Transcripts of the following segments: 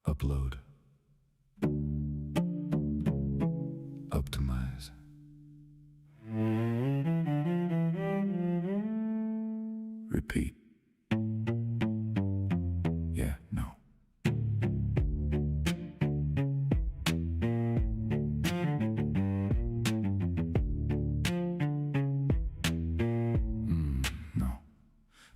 Upload. Optimize. Repeat. Yeah, no. No.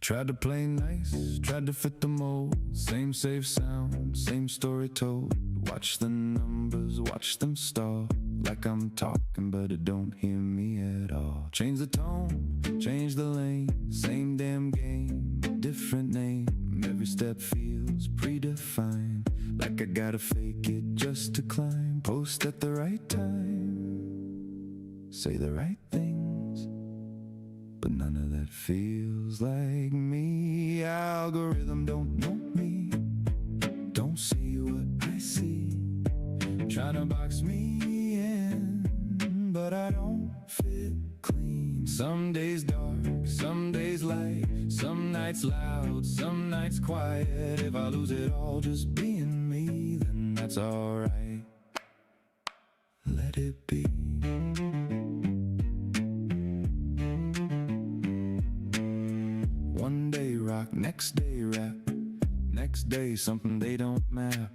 Tried to play nice, tried to fit the mold. Same safe sound, same story told. Watch the numbers, watch them stall. Like I'm talking, but it don't hear me at all. Change the tone, change the lane. Same damn game, different name. Every step feels predefined. Like I gotta fake it just to climb. Post at the right time, say the right things, but none of that feels like me. Algorithm don't know me, don't see what I see. Trying to box me in, but I don't fit clean. Some days dark, some days light. Some nights loud, some nights quiet. If I lose it all just being me, then that's alright. Let it be. One day rock, next day rap. Next day something they don't map.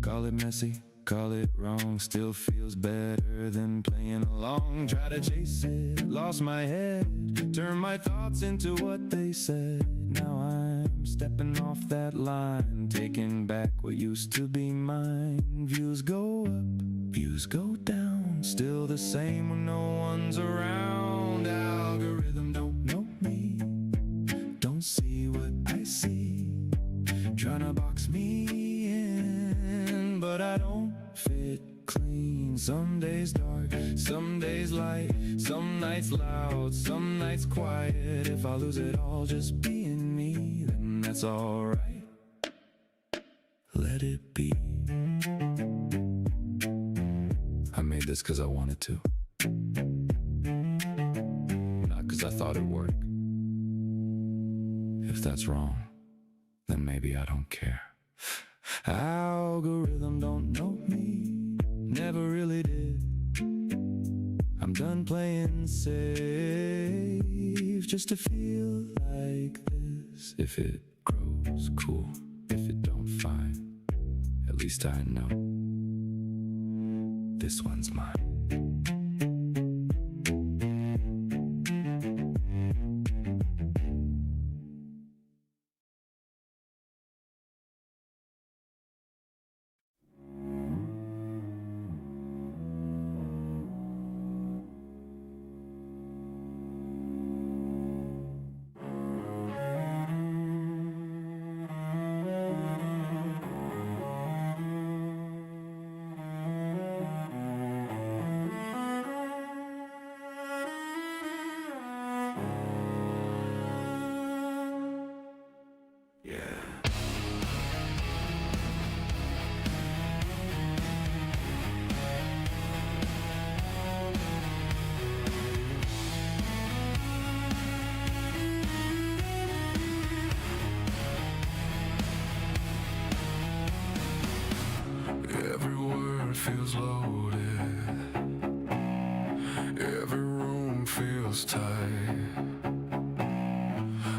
Call it messy, call it wrong. Still feels better than playing along. Try to chase it, lost my head. Turn my thoughts into what they said. Now I'm stepping off that line, taking back what used to be mine. Views go up, views go down. Still the same when no one's around. Algorithm don't know me, don't see what I see. Tryna box me in, but I don't fit clean. Some days dark, some days light. Some nights loud, some nights quiet. If I lose it all just being me, then that's alright. Let it be. I made this cause I wanted to, not cause I thought it'd work. If that's wrong, then maybe I don't care. Algorithm don't know me, never really did. I'm done playing safe just to feel like this. If it grows, cool. If it don't, fine. At least I know this one's mine. Every word feels loaded, every room feels tight.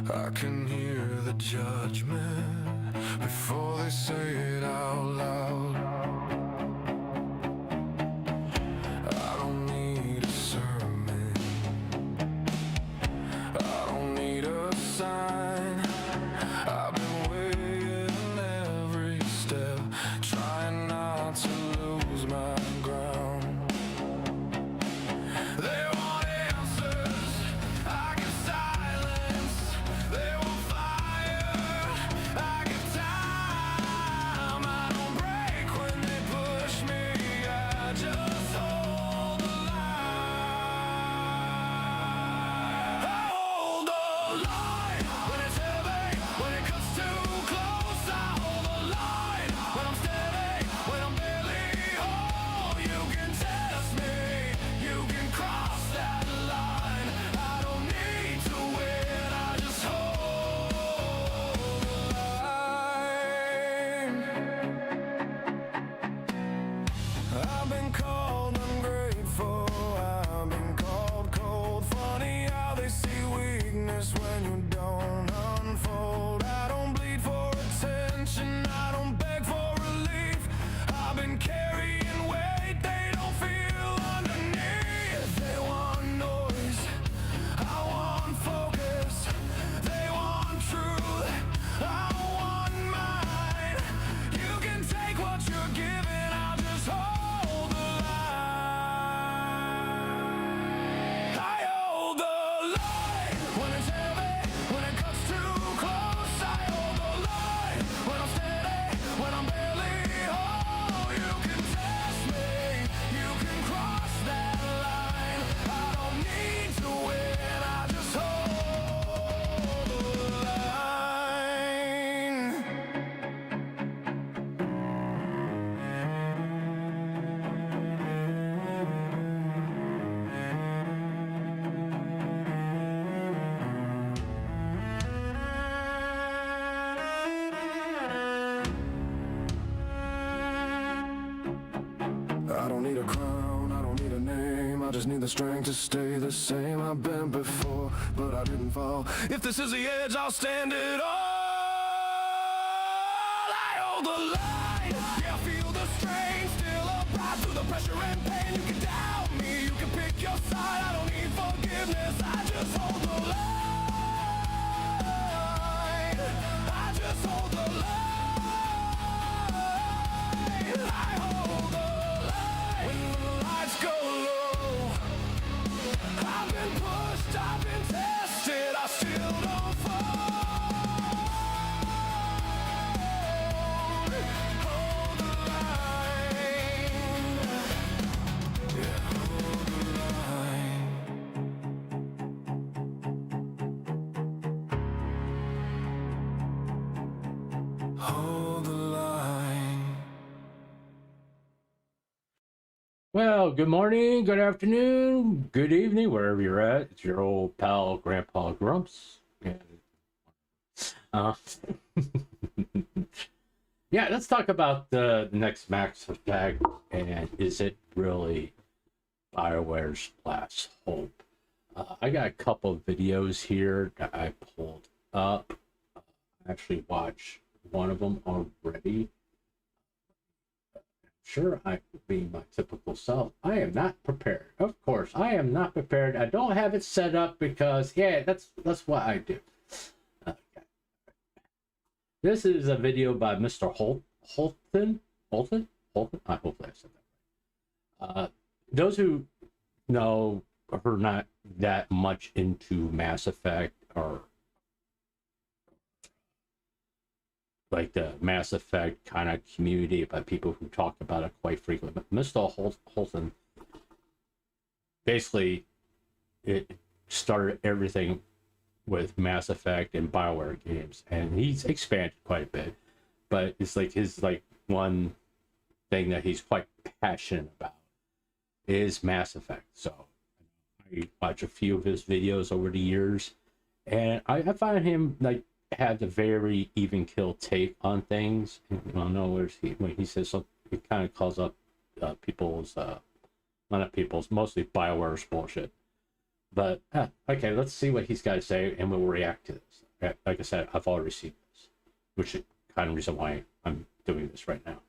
I can hear the judgment before they say it out loud. I don't need a sermon, I don't need a sign. I've been waiting every step, trying not to lose my ground. They want answers, I get silence. They want fire, I get time. I don't break you don't unfold. I don't bleed for attention, I don't beg for relief. I've been carrying weight they don't feel underneath. They want noise, I want focus. They want truth, I want mine. You can take what you're given, I'll just hold the line. I hold the line when it's heavy, when it cuts too close. I hold the line when I'm steady, when I'm barely whole. You can test me, you can cross that line. I don't need to win, I just hold the line. I don't need a crown, I don't need a name. I just need the strength to stay the same. I've been before, but I didn't fall. If this is the edge, I'll stand it all. I hold the line. Yeah, I feel the strain, still upright through the pressure and pain. You can doubt me, you can pick your side. I don't need forgiveness, I just hold the line. I just hold the line. I hold the line when the lights go low. I've been pushed, I've been tested, I still don't fold. Hold the line. Yeah, hold the line. Hold the line. Well, good morning, good afternoon, good evening, wherever you're at. It's your old pal, Grandpa Grumps. And, uh, yeah, let's talk about the next Max Effect, and is it really Bioware's last hope? I got a couple of videos here that I pulled up. I actually watched one of them already. Sure, I being my typical self, I am not prepared. Of course, I am not prepared. I don't have it set up because, yeah, that's what I do. Okay. This is a video by MrHulthen. Hulthen? I hope I said that right. Those who know are not that much into Mass Effect or like the Mass Effect kind of community, by people who talk about it quite frequently. But MrHulthen, basically, it started everything with Mass Effect and Bioware games, and he's expanded quite a bit. But it's like his one thing that he's quite passionate about is Mass Effect. So I watch a few of his videos over the years, and I find him have a very even kill take on things. I know when he says something, it kind of calls up people's not people's, mostly Bioware's bullshit. But okay, let's see what he's got to say, and we'll react to this. Like I said, I've already seen this, which is kind of reason why I'm doing this right now.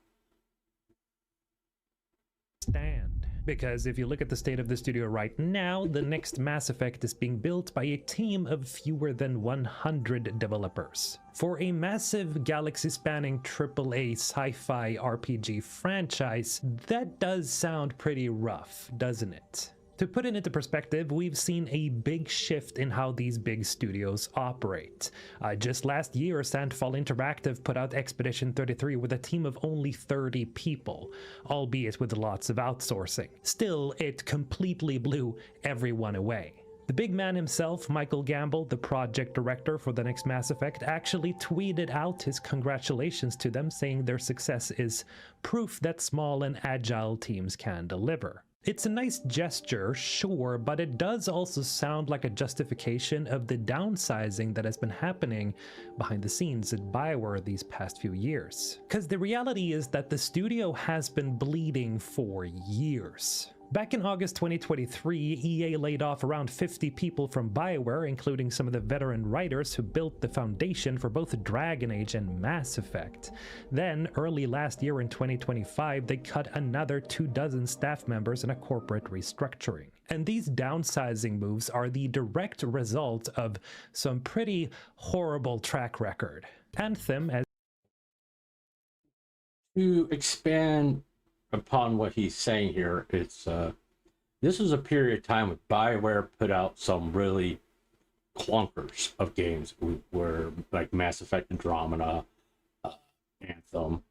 Stand. Because if you look at the state of the studio right now, the next Mass Effect is being built by a team of fewer than 100 developers. For a massive galaxy-spanning AAA sci-fi RPG franchise, that does sound pretty rough, doesn't it? To put it into perspective, we've seen a big shift in how these big studios operate. Just last year, Sandfall Interactive put out Expedition 33 with a team of only 30 people, albeit with lots of outsourcing. Still, it completely blew everyone away. The big man himself, Michael Gamble, the project director for the next Mass Effect, actually tweeted out his congratulations to them, saying their success is proof that small and agile teams can deliver. It's a nice gesture, sure, but it does also sound like a justification of the downsizing that has been happening behind the scenes at Bioware these past few years. Because the reality is that the studio has been bleeding for years. Back in August 2023, EA laid off around 50 people from Bioware, including some of the veteran writers who built the foundation for both Dragon Age and Mass Effect. Then, early last year in 2025, they cut another 24 staff members in a corporate restructuring. And these downsizing moves are the direct result of some pretty horrible track record. Anthem, as to expand upon what he's saying here, it's this was a period of time when BioWare put out some really clunkers of games, were like Mass Effect Andromeda, Anthem,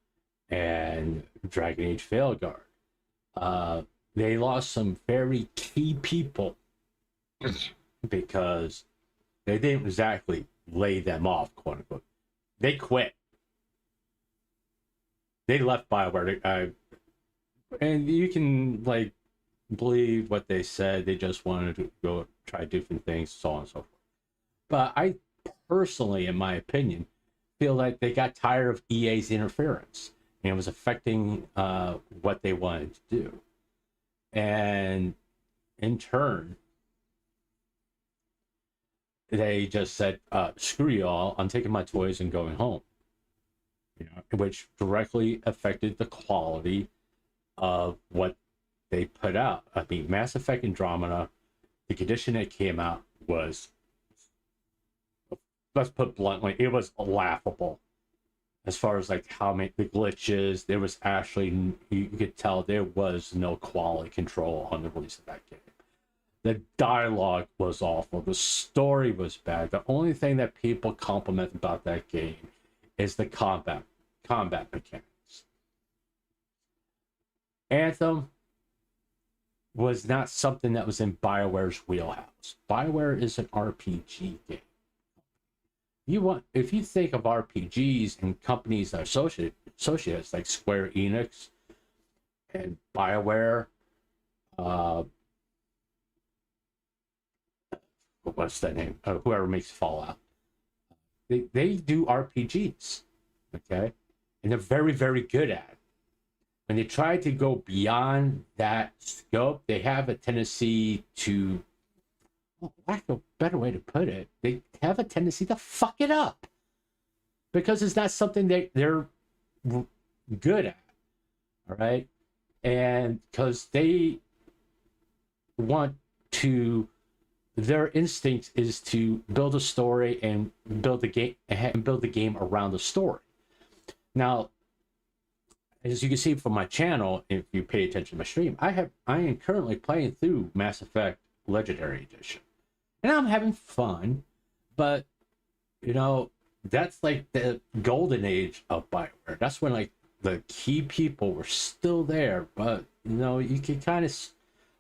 and Dragon Age Veilguard. They lost some very key people because they didn't exactly lay them off, quote unquote. They quit. They left BioWare. And you can like believe what they said. They just wanted to go try different things, so on and so forth. But I personally, in my opinion, feel like they got tired of EA's interference and it was affecting what they wanted to do. And in turn, they just said, screw y'all, I'm taking my toys and going home. You know, which directly affected the quality of what they put out. I mean, Mass Effect Andromeda, the condition it came out was, let's put bluntly, it was laughable. As far as like how many the glitches, there was actually, you could tell there was no quality control on the release of that game. The dialogue was awful. The story was bad. The only thing that people compliment about that game is the combat mechanics. Anthem was not something that was in BioWare's wheelhouse. BioWare is an RPG game. If you think of RPGs and companies that are associates like Square Enix and BioWare, what's that name? Whoever makes Fallout. They do RPGs, okay? And they're very, very good at it. When they try to go beyond that scope, they have a tendency to, lack of a better way to put it, they have a tendency to fuck it up. Because it's not something they're good at, all right? And because they want to, their instinct is to build a story and build the game around the story. Now, as you can see from my channel, if you pay attention to my stream, I am currently playing through Mass Effect Legendary Edition, and I'm having fun. But you know, that's like the golden age of BioWare. That's when like the key people were still there. But you know, you can kind of,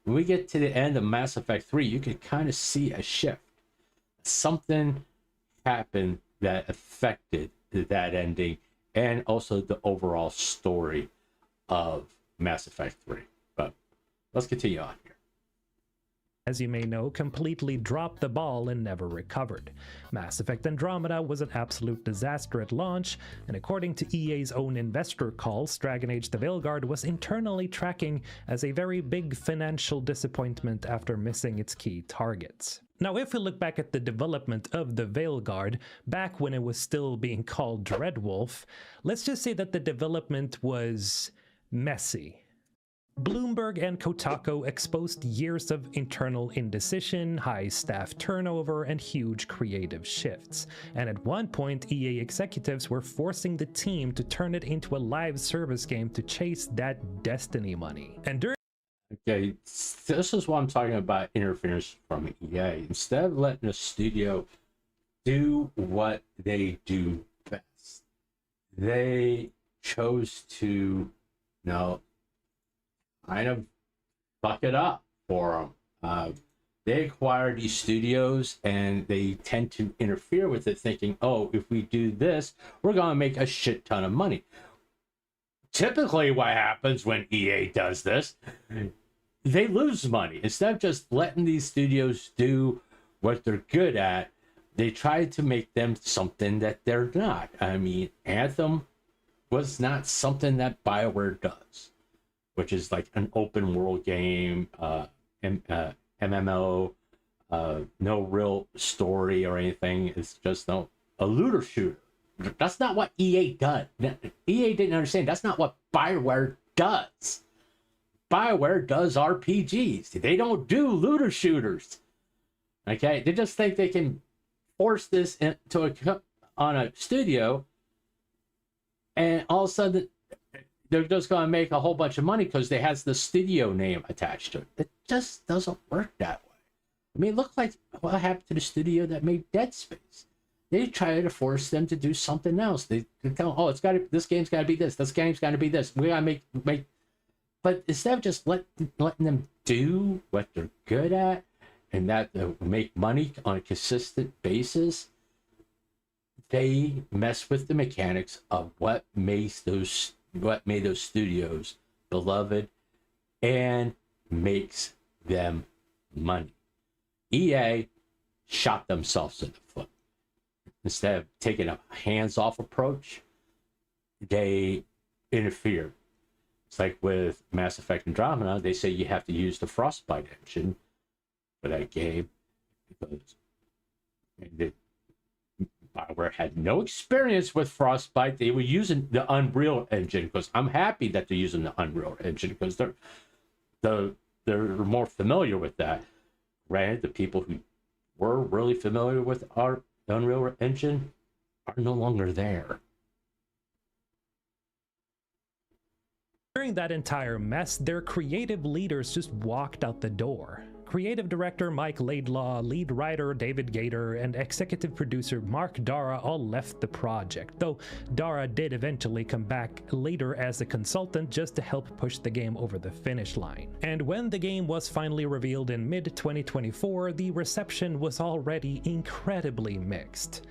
when we get to the end of Mass Effect 3, you can kind of see a shift. Something happened that affected that ending and also the overall story of Mass Effect 3. But let's continue on here. As you may know, completely dropped the ball and never recovered. Mass Effect Andromeda was an absolute disaster at launch, and according to EA's own investor calls, Dragon Age the Veilguard was internally tracking as a very big financial disappointment after missing its key targets. Now, if we look back at the development of the Veilguard, back when it was still being called Dreadwolf, let's just say that the development was messy. Bloomberg and Kotaku exposed years of internal indecision, high staff turnover, and huge creative shifts. And at one point, EA executives were forcing the team to turn it into a live service game to chase that Destiny money. And during Okay, this is what I'm talking about, interference from EA. Instead of letting a studio do what they do best, they chose to, you know, kind of fuck it up for them. They acquire these studios and they tend to interfere with it, thinking, oh, if we do this, we're going to make a shit ton of money. Typically what happens when EA does this, they lose money. Instead of just letting these studios do what they're good at, they try to make them something that they're not. I mean, Anthem was not something that BioWare does. which is like an open world game, MMO, no real story or anything. It's just a looter shooter. That's not what EA does. EA didn't understand. That's not what Bioware does. Bioware does RPGs. They don't do looter shooters. Okay, they just think they can force this on a studio, and all of a sudden they're just going to make a whole bunch of money because they has the studio name attached to it. It just doesn't work that way. I mean, look like what happened to the studio that made Dead Space. They try to force them to do something else. They tell them, oh, this game's got to be this game's got to be this. We got to make. But instead of just letting them do what they're good at and that make money on a consistent basis, they mess with the mechanics of what made those studios beloved and makes them money. EA shot themselves in the foot. Instead of taking a hands-off approach, they interfered. It's like with Mass Effect Andromeda, they say you have to use the Frostbite engine for that game because Bioware had no experience with Frostbite. They were using the Unreal engine, because I'm happy that they're using the Unreal engine because they're more familiar with that. Granted, the people who were really familiar with our Unreal engine are no longer there. During that entire mess, their creative leaders just walked out the door. Creative director Mike Laidlaw, lead writer David Gator, and executive producer Mark Dara all left the project, though Dara did eventually come back later as a consultant just to help push the game over the finish line. And when the game was finally revealed in mid-2024, the reception was already incredibly mixed.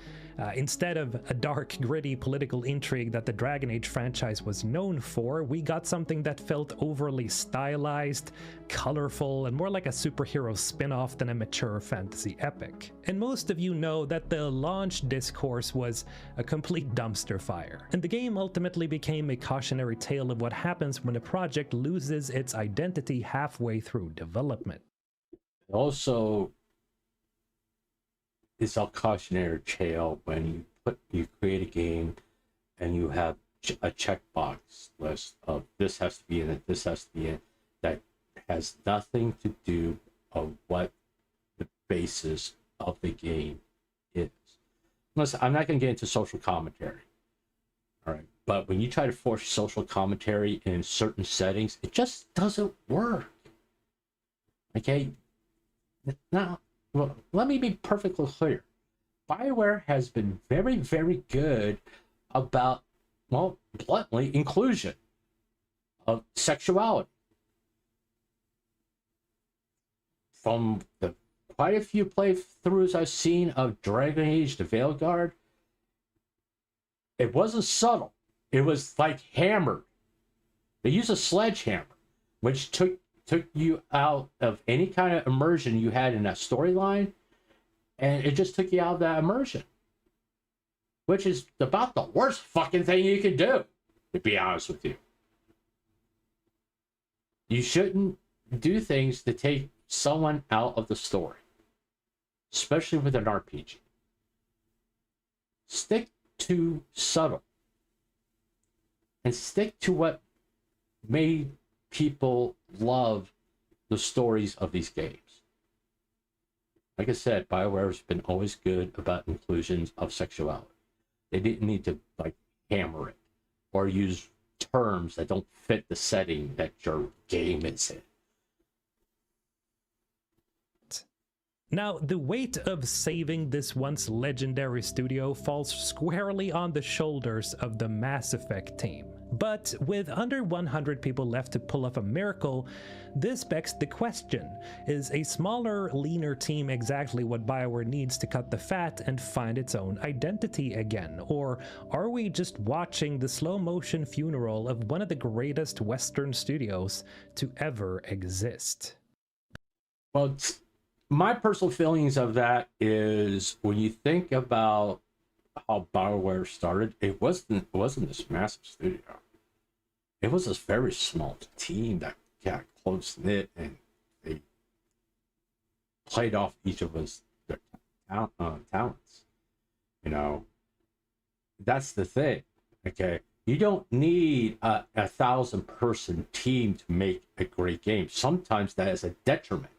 Instead of a dark, gritty political intrigue that the Dragon Age franchise was known for, we got something that felt overly stylized, colorful, and more like a superhero spin-off than a mature fantasy epic. And most of you know that the launch discourse was a complete dumpster fire, and the game ultimately became a cautionary tale of what happens when a project loses its identity halfway through development. Also, it's a cautionary tale when you create a game and you have a checkbox list of this has to be in it, this has to be in it, that has nothing to do of what the basis of the game is. Listen, I'm not going to get into social commentary, all right? But when you try to force social commentary in certain settings, it just doesn't work. Okay? Now, well, let me be perfectly clear. Bioware has been very, very good about, well, bluntly, inclusion of sexuality. From the quite a few playthroughs I've seen of Dragon Age the Veilguard, it wasn't subtle. It was like hammered. They used a sledgehammer, which took you out of any kind of immersion you had in that storyline, and it just took you out of that immersion, which is about the worst fucking thing you can do, to be honest with you. You shouldn't do things to take someone out of the story, especially with an RPG. Stick to subtle, and stick to what made people love the stories of these games. Like I said, BioWare's been always good about inclusions of sexuality. They didn't need to like hammer it or use terms that don't fit the setting that your game is in. Now, the weight of saving this once legendary studio falls squarely on the shoulders of the Mass Effect team. But with under 100 people left to pull off a miracle, this begs the question, is a smaller, leaner team exactly what BioWare needs to cut the fat and find its own identity again? Or are we just watching the slow-motion funeral of one of the greatest Western studios to ever exist? Well, my personal feelings of that is when you think about how BioWare started, it wasn't this massive studio. it was a very small team that got close knit, and they played off each of us their talents. You know, that's the thing. Okay, you don't need a 1,000-person team to make a great game. Sometimes that is a detriment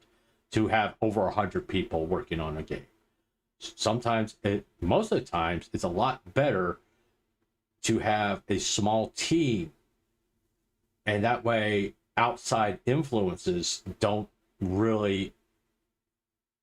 to have over 100 people working on a game. Sometimes, most of the times, it's a lot better to have a small team, and that way outside influences don't really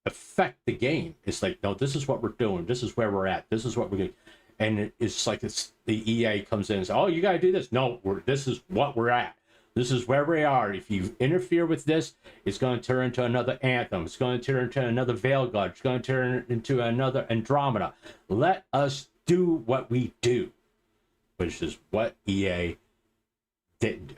affect the game. It's like, no, this is what we're doing, this is where we're at, this is what we're doing. And it's like the EA comes in and says, oh, you got to do this. No, this is what we're at. This is where we are. If you interfere with this, it's going to turn into another Anthem. It's going to turn into another Veilguard. It's going to turn into another Andromeda. Let us do what we do, which is what EA didn't do.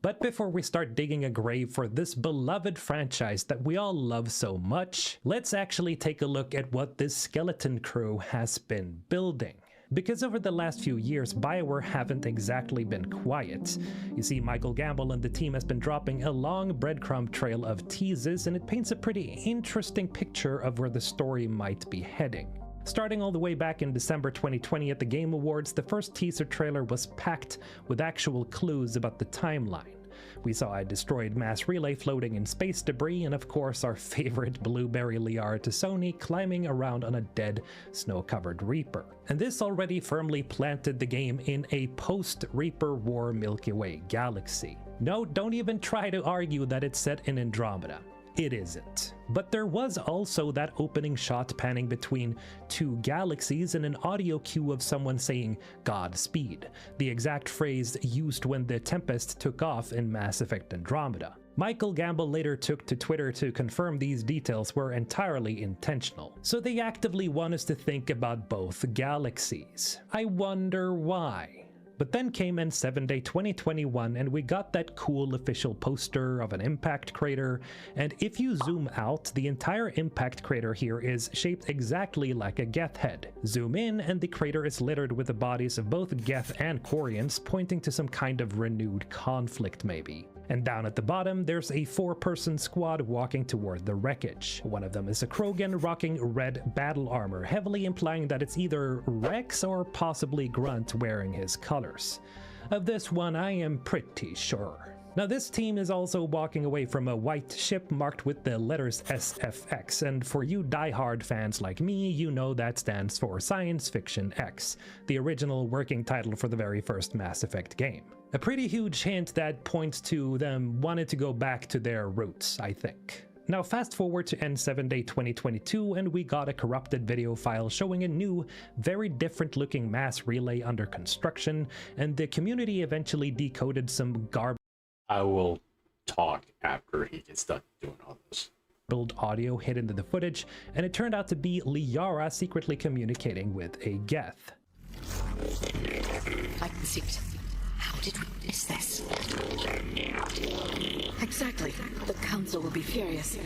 But before we start digging a grave for this beloved franchise that we all love so much, let's actually take a look at what this skeleton crew has been building. Because over the last few years, BioWare haven't exactly been quiet. You see, Michael Gamble and the team has been dropping a long breadcrumb trail of teases, and it paints a pretty interesting picture of where the story might be heading. Starting all the way back in December 2020 at the Game Awards, the first teaser trailer was packed with actual clues about the timeline. We saw a destroyed mass relay floating in space debris, and of course our favorite blueberry Liara to Sony climbing around on a dead, snow-covered Reaper. And this already firmly planted the game in a post-Reaper War Milky Way galaxy. No, don't even try to argue that it's set in Andromeda. It isn't. But there was also that opening shot panning between two galaxies and an audio cue of someone saying Godspeed, the exact phrase used when the Tempest took off in Mass Effect Andromeda. Michael Gamble later took to Twitter to confirm these details were entirely intentional. So they actively want us to think about both galaxies. I wonder why. But then came N7 Day 2021 and we got that cool official poster of an impact crater, and if you zoom out, the entire impact crater here is shaped exactly like a Geth head. Zoom in and the crater is littered with the bodies of both Geth and Quarians, pointing to some kind of renewed conflict maybe. And down at the bottom, there's a 4-person squad walking toward the wreckage. One of them is a Krogan rocking red battle armor, heavily implying that it's either Rex or possibly Grunt wearing his colors. Of this one, I am pretty sure. Now this team is also walking away from a white ship marked with the letters SFX, and for you die-hard fans like me, you know that stands for Science Fiction X, the original working title for the very first Mass Effect game. A pretty huge hint that points to them wanting to go back to their roots, I think. Now fast forward to N7 Day 2022 and we got a corrupted video file showing a new, very different looking mass relay under construction, and the community eventually decoded some garbage. I will talk after he gets done doing all this. Audio hid into the footage, and it turned out to be Liara secretly communicating with a Geth. I can see it. How did we miss this? Exactly. The Council will be furious.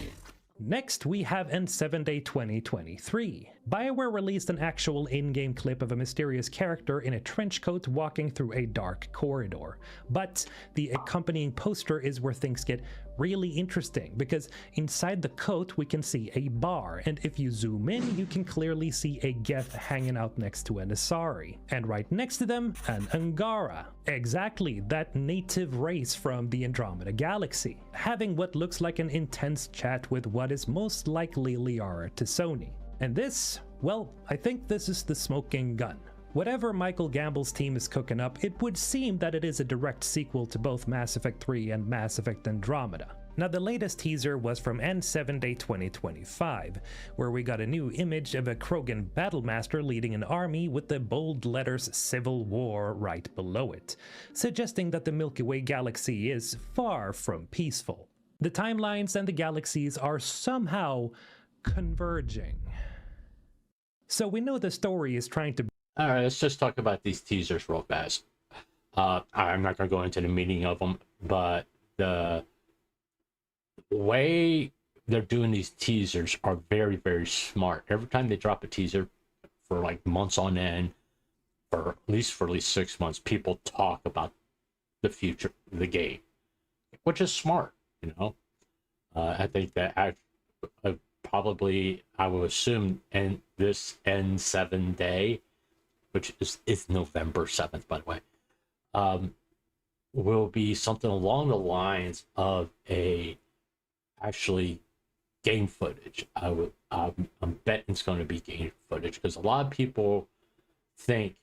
Next, we have N7 Day 2023. BioWare released an actual in-game clip of a mysterious character in a trench coat walking through a dark corridor. But the accompanying poster is where things get really interesting, because inside the coat we can see a bar, and if you zoom in you can clearly see a Geth hanging out next to an Asari, and right next to them an Angara, exactly that native race from the Andromeda galaxy, having what looks like an intense chat with what is most likely Liara to Sony. And this, well, I think this is the smoking gun. Whatever Michael Gamble's team is cooking up, it would seem that it is a direct sequel to both Mass Effect 3 and Mass Effect Andromeda. Now the latest teaser was from N7 Day 2025, where we got a new image of a Krogan battlemaster leading an army with the bold letters Civil War right below it, suggesting that the Milky Way galaxy is far from peaceful. The timelines and the galaxies are somehow converging. So we know the story is trying to... All right, let's just talk about these teasers real fast. I'm not going to go into the meaning of them, but the way they're doing these teasers are very, very smart. Every time they drop a teaser for like months on end, for at least 6 months, people talk about the future of the game, which is smart, you know. I think that I would assume, and this N7 day, which is November 7th, by the way, will be something along the lines of actually game footage. I'm betting it's going to be game footage, because a lot of people think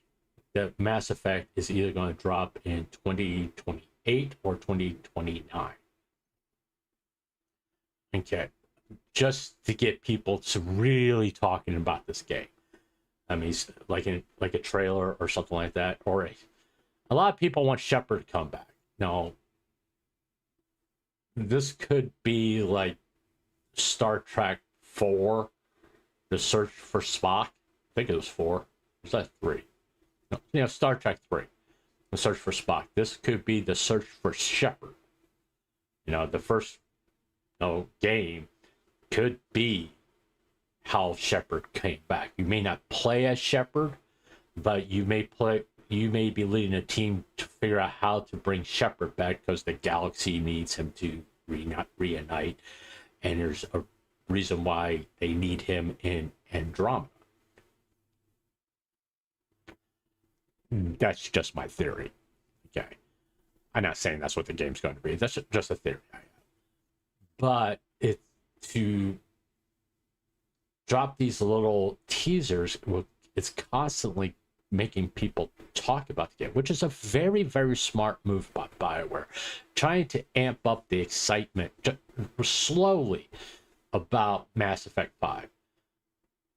that Mass Effect is either going to drop in 2028 or 2029. Okay, just to get people to really talking about this game. I mean, like a trailer or something like that, or a lot of people want Shepard to come back. Now, this could be like Star Trek 4, The Search for Spock. I think it was 4. Was that 3? No, Star Trek 3, The Search for Spock. This could be The Search for Shepard. The first game could be how Shepard came back. You may not play as Shepard, but you may be leading a team to figure out how to bring Shepard back, because the galaxy needs him to reunite, and there's a reason why they need him in Andromeda. That's just my theory. Okay, I'm not saying that's what the game's going to be. That's just a theory I have. But to drop these little teasers, it's constantly making people talk about the game, which is a very, very smart move by Bioware, trying to amp up the excitement slowly about Mass Effect 5.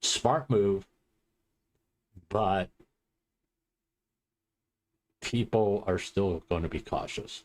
Smart move, but people are still going to be cautious.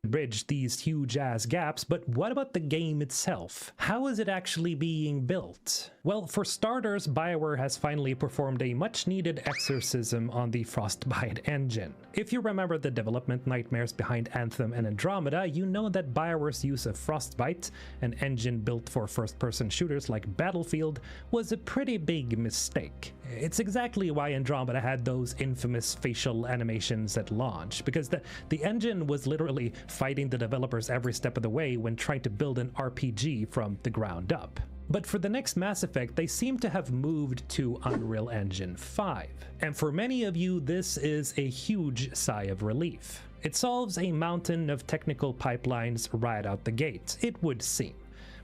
Bridge these huge ass gaps, but what about the game itself? How is it actually being built? Well, for starters, Bioware has finally performed a much needed exorcism on the Frostbite engine. If you remember the development nightmares behind Anthem and Andromeda, you know that Bioware's use of Frostbite, an engine built for first-person shooters like Battlefield, was a pretty big mistake. It's exactly why Andromeda had those infamous facial animations at launch, because the engine was literally fighting the developers every step of the way when trying to build an RPG from the ground up. But for the next Mass Effect, they seem to have moved to Unreal Engine 5. And for many of you, this is a huge sigh of relief. It solves a mountain of technical pipelines right out the gate, it would seem.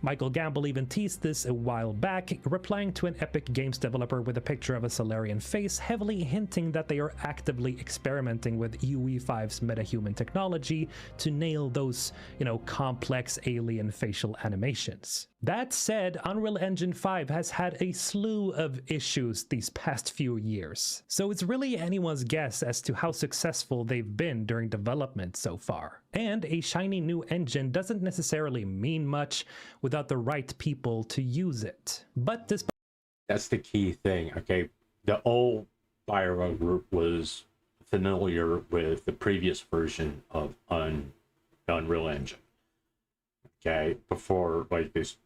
Michael Gamble even teased this a while back, replying to an Epic Games developer with a picture of a Solarian face, heavily hinting that they are actively experimenting with UE5's metahuman technology to nail those, complex alien facial animations. That said, Unreal Engine 5 has had a slew of issues these past few years, so it's really anyone's guess as to how successful they've been during development so far. And a shiny new engine doesn't necessarily mean much without the right people to use it. But this... That's the key thing, okay? The old Bioware group was familiar with the previous version of Unreal Engine. Okay, before this,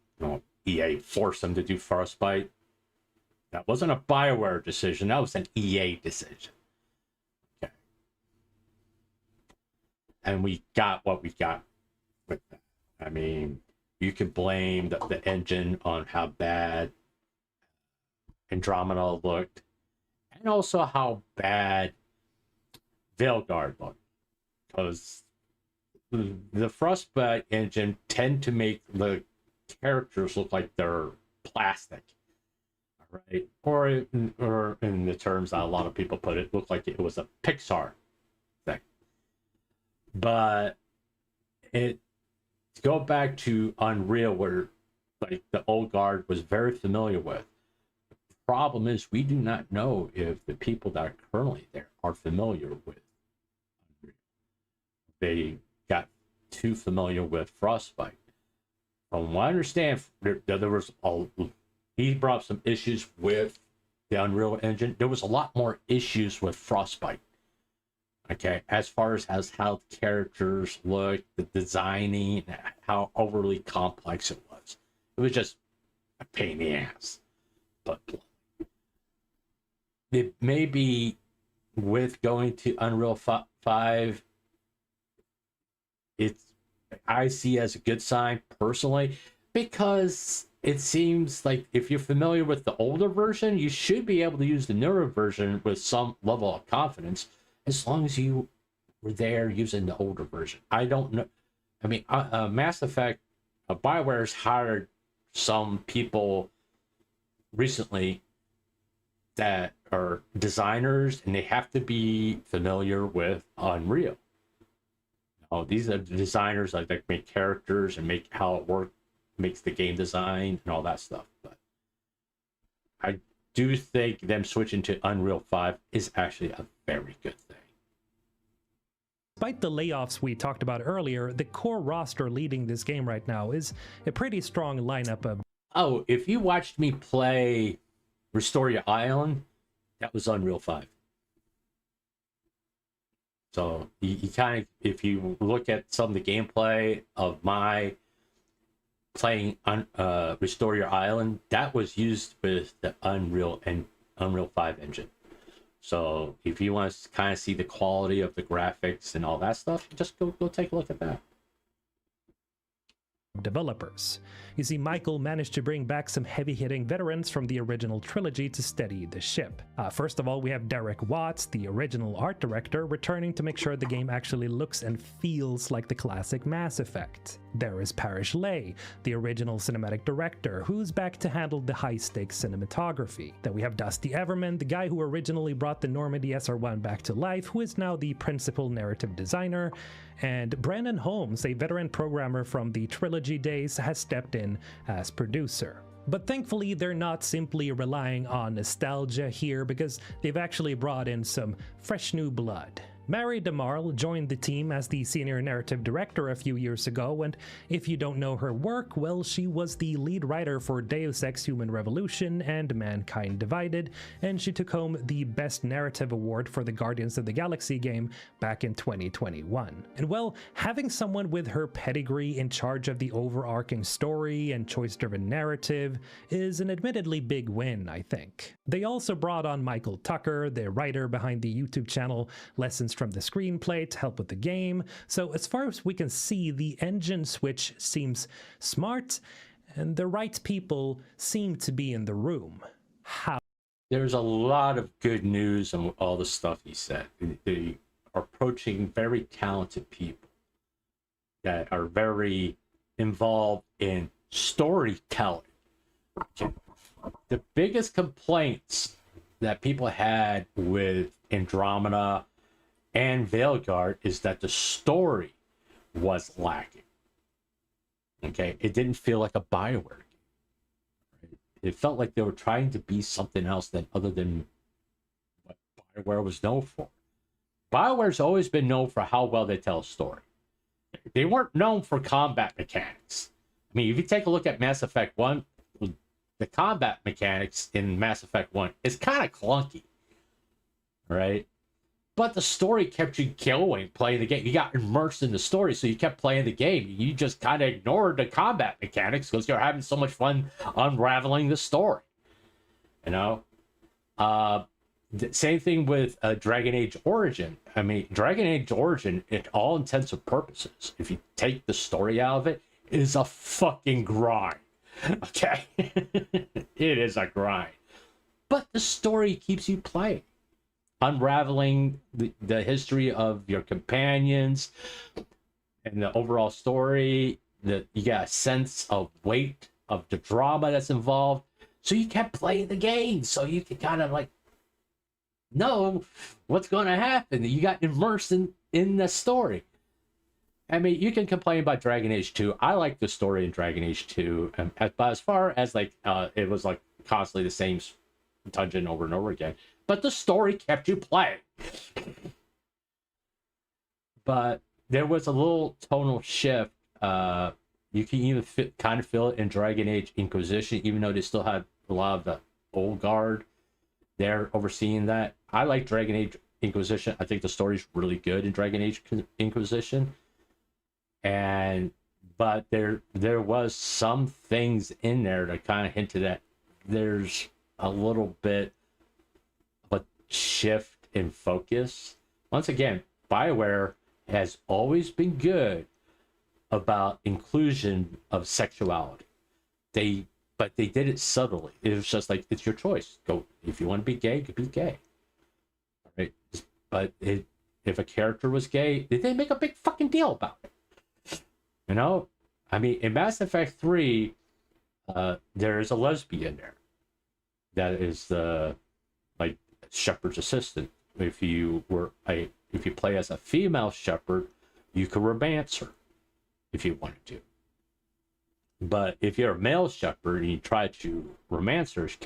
EA forced them to do Frostbite. That wasn't a Bioware decision, that was an EA decision. Okay. And we got what we got with that. I mean, you could blame the engine on how bad Andromeda looked, and also how bad Veilguard looked, because the Frostbite engine tend to make the characters look like they're plastic, right? Or in the terms that a lot of people put it, look like it was a Pixar thing. But to go back to Unreal, where like the old guard was very familiar with, the problem is we do not know if the people that are currently there are familiar with Unreal. They got too familiar with Frostbite. From what I understand, there was he brought up some issues with the Unreal Engine. There was a lot more issues with Frostbite. Okay, as far as how the characters looked, the designing, how overly complex it was. It was just a pain in the ass. But it may be with going to Unreal 5, it's I see as a good sign personally, because it seems like if you're familiar with the older version, you should be able to use the newer version with some level of confidence, as long as you were there using the older version. I don't know. I mean, Mass Effect, Bioware's hired some people recently that are designers, and they have to be familiar with Unreal. Oh, these are the designers that make characters and make how it works, makes the game design and all that stuff. But I do think them switching to Unreal 5 is actually a very good thing. Despite the layoffs we talked about earlier, the core roster leading this game right now is a pretty strong lineup of... Oh, if you watched me play Restore Your Island, that was Unreal 5. So you kind of, if you look at some of the gameplay of my playing Restore Your Island, that was used with the Unreal 5 engine. So if you want to kind of see the quality of the graphics and all that stuff, just go take a look at that. Developers. You see, Michael managed to bring back some heavy-hitting veterans from the original trilogy to steady the ship. First of all, we have Derek Watts, the original art director, returning to make sure the game actually looks and feels like the classic Mass Effect. There is Parrish Lay, the original cinematic director, who's back to handle the high-stakes cinematography. Then we have Dusty Everman, the guy who originally brought the Normandy SR-1 back to life, who is now the principal narrative designer. And Brandon Holmes, a veteran programmer from the trilogy days, has stepped in as producer. But thankfully, they're not simply relying on nostalgia here, because they've actually brought in some fresh new blood. Mary DeMarle joined the team as the senior narrative director a few years ago, and if you don't know her work, well, she was the lead writer for Deus Ex Human Revolution and Mankind Divided, and she took home the Best Narrative Award for the Guardians of the Galaxy game back in 2021. And well, having someone with her pedigree in charge of the overarching story and choice-driven narrative is an admittedly big win, I think. They also brought on Michael Tucker, the writer behind the YouTube channel Lessons from the Screenplay, to help with the game. So as far as we can see, the engine switch seems smart, and the right people seem to be in the room. How? There's a lot of good news on all the stuff he said. They are approaching very talented people that are very involved in storytelling. The biggest complaints that people had with Andromeda and Veilguard is that the story was lacking. Okay, it didn't feel like a Bioware game. It felt like they were trying to be something else other than what Bioware was known for. Bioware's always been known for how well they tell a story. They weren't known for combat mechanics. I mean, if you take a look at Mass Effect 1, the combat mechanics in Mass Effect 1 is kind of clunky, right? But the story kept you going playing the game. You got immersed in the story, so you kept playing the game. You just kind of ignored the combat mechanics because you're having so much fun unraveling the story. You know? Same thing with Dragon Age Origin. I mean, Dragon Age Origin, in all intents and purposes, if you take the story out of it, is a fucking grind. Okay? It is a grind. But the story keeps you playing. Unraveling the history of your companions and the overall story, that you got a sense of weight of the drama that's involved. So you kept playing the game, so you could kind of like know what's going to happen. You got immersed in the story. I mean, you can complain about Dragon Age 2. I like the story in Dragon Age 2, but as far as like it was like constantly the same dungeon over and over again. But the story kept you playing. But there was a little tonal shift. You can even kind of feel it in Dragon Age Inquisition, even though they still had a lot of the old guard there overseeing that. I like Dragon Age Inquisition. I think the story's really good in Dragon Age Inquisition. But there was some things in there that kind of hinted at there's a little bit of a shift in focus. Once again, BioWare has always been good about inclusion of sexuality. But they did it subtly. It was just like, it's your choice. Go, if you want to be gay, be gay. All right. But if a character was gay, they didn't make a big fucking deal about it. You know? I mean, in Mass Effect 3, there is a lesbian there. That is the like Shepard's assistant. If you play as a female Shepard, you can romance her if you wanted to. But if you're a male Shepard and you try to romance her, she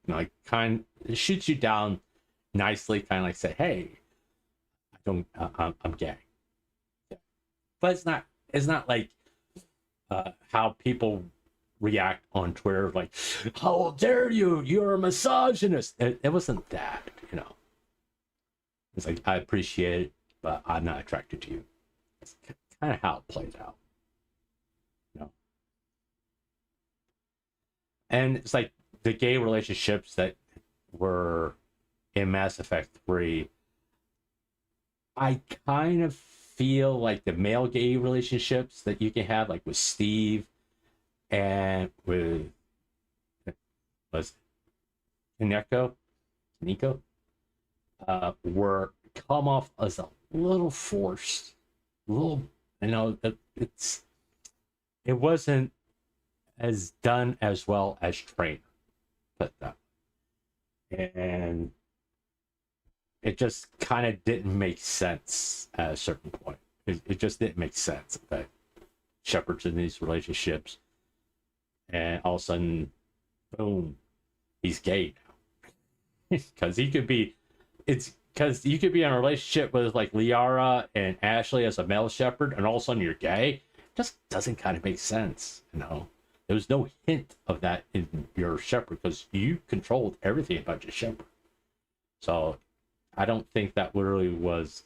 it shoots you down nicely, kind of like say, "Hey, I'm gay." But it's not like how people react on Twitter, like, "How dare you? You're a misogynist." It wasn't that, you know. It's like, I appreciate it, but I'm not attracted to you. It's kind of how it plays out. And it's like the gay relationships that were in Mass Effect 3. I kind of feel like the male gay relationships that you can have, like with Steve and with Nico, were come off as a little forced, a little, you know, it wasn't as done as well as Trainer, but and it just kind of didn't make sense at a certain point. It just didn't make sense that Shepard's in these relationships, and all of a sudden, boom, he's gay now. Because you could be in a relationship with like Liara and Ashley as a male Shepard, and all of a sudden you're gay. It just doesn't kind of make sense, you know. There was no hint of that in your Shepard because you controlled everything about your Shepard. So I don't think that really was.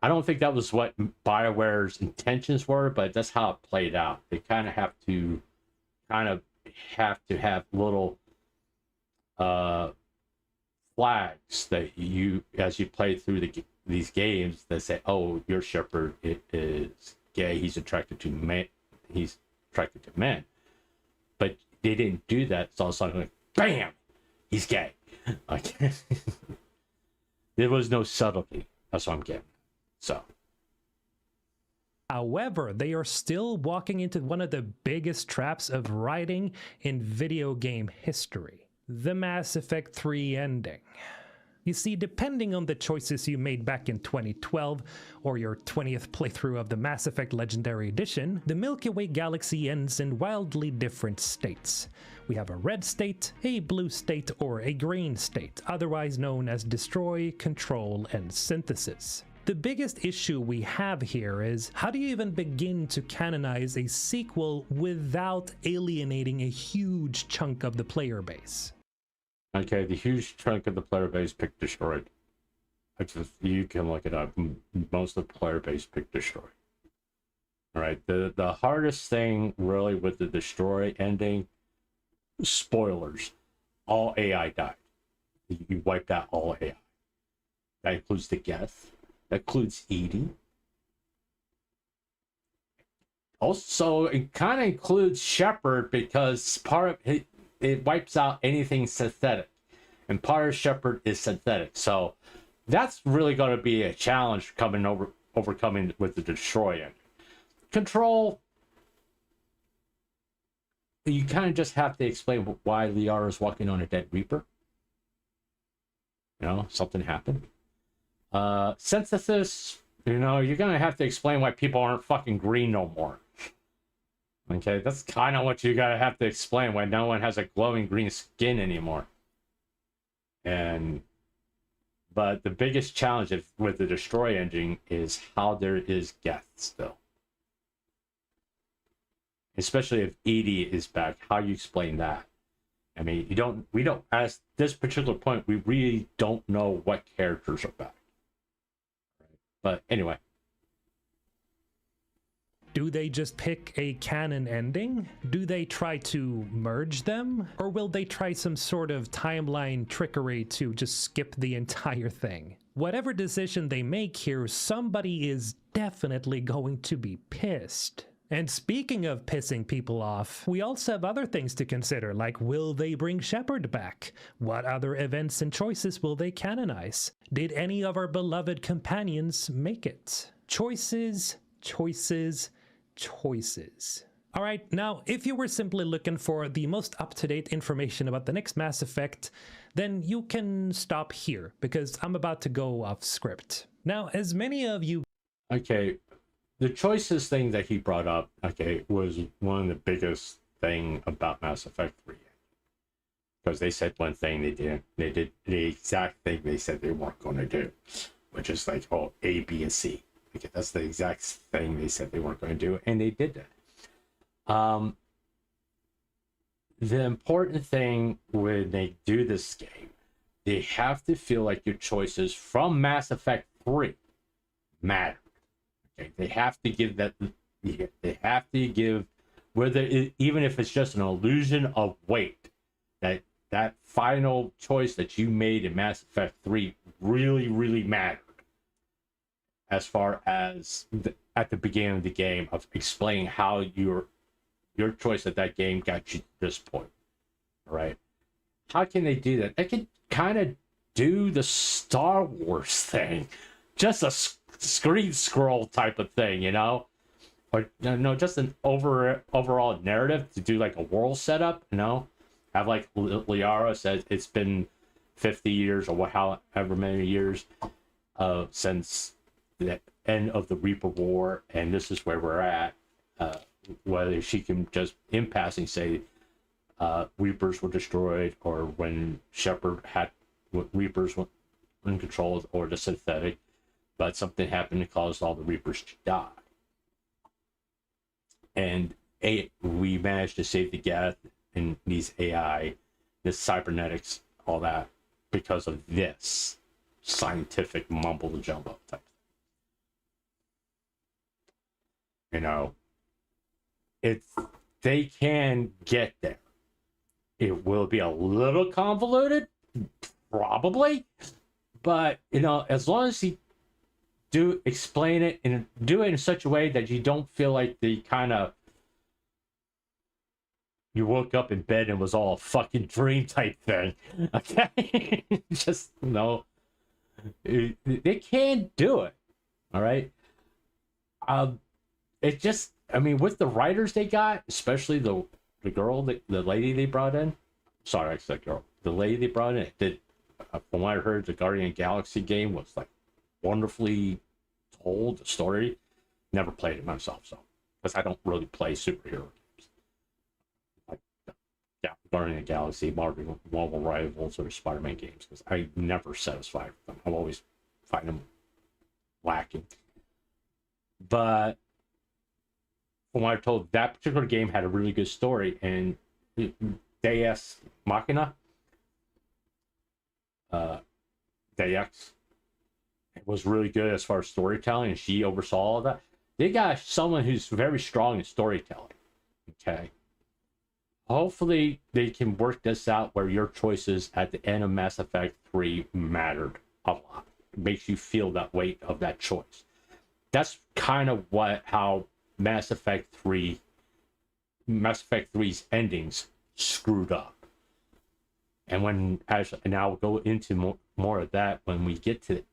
I don't think that was what BioWare's intentions were, but that's how it played out. They kind of have to have little flags that you, as you play through these games, that say, "Oh, your Shepard is gay. He's attracted to men. He's attracted to men." But they didn't do that. So all of a sudden, like, bam, he's gay. Like, there was no subtlety. That's what I'm getting. So, however, they are still walking into one of the biggest traps of writing in video game history: the Mass Effect 3 ending. You see, depending on the choices you made back in 2012 or your 20th playthrough of the Mass Effect Legendary Edition, the Milky Way galaxy ends in wildly different states. We have a red state, a blue state, or a green state, otherwise known as destroy, control, and synthesis. The biggest issue we have here is, how do you even begin to canonize a sequel without alienating a huge chunk of the player base? okay, the huge chunk of the player base picked destroyed. You can look it up. Most of the player base picked destroy. All right, the hardest thing really with the destroy ending, spoilers, all AI died. You wiped out all AI. That includes the Geth. That includes Edie. Also, it kind of includes Shepard, because part of it wipes out anything synthetic, and part of Shepard is synthetic. So that's really going to be a challenge overcoming with the destroy ending. Control, you kind of just have to explain why Liara is walking on a dead Reaper. You know, something happened. Synthesis, you know, you're going to have to explain why people aren't fucking green no more. Okay, that's kind of what you gotta have to explain, why no one has a glowing green skin anymore. But the biggest challenge with the destroy engine is how there is Geth still. Especially if Edie is back, how you explain that. I mean, we don't, at this particular point, we really don't know what characters are back. But anyway. Do they just pick a canon ending? Do they try to merge them? Or will they try some sort of timeline trickery to just skip the entire thing? Whatever decision they make here, somebody is definitely going to be pissed. And speaking of pissing people off, we also have other things to consider, like will they bring Shepard back? What other events and choices will they canonize? Did any of our beloved companions make it? Choices, choices, choices. Alright, now if you were simply looking for the most up-to-date information about the next Mass Effect, then you can stop here, because I'm about to go off script. Now, as many of you... Okay, the choices thing that he brought up, okay, was one of the biggest thing about Mass Effect 3. Because they said one thing, they didn't. They did the exact thing they said they weren't going to do, which is like, oh, A, B, and C. Okay, that's the exact thing they said they weren't going to do, and they did that. The important thing when they do this game, they have to feel like your choices from Mass Effect 3 matter. Okay, they have to give that. They have to give, even if it's just an illusion of weight, that final choice that you made in Mass Effect 3 really, really mattered. As far as at the beginning of the game, of explaining how your choice at that game got you to this point. All right, how can they do that? They can kind of do the Star Wars thing, just a screen scroll type of thing, you know, or no, just an overall narrative to do like a world setup, you know, have like Liara says it's been 50 years or however many years since the end of the Reaper War, and this is where we're at. Whether she can just in passing say Reapers were destroyed, or when Shepard had Reapers were in control, or the synthetic, but something happened that caused all the Reapers to die. And we managed to save the Geth and these AI, this cybernetics, all that, because of this scientific mumble jumbo type. You know, they can get there. It will be a little convoluted, probably, but you know, as long as you do explain it and do it in such a way that you don't feel like the kind of you woke up in bed and it was all a fucking dream type thing. Okay, just no, they can do it. All right. It just, I mean, with the writers they got, especially the girl, the lady they brought in. Sorry, I said girl. The lady they brought in, it did. From what I heard, the Guardian Galaxy game was like wonderfully told. The story, never played it myself, so because I don't really play superhero games like Guardian Galaxy, Marvel Rivals, or Spider-Man games, because I never satisfied with them. I'll always find them lacking. But from what I told, that particular game had a really good story, and Deus Machina, Deus, it was really good as far as storytelling, and she oversaw all of that. They got someone who's very strong in storytelling. Okay, hopefully they can work this out where your choices at the end of Mass Effect 3 mattered a lot. It makes you feel that weight of that choice. That's kind of how Mass Effect 3's endings screwed up. And I'll go into more of that when I get to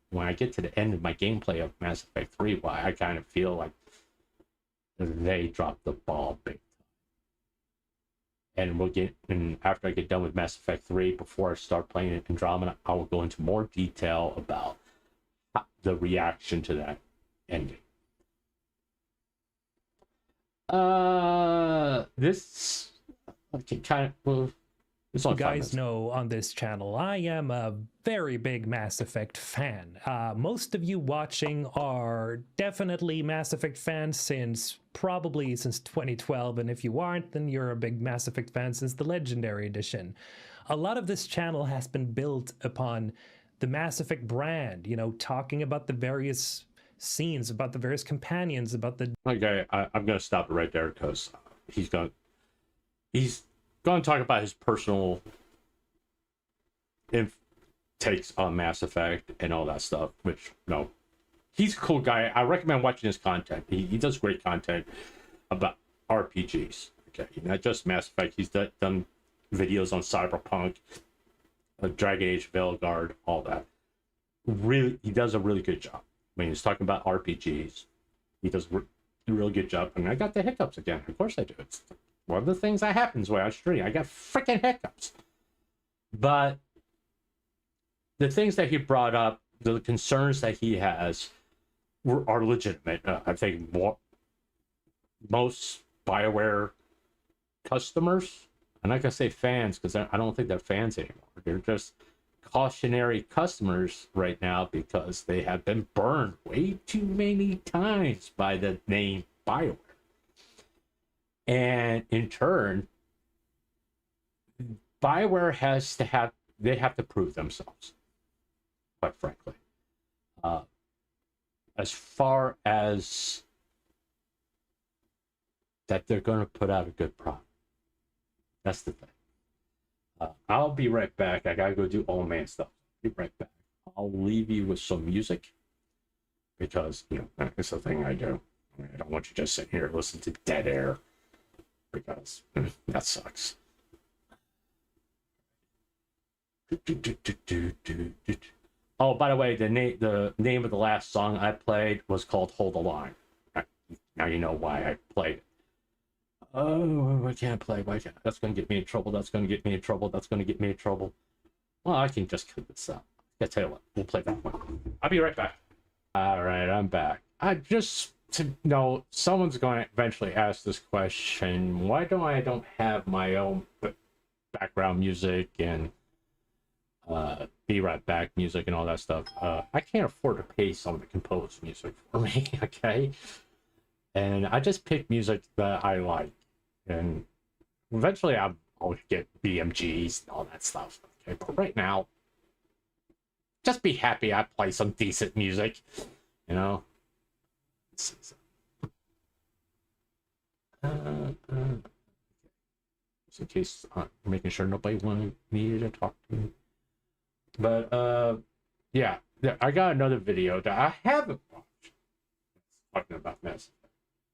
the end of my gameplay of Mass Effect 3, why I kind of feel like they dropped the ball big time. And after I get done with Mass Effect 3, before I start playing Andromeda, I will go into more detail about the reaction to that ending. This kind of, well, it's on. You guys know on this channel, I am a very big Mass Effect fan. Most of you watching are definitely Mass Effect fans since 2012, and if you aren't, then you're a big Mass Effect fan since the Legendary Edition. A lot of this channel has been built upon the Mass Effect brand, you know, talking about the various scenes, about the various companions, about the... Okay, I'm gonna stop it right there because he's going to talk about his personal takes on Mass Effect and all that stuff. Which no, he's a cool guy. I recommend watching his content. He does great content about RPGs. Okay, not just Mass Effect. He's done videos on Cyberpunk, Dragon Age, Veilguard, all that. Really, he does a really good job. When he's talking about RPGs, he does a really good job. And I got the hiccups again. Of course I do. It's one of the things that happens when I stream. I got freaking hiccups. But the things that he brought up, the concerns that he has, are legitimate. I think most BioWare customers, I'm not gonna say fans because I don't think they're fans anymore. They're just cautionary customers right now because they have been burned way too many times by the name BioWare. And in turn, BioWare they have to prove themselves, quite frankly. As far as that they're going to put out a good product. That's the thing. I'll be right back. I gotta go do old man stuff. Be right back. I'll leave you with some music because, you know, it's the thing I do. I don't want you just sitting here and listen to dead air because that sucks. Oh, by the way, the name of the last song I played was called Hold the Line. Now you know why I played it. Oh, I can't play. Why can't? That's going to get me in trouble. That's going to get me in trouble. That's going to get me in trouble. Well, I can just cut this out. I tell you what, we'll play that one. I'll be right back. All right, I'm back. Someone's going to eventually ask this question. Why don't have my own background music and be right back music and all that stuff? I can't afford to pay someone to compose music for me, okay? And I just pick music that I like. And eventually I'll get BMGs and all that stuff. Okay, but right now, just be happy I play some decent music, you know? Just in case I'm making sure nobody wanted me to talk to me. But, yeah, I got another video that I haven't watched. Talking about Mass Effect.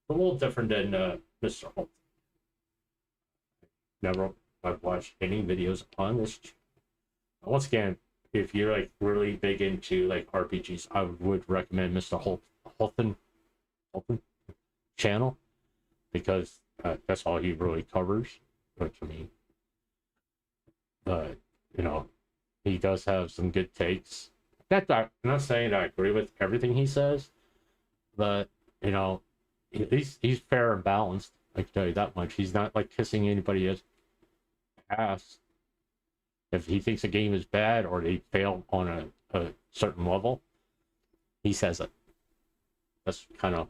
A little different than MrHulthen. I've watched any videos on this channel. Once again, if you're like really big into like RPGs, I would recommend MrHulthen channel because that's all he really covers. Which I mean, but you know, he does have some good takes. I'm not saying I agree with everything he says, but you know, he's fair and balanced. I can tell you that much. He's not like kissing anybody's ass. If he thinks a game is bad or they fail on a certain level, he says it. That's kind of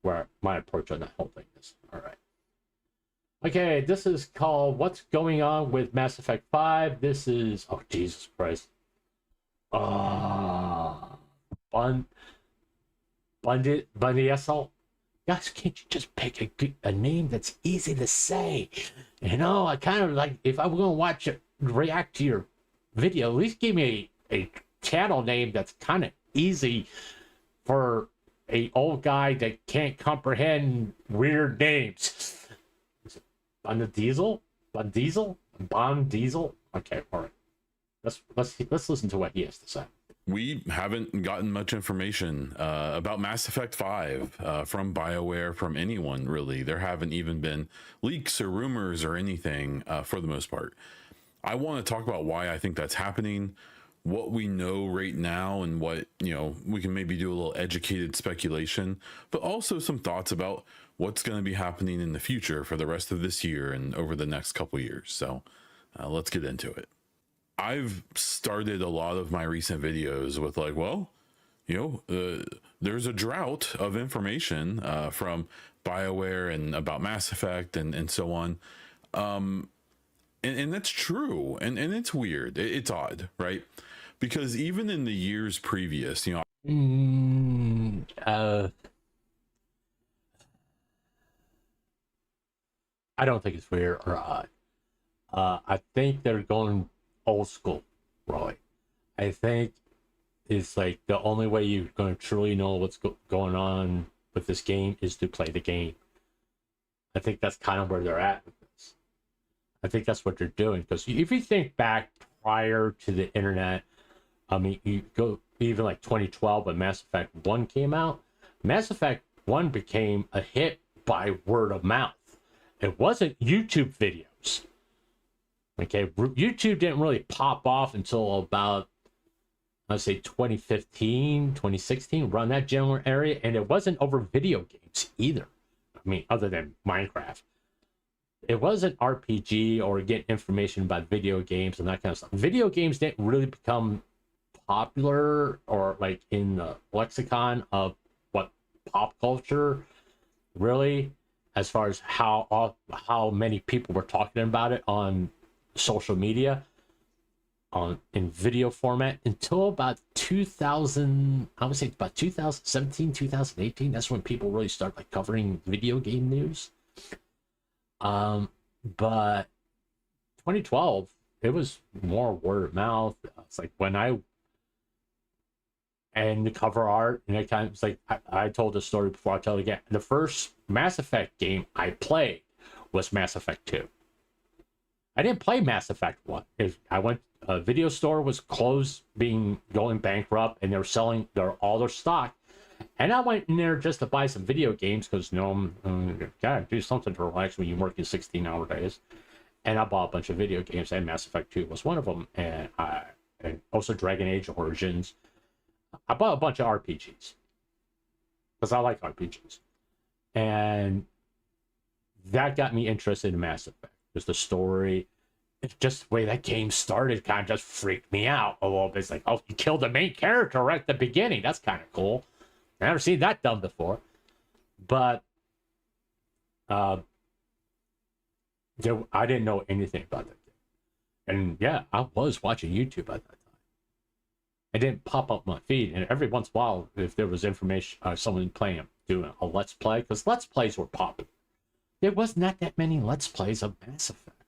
where my approach on that whole thing is. All right. Okay, this is called What's Going On with Mass Effect 5. This is, oh, Jesus Christ. Bundiesel. Guys, can't you just pick a name that's easy to say? You know, I kind of like, if I'm going to react to your video, at least give me a channel name that's kind of easy for a old guy that can't comprehend weird names. Is it Bundiesel? Okay, all right. Let's listen to what he has to say. We haven't gotten much information about Mass Effect 5 from BioWare, from anyone really. There haven't even been leaks or rumors or anything for the most part. I want to talk about why I think that's happening, what we know right now, and what, you know, we can maybe do a little educated speculation, but also some thoughts about what's going to be happening in the future for the rest of this year and over the next couple years. So let's get into it. I've started a lot of my recent videos with like, well, you know, there's a drought of information from BioWare and about Mass Effect and so on. And that's true. And it's weird. It's odd, right? Because even in the years previous, you know, Mm, I don't think it's weird or odd. I think they're going old school, Roy. I think it's like the only way you're going to truly know what's going on with this game is to play the game. I think that's kind of where they're at with this. I think that's what they're doing. Because if you think back prior to the internet, I mean, you go even like 2012 when Mass Effect 1 came out, Mass Effect 1 became a hit by word of mouth. It wasn't YouTube videos. Okay, YouTube didn't really pop off until about, I'd say 2015, 2016, around that general area, and it wasn't over video games either. I mean, other than Minecraft. It wasn't RPG or getting information about video games and that kind of stuff. Video games didn't really become popular or like in the lexicon of what pop culture really, as far as how many people were talking about it on social media in video format until about 2000. I would say about 2017, 2018. That's when people really start like covering video game news. But 2012, it was more word of mouth. It's like and the cover art, and it kind of, it's like I told this story before, I'll tell it again. The first Mass Effect game I played was Mass Effect 2. I didn't play Mass Effect 1. I went, a video store was closed, going bankrupt, and they were selling all their stock. And I went in there just to buy some video games because, gotta do something to relax when you're working 16-hour days. And I bought a bunch of video games, and Mass Effect 2 was one of them. And also Dragon Age Origins. I bought a bunch of RPGs because I like RPGs. And that got me interested in Mass Effect. Because the story, it's just the way that game started kind of just freaked me out a little bit. It's like, oh, you killed the main character right at the beginning. That's kind of cool. I've never seen that done before. But I didn't know anything about that game. And yeah, I was watching YouTube at that time. It didn't pop up my feed. And every once in a while, if there was information, someone doing a Let's Play, because Let's Plays were popular. There was not that many Let's Plays of Mass Effect.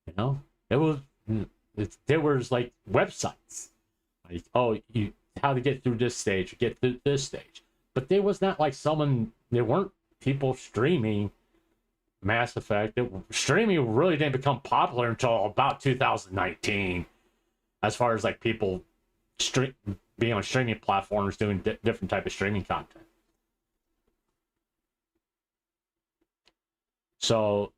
You know? There was like websites. Like, oh, how to get through this stage, get through this stage. But there was not like there weren't people streaming Mass Effect. Streaming really didn't become popular until about 2019. As far as like people being on streaming platforms doing different type of streaming content. So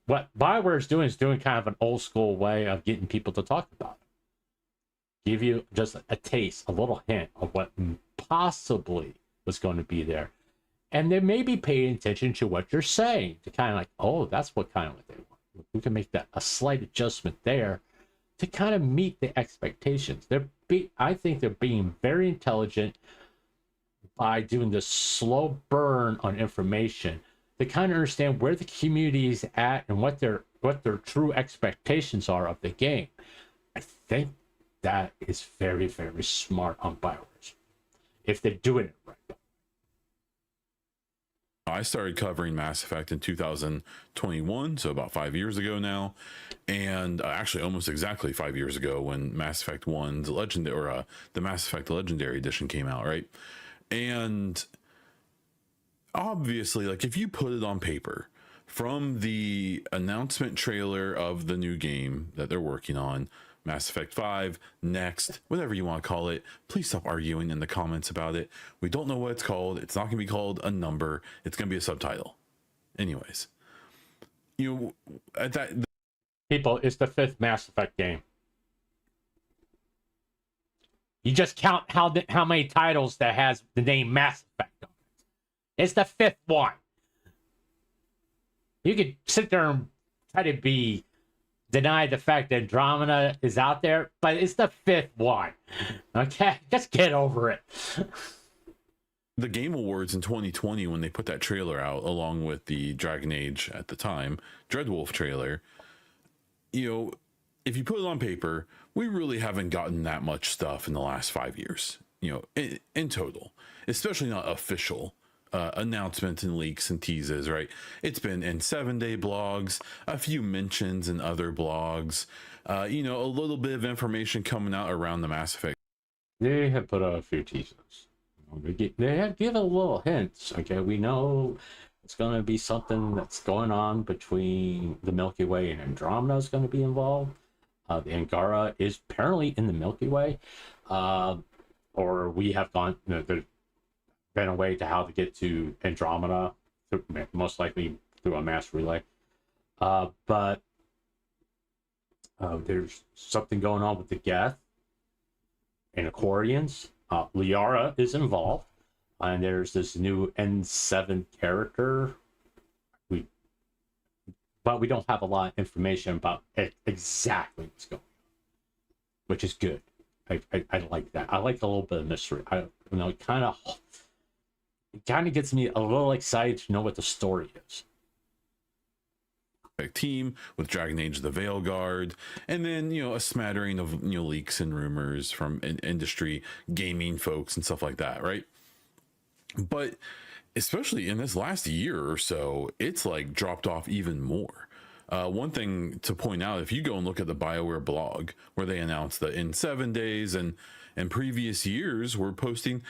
what Bioware is doing kind of an old school way of getting people to talk about it. Give you just a taste, a little hint of what possibly was going to be there. And they may be paying attention to what you're saying to kind of like, oh, that's what they want. We can make that a slight adjustment there to kind of meet the expectations. I think they're being very intelligent by doing this slow burn on information to kind of understand where the community is at and what their true expectations are of the game. I think that is very, very smart on Bioware's, if they're doing it right. I started covering Mass Effect in 2021, so about 5 years ago now, and actually almost exactly 5 years ago when Mass Effect 1's the Mass Effect Legendary Edition came out, right? And obviously, like, if you put it on paper, from the announcement trailer of the new game that they're working on, Mass Effect 5, Next, whatever you want to call it. Please stop arguing in the comments about it. We don't know what it's called. It's not going to be called a number. It's going to be a subtitle. Anyways, People, it's the 5th Mass Effect game. You just count how many titles that has the name Mass Effect on it. It's the 5th one. You could sit there and try to deny the fact that Andromeda is out there, but it's the 5th one. Okay? Just get over it. The Game Awards in 2020, when they put that trailer out, along with the Dragon Age at the time, Dreadwolf trailer, if you put it on paper, we really haven't gotten that much stuff in the last 5 years, in total, especially not official announcements and leaks and teases, right? It's been in 7-day blogs, a few mentions in other blogs, a little bit of information coming out around the Mass Effect. They have put out a few teasers. They have given a little hints. Okay, we know it's going to be something that's going on between the Milky Way and Andromeda is going to be involved. The Angara is apparently in the Milky Way, or we have gone. There's been a way to how to get to Andromeda, most likely through a mass relay. But there's something going on with the Geth and Aquarians. Liara is involved, and there's this new N7 character. But we don't have a lot of information about exactly what's going on, which is good. I like that. I like a little bit of mystery. It kind of gets me a little excited to know what the story is. Team with Dragon Age the Veilguard, and then a smattering of leaks and rumors from industry gaming folks and stuff like that, right? But especially in this last year or so, it's like dropped off even more. One thing to point out, if you go and look at the BioWare blog where they announced that in 7 days and previous years we're posting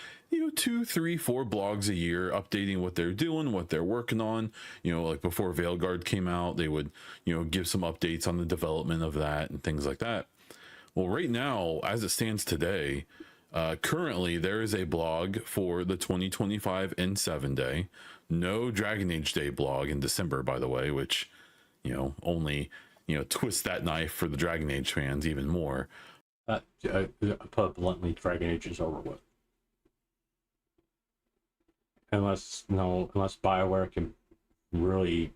2, 3, 4 blogs a year updating what they're doing, what they're working on. Like before Veilguard came out, they would give some updates on the development of that and things like that. Well, right now, as it stands today, currently there is a blog for the 2025 N7 day. No Dragon Age Day blog in December, by the way, which only twists that knife for the Dragon Age fans even more. Put bluntly, Dragon Age is over with. Unless BioWare can really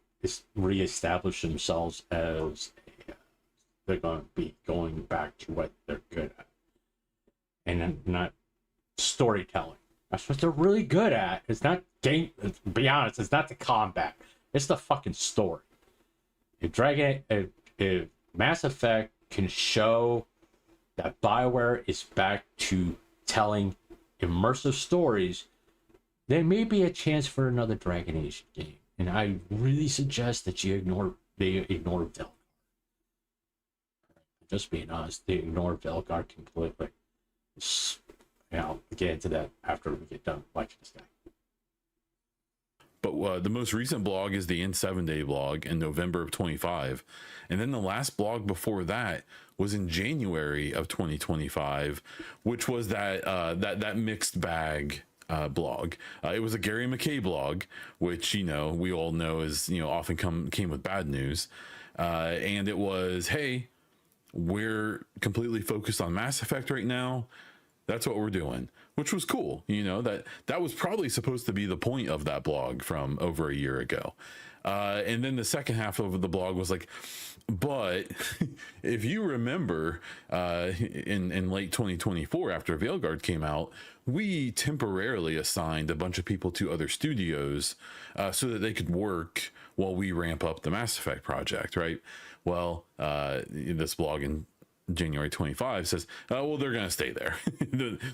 reestablish themselves as they're going to be going back to what they're good at, and not storytelling. That's what they're really good at. It's not game. To be honest, it's not the combat. It's the fucking story. If Mass Effect can show that BioWare is back to telling immersive stories, there may be a chance for another Dragon Age game. And I really suggest that they ignore Veilguard. Just being honest, they ignore Veilguard completely. I'll get into that after we get done with Legends Day. But the most recent blog is the N7 Day blog in November of 25. And then the last blog before that was in January of 2025, which was that mixed bag blog. It was a Gary McKay blog, which, we all know is, often came with bad news. And it was, hey, we're completely focused on Mass Effect right now. That's what we're doing, which was cool. That was probably supposed to be the point of that blog from over a year ago. And then the second half of the blog was like, but if you remember, in late 2024, after Veilguard came out, we temporarily assigned a bunch of people to other studios so that they could work while we ramp up the Mass Effect project, right? Well, this blog in January 25 says, well, they're going to stay there.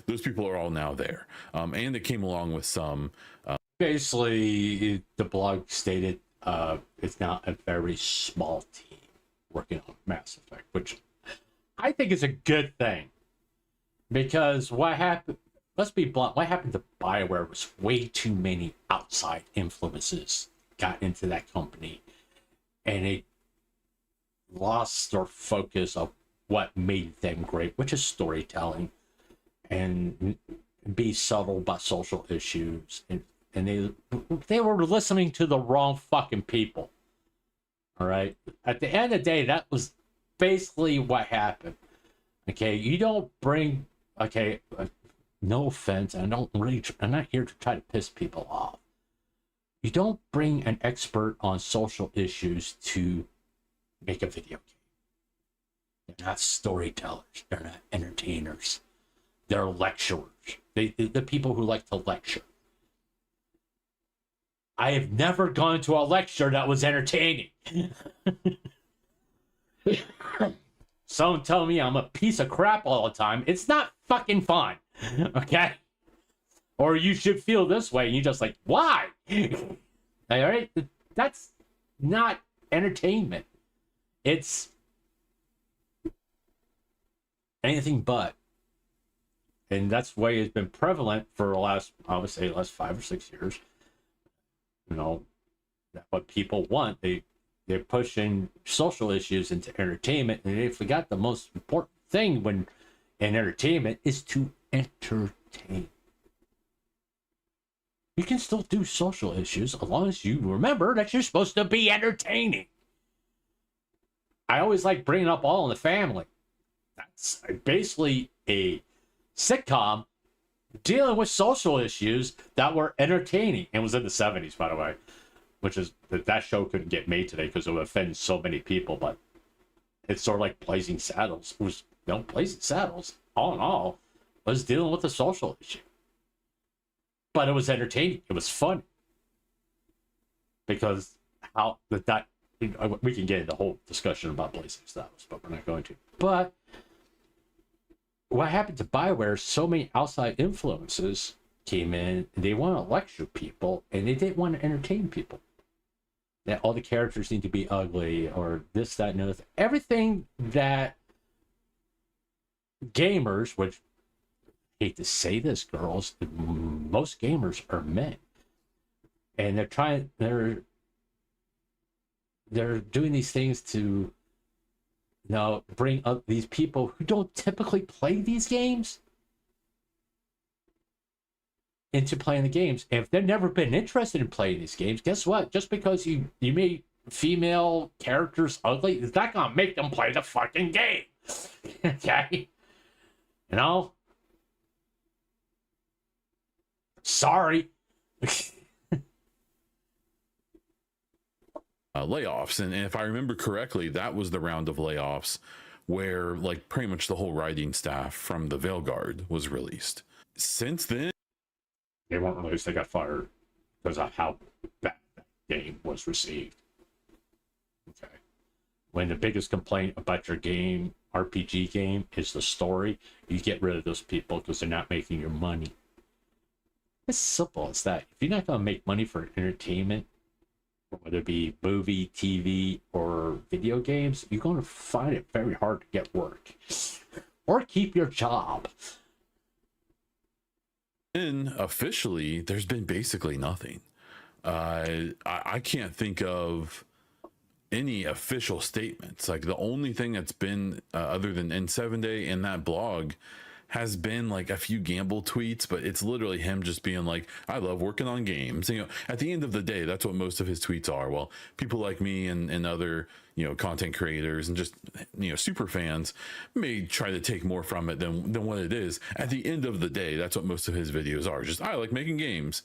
Those people are all now there. And it came along with some... Basically, the blog stated it's now a very small team working on Mass Effect, which I think is a good thing. Because what happened... Let's be blunt. What happened to BioWare was way too many outside influences got into that company. And it lost their focus of what made them great, which is storytelling and be subtle about social issues. And they were listening to the wrong fucking people. All right. At the end of the day, that was basically what happened. Okay. You don't bring, okay, no offense. I'm not here to try to piss people off. You don't bring an expert on social issues to make a video game. They're not storytellers. They're not entertainers. They're lecturers. The people who like to lecture. I have never gone to a lecture that was entertaining. someone tell me I'm a piece of crap all the time, it's not fucking fun. Okay? Or you should feel this way, and you're just like, why? All right? That's not entertainment. It's anything but. And that's the way it's been prevalent for the last, I would say, last 5 or 6 years. You know, that's what people want. They're pushing social issues into entertainment, and they forgot the most important thing when in entertainment is to entertain. You can still do social issues as long as you remember that you're supposed to be entertaining. I always like bringing up All in the Family. That's basically a sitcom dealing with social issues that were entertaining. And it was in the 70s, by the way, which is that show couldn't get made today because it would offend so many people. But it's sort of like Blazing Saddles. It was, Blazing Saddles, all in all, was dealing with a social issue. But it was entertaining. It was fun. Because how that we can get into the whole discussion about Blazing Saddles, but we're not going to. But what happened to Bioware, so many outside influences came in, and they want to lecture people, and they didn't want to entertain people. That all the characters need to be ugly, or this, that, and other thing. Everything that gamers, which I hate to say this, girls, most gamers are men. And they're doing these things to bring up these people who don't typically play these games into playing the games. And if they've never been interested in playing these games, guess what? Just because you made female characters ugly, it's not gonna make them play the fucking game. Okay? Sorry. Layoffs, and if I remember correctly, that was the round of layoffs where like pretty much the whole writing staff from the Veilguard was released. Since then, they weren't released, they got fired because of how bad that game was received. Okay. When the biggest complaint about your game, RPG game, is the story, you get rid of those people because they're not making your money. It's simple as that. If you're not going to make money for entertainment, whether it be movie, TV, or video games, you're going to find it very hard to get work or keep your job. And officially, there's been basically nothing. I can't think of any official statements. Like the only thing that's been other than N7 Day and that blog has been like a few gamble tweets, but it's literally him just being like, I love working on games. At the end of the day, that's what most of his tweets are. Well, people like me and other, content creators and just, super fans may try to take more from it than what it is. At the end of the day, that's what most of his videos are. Just, I like making games.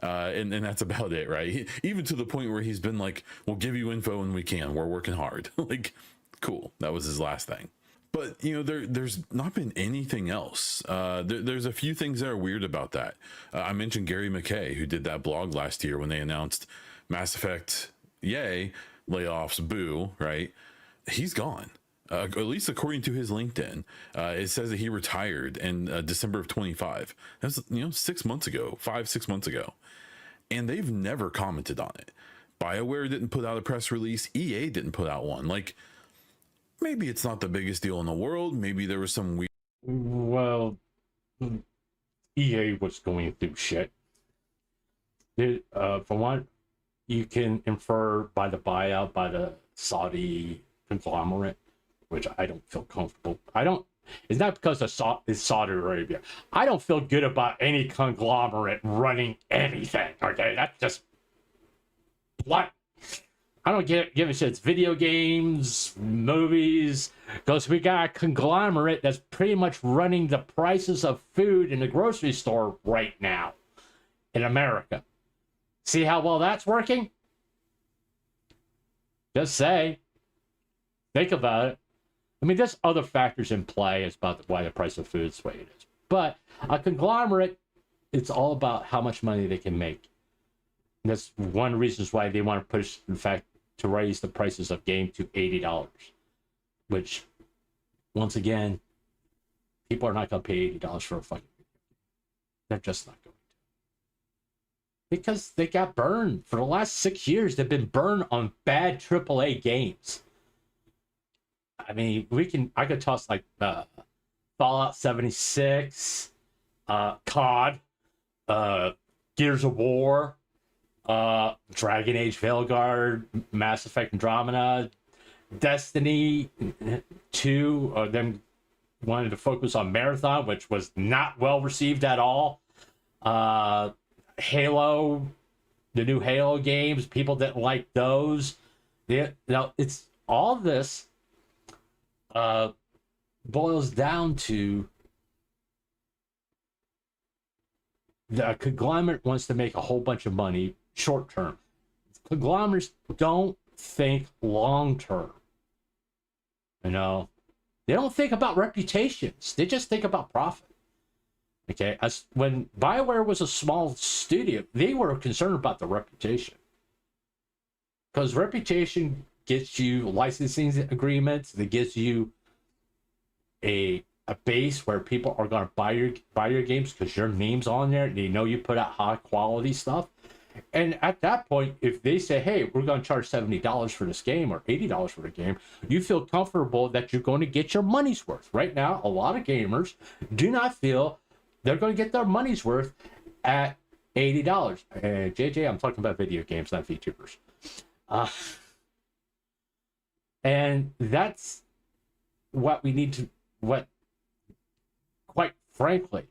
And that's about it, right? Even to the point where he's been like, we'll give you info when we can. We're working hard. Like, cool. That was his last thing. But, there's not been anything else. There's a few things that are weird about that. I mentioned Gary McKay, who did that blog last year when they announced Mass Effect, yay, layoffs, boo, right? He's gone. At least according to his LinkedIn. It says that he retired in December of 25. That's, 6 months ago, 5-6 months ago. And they've never commented on it. BioWare didn't put out a press release. EA didn't put out one. Like, maybe it's not the biggest deal in the world. Maybe there was some weird. Well, EA was going through shit. For one, you can infer by the buyout by the Saudi conglomerate, which I don't feel comfortable. It's not because it's Saudi Arabia. I don't feel good about any conglomerate running anything. Okay, that's just what. I don't give a shit. It's video games, movies, because we got a conglomerate that's pretty much running the prices of food in the grocery store right now in America. See how well that's working? Just say. Think about it. I mean, there's other factors in play as about why the price of food is the way it is. But a conglomerate, it's all about how much money they can make. And that's one of the reasons why they want to push, in fact, to raise the prices of game to $80, which once again, people are not going to pay $80 for a fucking video game. They're just not going to. Because they got burned. For the last 6 years, they've been burned on bad AAA games. I mean, I could toss like Fallout 76, COD, Gears of War, Dragon Age Veilguard, Mass Effect Andromeda, Destiny 2, them wanted to focus on Marathon, which was not well received at all. Halo, the new Halo games, people didn't like those. Now, it's all this boils down to the conglomerate wants to make a whole bunch of money short term. Conglomerates don't think long term. You know, they don't think about reputations. They just think about profit. Okay, as when BioWare was a small studio, they were concerned about the reputation, because reputation gets you licensing agreements. That gives you a base where people are going to buy your games because your name's on there. They know you put out high quality stuff. And at that point, if they say, hey, we're going to charge $70 for this game or $80 for the game, you feel comfortable that you're going to get your money's worth. Right now, a lot of gamers do not feel they're going to get their money's worth at $80. And JJ, I'm talking about video games, not VTubers. And that's what we need to, quite frankly,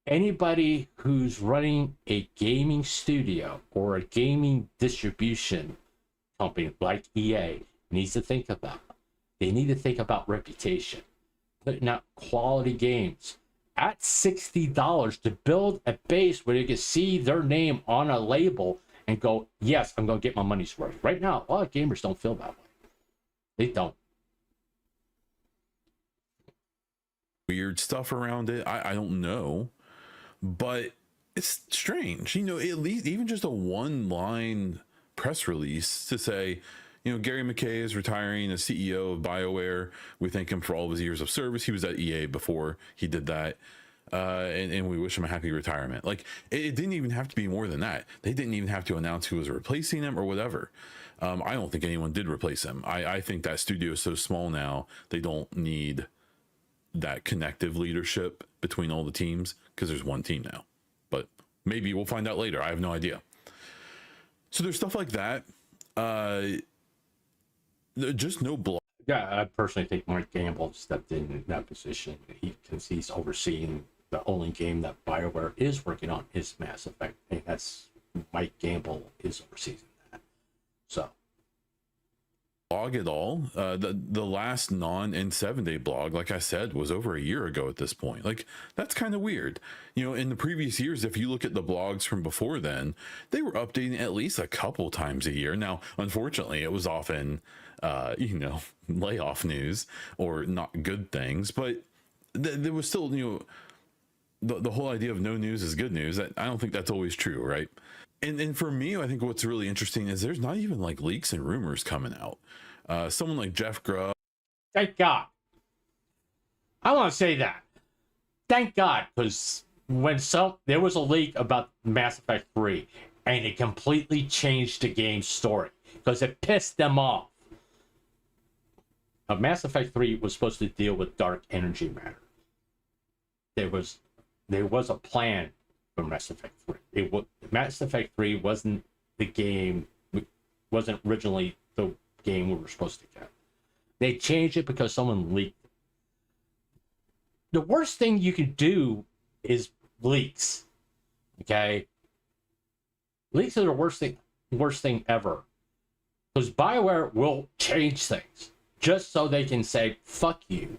anybody who's running a gaming studio or a gaming distribution company like EA needs to think about. They need to think about reputation, putting out quality games at $60 to build a base where you can see their name on a label and go, yes, I'm going to get my money's worth. Right now, a lot of gamers don't feel that way. They don't. Weird stuff around it. I don't know. But it's strange, you know, at least even just a one-line press release to say, you know, Gary McKay is retiring as CEO of BioWare. We thank him for all of his years of service. He was at EA before he did that. And we wish him a happy retirement. Like, it didn't even have to be more than that. They didn't even have to announce who was replacing him or whatever. I don't think anyone did replace him. I think that studio is so small now, they don't need that connective leadership between all the teams because there's one team now. But maybe we'll find out later. I have no idea. So there's stuff like that. Just no blog. Yeah, I personally think Mike Gamble stepped in that position. Because he's overseeing the only game that BioWare is working on is Mass Effect. And that's Mike Gamble is overseeing that. So blog at all. The last non-N7 day blog, like I said, was over a year ago at this point. Like, that's kind of weird. You know, in the previous years, if you look at the blogs from before then, they were updating at least a couple times a year. Now, unfortunately, it was often, you know, layoff news or not good things, but there was still, you know, the whole idea of no news is good news. I don't think that's always true, right? And for me, I think what's really interesting is there's not even like leaks and rumors coming out. Someone like Jeff Grubb. thank God. I want to say that. Thank God, because when there was a leak about Mass Effect 3, and it completely changed the game's story because it pissed them off. Mass Effect 3 was supposed to deal with dark energy matter. There was a plan for Mass Effect 3. Mass Effect 3 wasn't originally the game we were supposed to get. They changed it because someone leaked it. The worst thing you can do is leaks. Okay? Leaks are the worst thing ever. Because BioWare will change things just so they can say, fuck you.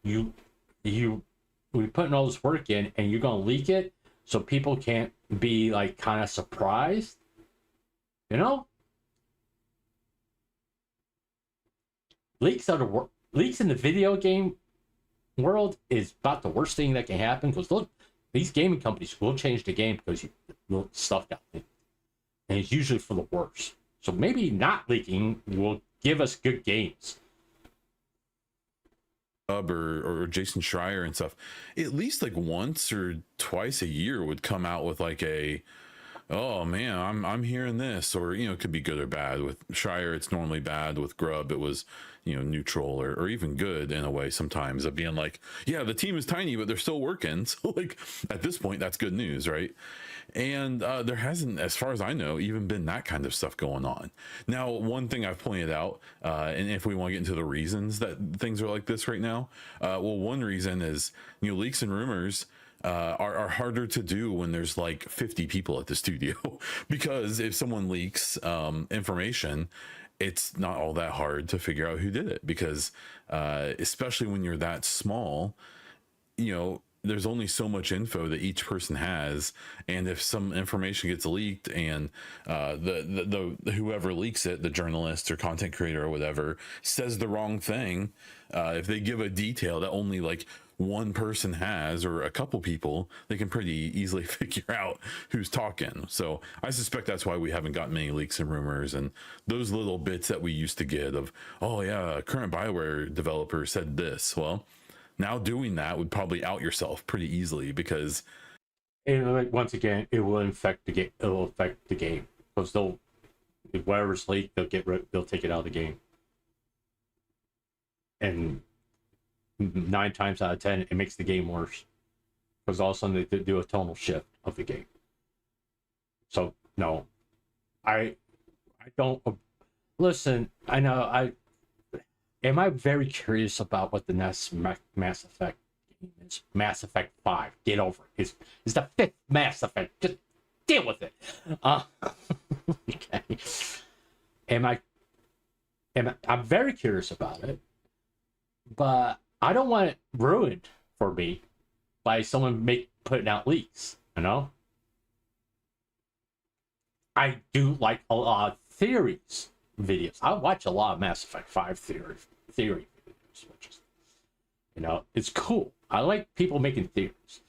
We putting all this work in and you're gonna leak it so people can't be like kind of surprised. You know? Leaks in the video game world is about the worst thing that can happen, because these gaming companies will change the game because stuff got leaked. And it's usually for the worse. So maybe not leaking will give us good games. or Jason Schreier and stuff, at least like once or twice a year would come out with like a, oh man, I'm hearing this, or it could be good or bad. With Schreier, it's normally bad. With Grubb, it was neutral or even good in a way sometimes, of being like, yeah, the team is tiny but they're still working. So like at this point, that's good news, right? And there hasn't, as far as I know, even been that kind of stuff going on. Now, one thing I've pointed out, and if we want to get into the reasons that things are like this right now, well, one reason is leaks and rumors are harder to do when there's like 50 people at the studio, because if someone leaks information, it's not all that hard to figure out who did it, because especially when you're that small, there's only so much info that each person has, and if some information gets leaked and the whoever leaks it, the journalist or content creator or whatever, says the wrong thing, if they give a detail that only like one person has or a couple people, they can pretty easily figure out who's talking. So I suspect that's why we haven't got many leaks and rumors and those little bits that we used to get of, oh yeah, current Bioware developer said this. Well, now doing that would probably out yourself pretty easily, because once again, it will affect the game. It'll affect the game, because if whatever's leaked, they'll take it out of the game, and 9 times out of 10, it makes the game worse, because all of a sudden they do a tonal shift of the game. So no, I don't listen. I know am I very curious about what the next Mass Effect game is? Mass Effect 5. Get over it. It's the 5th Mass Effect. Just deal with it. Okay. I'm very curious about it, but I don't want it ruined for me by someone putting out leaks, I do like a lot of theories videos. I watch a lot of Mass Effect 5 theory videos, which is, it's cool. I like people making theories.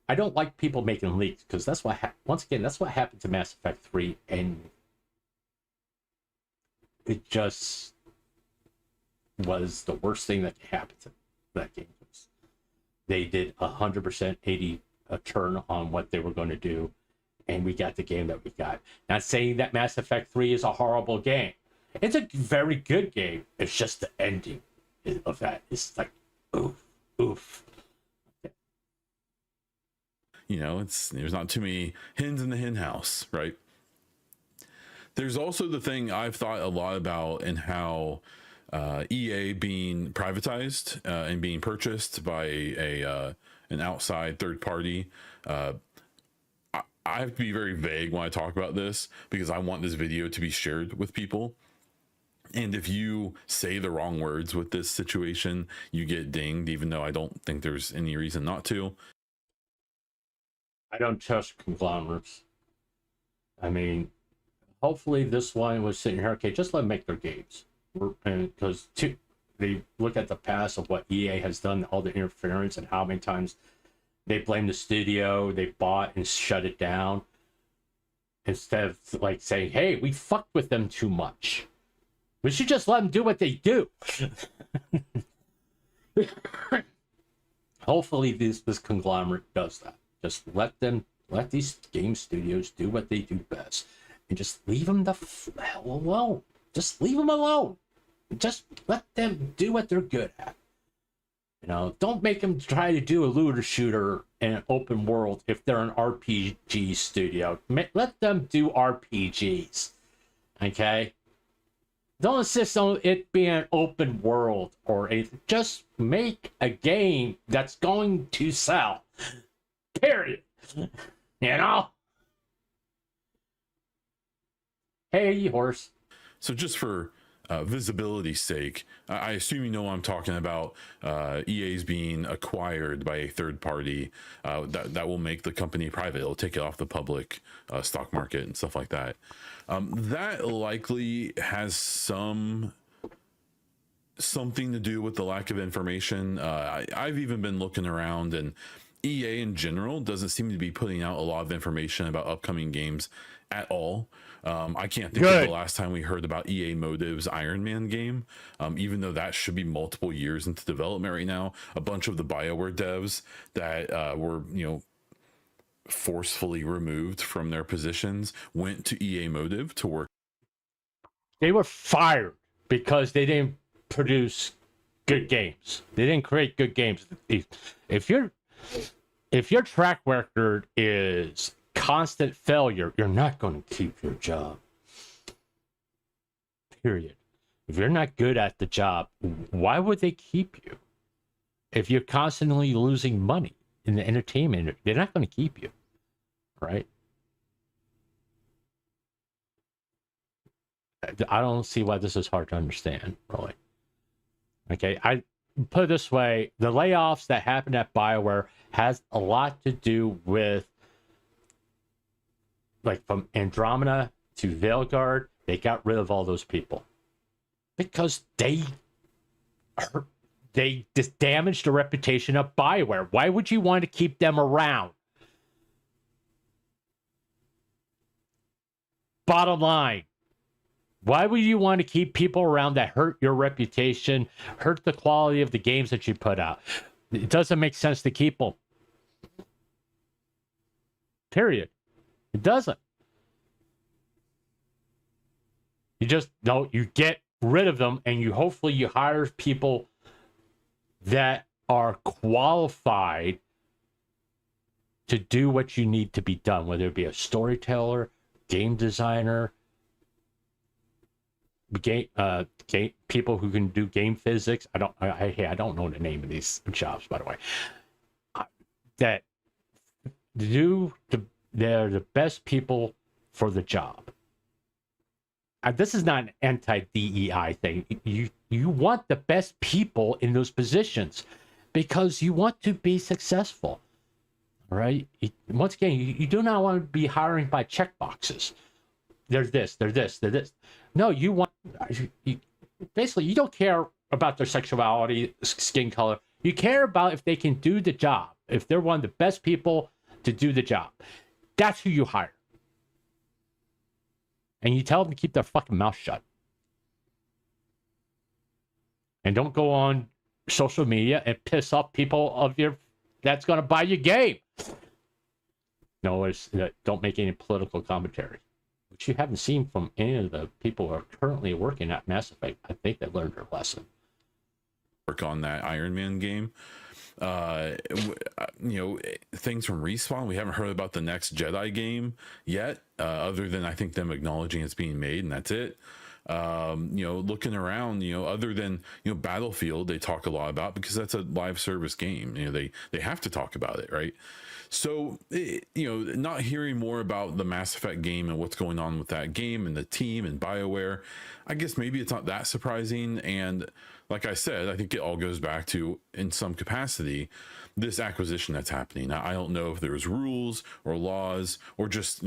I don't like people making leaks, because that's what that's what happened to Mass Effect 3, and it just was the worst thing that could happen to that game. They did 100% a turn on what they were going to do, and we got the game that we got. Not saying that Mass Effect 3 is a horrible game. It's a very good game. It's just the ending of that. It's like, oof. There's not too many hens in the hen house, right? There's also the thing I've thought a lot about, and how EA being privatized and being purchased by an outside third party. I have to be very vague when I talk about this, because I want this video to be shared with people. And if you say the wrong words with this situation, you get dinged, even though I don't think there's any reason not to. I don't trust conglomerates. I mean, hopefully this one was sitting here, okay, just let them make their games. Because they look at the past of what EA has done, all the interference, and how many times they blame the studio they bought and shut it down, instead of like saying, hey, we fucked with them too much. We should just let them do what they do. Hopefully this conglomerate does that. Just let these game studios do what they do best, and just leave them the hell alone. Just leave them alone. Just let them do what they're good at. Don't make them try to do a looter shooter in an open world if they're an RPG studio. Let them do RPGs. Okay? Don't insist on it being an open world or anything. Just make a game that's going to sell. Period. Hey, horse. So just for visibility's sake, I assume you know what I'm talking about. EA's being acquired by a third party that will make the company private. It'll take it off the public stock market and stuff like that. That likely has something to do with the lack of information. I've even been looking around, and EA in general doesn't seem to be putting out a lot of information about upcoming games at all. I can't think of the last time we heard about EA Motive's Iron Man game, even though that should be multiple years into development right now. A bunch of the BioWare devs that were, forcefully removed from their positions went to EA Motive to work. They were fired because they didn't produce good games. They didn't create good games. If your track record is constant failure, you're not going to keep your job. Period. If you're not good at the job, why would they keep you? If you're constantly losing money in the entertainment, they're not going to keep you, right? I don't see why this is hard to understand, really. Okay, I put it this way: the layoffs that happened at BioWare has a lot to do with, like, from Andromeda to Veilguard, they got rid of all those people because they just damaged the reputation of BioWare. Why would you want to keep them around? Bottom line. Why would you want to keep people around that hurt your reputation, hurt the quality of the games that you put out? It doesn't make sense to keep them. Period. It doesn't. You just don't, you get rid of them and hopefully you hire people that are qualified to do what you need to be done, whether it be a storyteller, game designer, people who can do game physics. I don't know the name of these jobs, by the way. They're the best people for the job. This is not an anti-DEI thing. You want the best people in those positions because you want to be successful. All right. Once again, you do not want to be hiring by checkboxes. There's this, they're this, they're this. No, basically, you don't care about their sexuality, skin color. You care about if they can do the job, if they're one of the best people to do the job. That's who you hire. And you tell them to keep their fucking mouth shut. And don't go on social media and piss off people that's going to buy your game. No, don't make any political commentary. Which you haven't seen from any of the people who are currently working at Mass Effect. I think they learned their lesson. Work on that Iron Man game. Things from Respawn. We haven't heard about the next Jedi game yet, other than I think them acknowledging it's being made, and that's it. Looking around, other than Battlefield, they talk a lot about because that's a live service game. They have to talk about it, right? So, not hearing more about the Mass Effect game and what's going on with that game and the team and BioWare, I guess maybe it's not that surprising. And like I said, I think it all goes back to, in some capacity, this acquisition that's happening. Now, I don't know if there's rules or laws or just,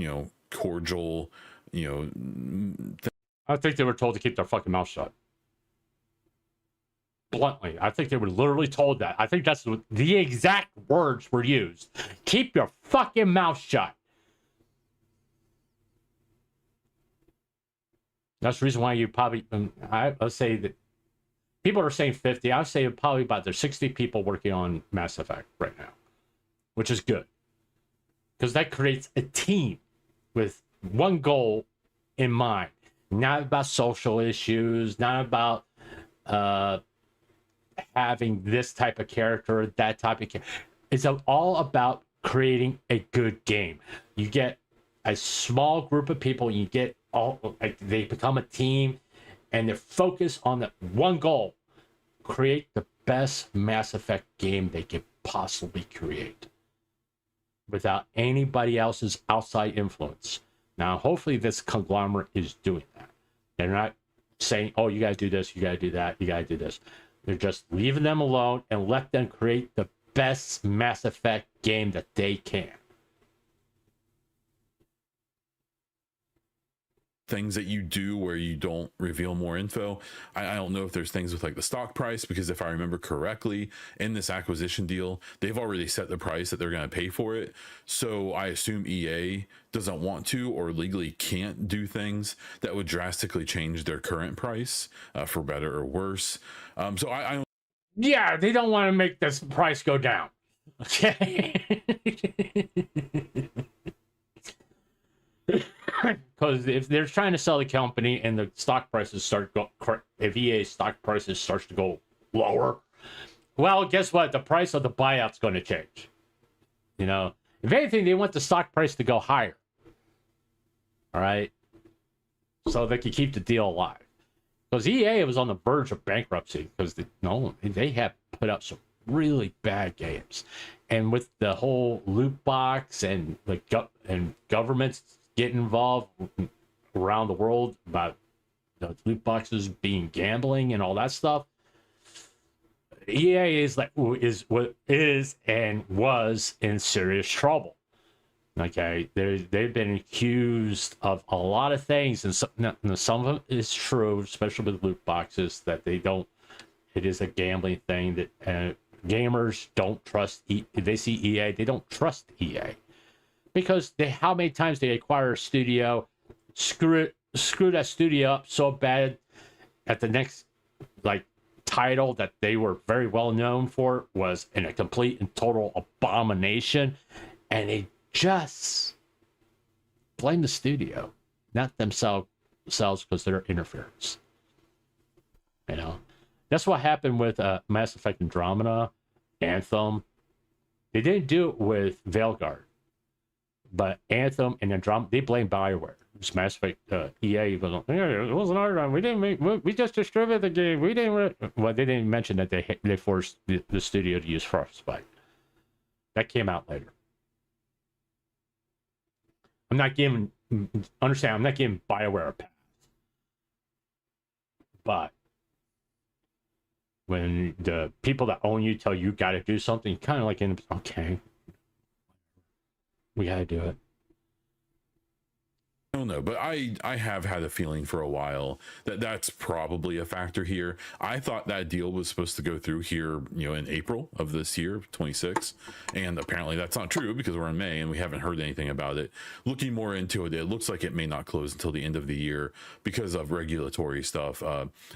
cordial, I think they were told to keep their fucking mouth shut. Bluntly, I think they were literally told that. I think that's the exact words were used. Keep your fucking mouth shut. That's the reason why you probably, let's say that people are saying 50. I would say probably about there's 60 people working on Mass Effect right now, which is good. Because that creates a team with one goal in mind. Not about social issues, not about having this type of character, that type of character. It's all about creating a good game. You get a small group of people, you get they become a team, and they're focused on the one goal: create the best Mass Effect game they could possibly create, without anybody else's outside influence. Now, hopefully, this conglomerate is doing that. They're not saying, "Oh, you got to do this, you got to do that, you got to do this." They're just leaving them alone and let them create the best Mass Effect game that they can. things that you do where you don't reveal more info. I don't know if there's things with like the stock price, because if I remember correctly, in this acquisition deal, they've already set the price that they're going to pay for it. So I assume EA doesn't want to or legally can't do things that would drastically change their current price for better or worse. So I Yeah, they don't want to make this price go down. Okay. Because if they're trying to sell the company and the stock prices if EA stock prices starts to go lower, well, guess what? The price of the buyout's going to change. You know, if anything, they want the stock price to go higher. All right, so they can keep the deal alive. Because EA was on the verge of bankruptcy because they have put out some really bad games, and with the whole loot box and and governments getting involved around the world about the loot boxes being gambling and all that stuff, EA is and was in serious trouble. Okay, they've been accused of a lot of things, and some of it is true, especially with loot boxes, that they don't. It is a gambling thing that gamers don't trust. If they see EA, they don't trust EA because how many times they acquire a studio, screw that studio up so bad at the next title that they were very well known for was in a complete and total abomination, and they just blame the studio, not themselves because they're interference. You know, that's what happened with Mass Effect Andromeda, Anthem. They didn't do it with Veilguard, but Anthem and Andromeda, they blame Bioware. It's Mass Effect EA was it wasn't our time. We just distributed the game. We didn't. Well, they didn't mention that they forced the studio to use Frostbite. That came out later. I'm not giving Bioware a pass. But when the people that own you tell you got to do something, kind of like, okay, we got to do it. I don't know, but I have had a feeling for a while that that's probably a factor here. I thought that deal was supposed to go through here, in April of this year, 26, and apparently that's not true because we're in May and we haven't heard anything about it. Looking more into it, it looks like it may not close until the end of the year because of regulatory stuff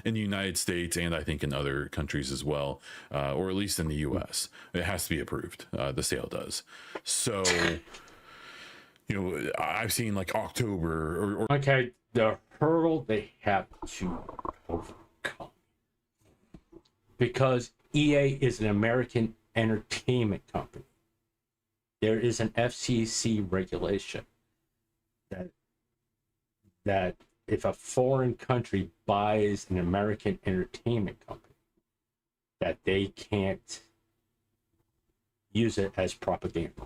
in the United States and I think in other countries as well, or at least in the US. It has to be approved. The sale does. So. I've seen like October or okay, the hurdle they have to overcome because EA is an American entertainment company. There is an FCC regulation that if a foreign country buys an American entertainment company, that they can't use it as propaganda.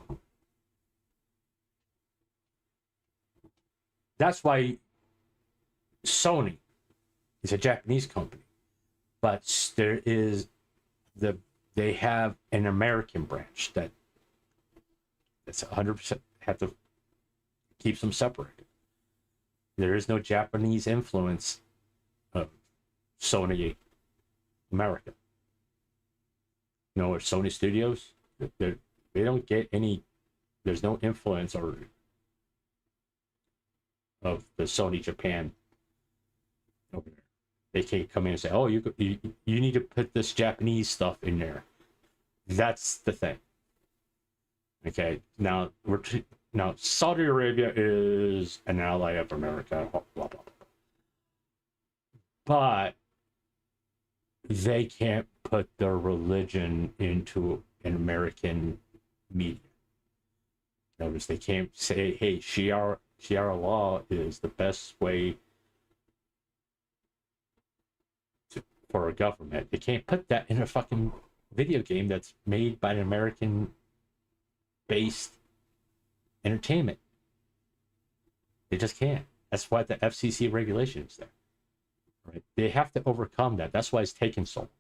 That's why Sony is a Japanese company, but they have an American branch that's 100% have to keep them separated. There is no Japanese influence of Sony America. Or Sony Studios, they don't get any. There's no influence of the Sony Japan over there. They can't come in and say, "Oh, you need to put this Japanese stuff in there." That's the thing. Okay, now Saudi Arabia is an ally of America, blah blah blah. But they can't put their religion into an American media. Notice they can't say, "Hey, Sharia law is the best way for a government." They can't put that in a fucking video game that's made by an American-based entertainment. They just can't. That's why the FCC regulation is there. Right? They have to overcome that. That's why it's taken so long.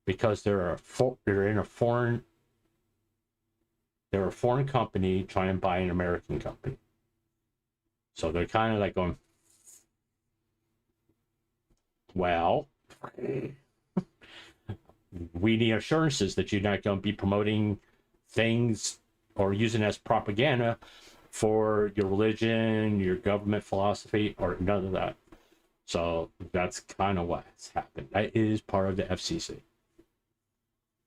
Because they're a foreign company trying to buy an American company. So they're kind of like going, Well, we need assurances that you're not going to be promoting things or using it as propaganda for your religion, your government philosophy, or none of that. So that's kind of what's happened. That is part of the FCC.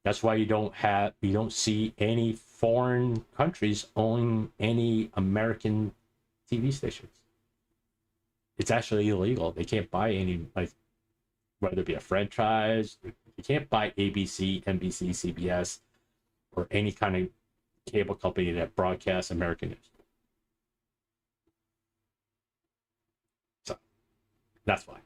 That's why you don't see any foreign countries owning any American TV stations. It's actually illegal. They can't buy any, like, whether it be a franchise. You can't buy ABC, NBC, CBS, or any kind of cable company that broadcasts American news. So that's why.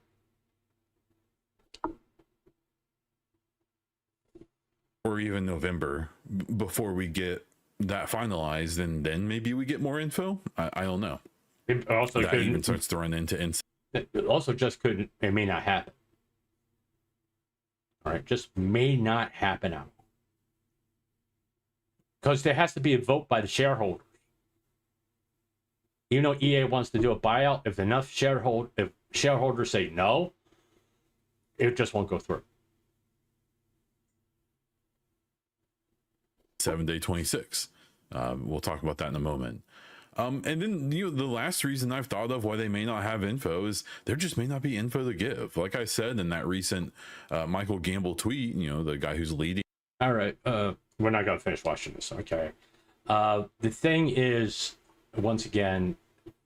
Or even November before we get that finalized, and then maybe we get more info. I don't know. It also that even starts to run into it also just couldn't. It may not happen. All right, just may not happen out because there has to be a vote by the shareholders. Even though EA wants to do a buyout, if shareholders say no, it just won't go through. 7-day 26. We'll talk about that in a moment. And then the last reason I've thought of why they may not have info is there just may not be info to give. Like I said in that recent Michael Gamble tweet, the guy who's leading. All right, we're not gonna finish watching this. Okay. The thing is, once again,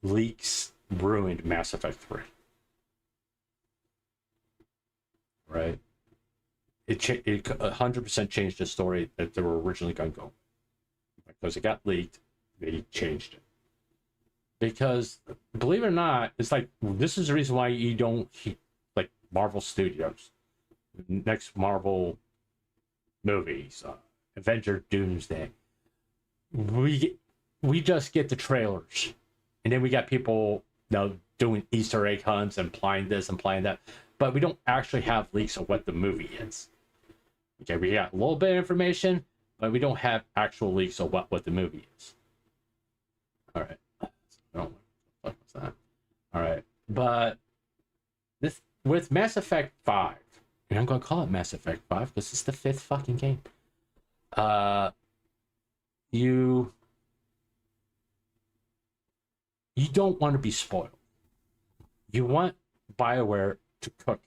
leaks ruined Mass Effect 3. Right. It 100% changed the story that they were originally going to go. Because it got leaked, they changed it. Because, believe it or not, it's like, this is the reason why you don't, like, Marvel Studios, next Marvel movies, Avenger Doomsday. We just get the trailers. And then we got people, doing Easter egg hunts and implying this, implying that. But we don't actually have leaks of what the movie is. Okay, we got a little bit of information, but we don't have actual leaks of what the movie is. All right. What was that? All right. But this with Mass Effect 5, and I'm going to call it Mass Effect 5 because it's the 5th fucking game. You don't want to be spoiled. You want BioWare to cook.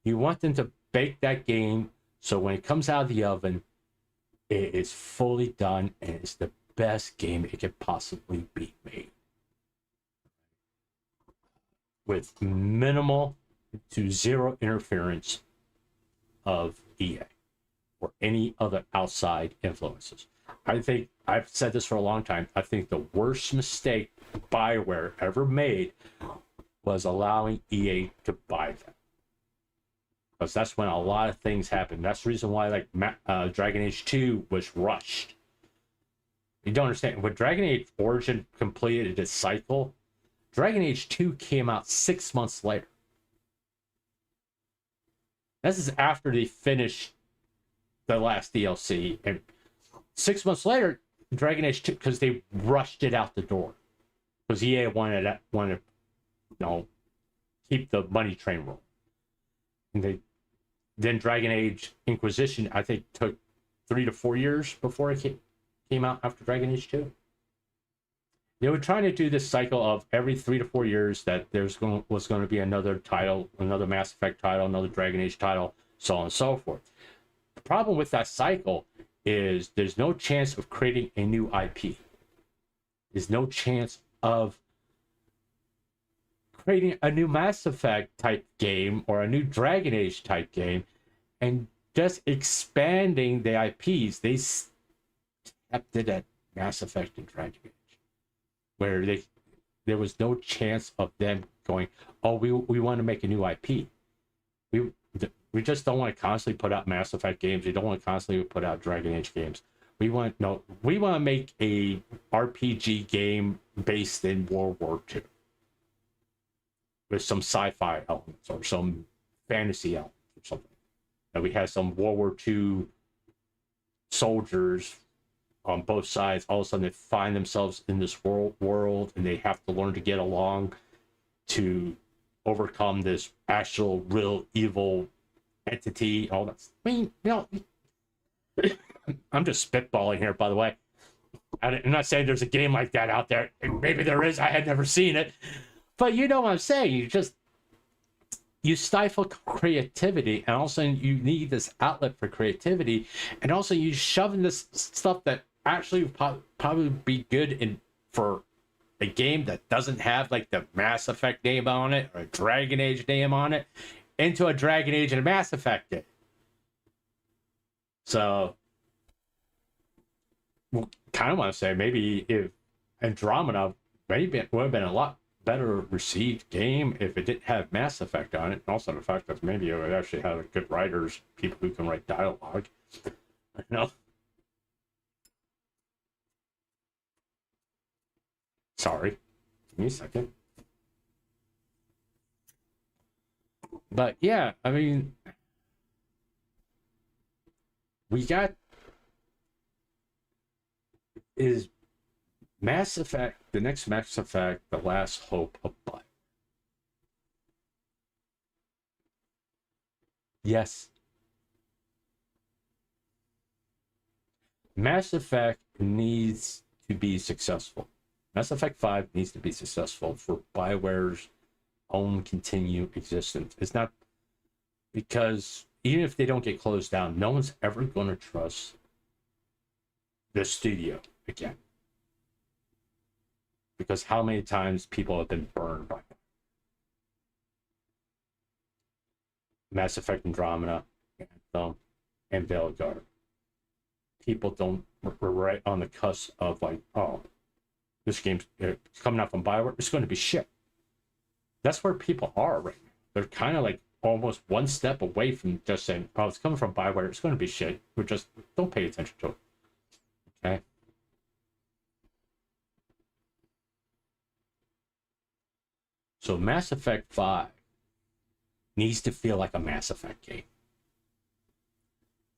You want them to bake that game so when it comes out of the oven, it is fully done and it's the best game it could possibly be made. With minimal to zero interference of EA or any other outside influences. I think, I've said this for a long time, I think the worst mistake BioWare ever made was allowing EA to buy them. Because that's when a lot of things happened. That's the reason why, like, Dragon Age 2 was rushed. You don't understand. When Dragon Age Origin completed its cycle, Dragon Age 2 came out 6 months later. This is after they finished the last DLC. And 6 months later, Dragon Age 2, because they rushed it out the door. Because EA wanted keep the money train rolling. And then Dragon Age Inquisition, I think, took 3 to 4 years before it came out after Dragon Age 2. They were trying to do this cycle of every 3 to 4 years that was going to be another title, another Mass Effect title, another Dragon Age title, so on and so forth. The problem with that cycle is there's no chance of creating a new IP. There's no chance of creating a new Mass Effect type game or a new Dragon Age type game and just expanding the IPs. They kept it at Mass Effect and Dragon Age, where there was no chance of them going, oh, we want to make a new IP. We just don't want to constantly put out Mass Effect games. We don't want to constantly put out Dragon Age games. We want to make a RPG game based in World War II with some sci-fi elements or some fantasy elements or something. And we have some World War II soldiers on both sides. All of a sudden, they find themselves in this world, and they have to learn to get along to overcome this actual real evil entity. All that. I mean, I'm just spitballing here, by the way. I'm not saying there's a game like that out there. Maybe there is. I had never seen it. But you know what I'm saying. You stifle creativity, and also you need this outlet for creativity, and also you shove in this stuff that actually probably be good for a game that doesn't have like the Mass Effect name on it or a Dragon Age name on it into a Dragon Age and a Mass Effect game. So, kind of want to say maybe if Andromeda maybe it would have been a lot better received game if it didn't have Mass Effect on it, and also the fact that maybe it would actually have good writers, people who can write dialogue. You know. Sorry, give me a second. But yeah, I mean, we got is Mass Effect, the next Mass Effect, the last hope of Bioware. Yes. Mass Effect needs to be successful. Mass Effect 5 needs to be successful for Bioware's own continued existence. It's not because even if they don't get closed down, no one's ever going to trust the studio again. Because how many times people have been burned by Mass Effect Andromeda, Anthem, and Veilguard. People don't were right on the cusp of like, oh, this game's coming out from Bioware, it's going to be shit. That's where people are right now. They're kind of like almost one step away from just saying, oh, it's coming from Bioware, it's going to be shit. We're just, don't pay attention to it. Okay? So Mass Effect 5 needs to feel like a Mass Effect game.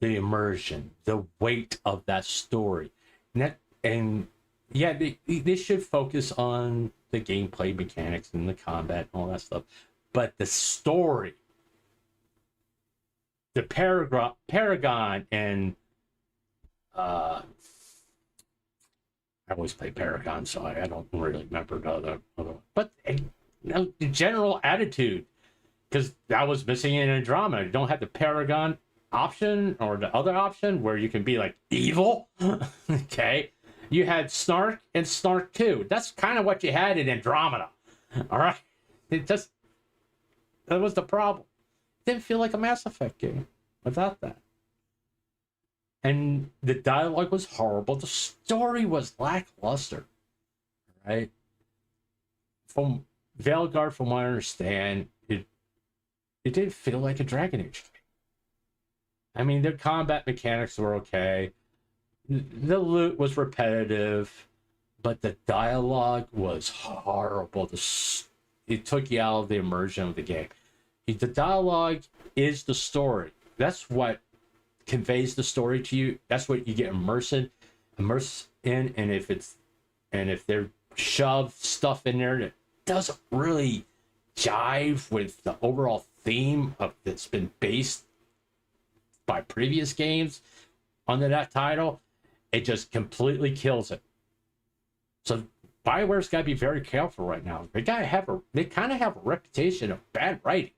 The immersion, the weight of that story. And yeah, they should focus on the gameplay mechanics and the combat and all that stuff. But the story, the Paragon and I always play Paragon, so I don't really remember the other one. But the general attitude, because that was missing in Andromeda. You don't have the Paragon option or the other option where you can be like evil. Okay, you had Snark and Snark 2. That's kind of what you had in Andromeda. All right, that was the problem. It didn't feel like a Mass Effect game without that. And the dialogue was horrible. The story was lackluster. Right? From Veilguard, from what I understand, it didn't feel like a Dragon Age game. I mean, the combat mechanics were okay. The loot was repetitive, but the dialogue was horrible. It took you out of the immersion of the game. The dialogue is the story. That's what conveys the story to you. That's what you get immersed in. And if they're shove stuff in there that doesn't really jive with the overall theme of that's been based by previous games under that title, it just completely kills it. So Bioware's got to be very careful right now. They kind of have a reputation of bad writing.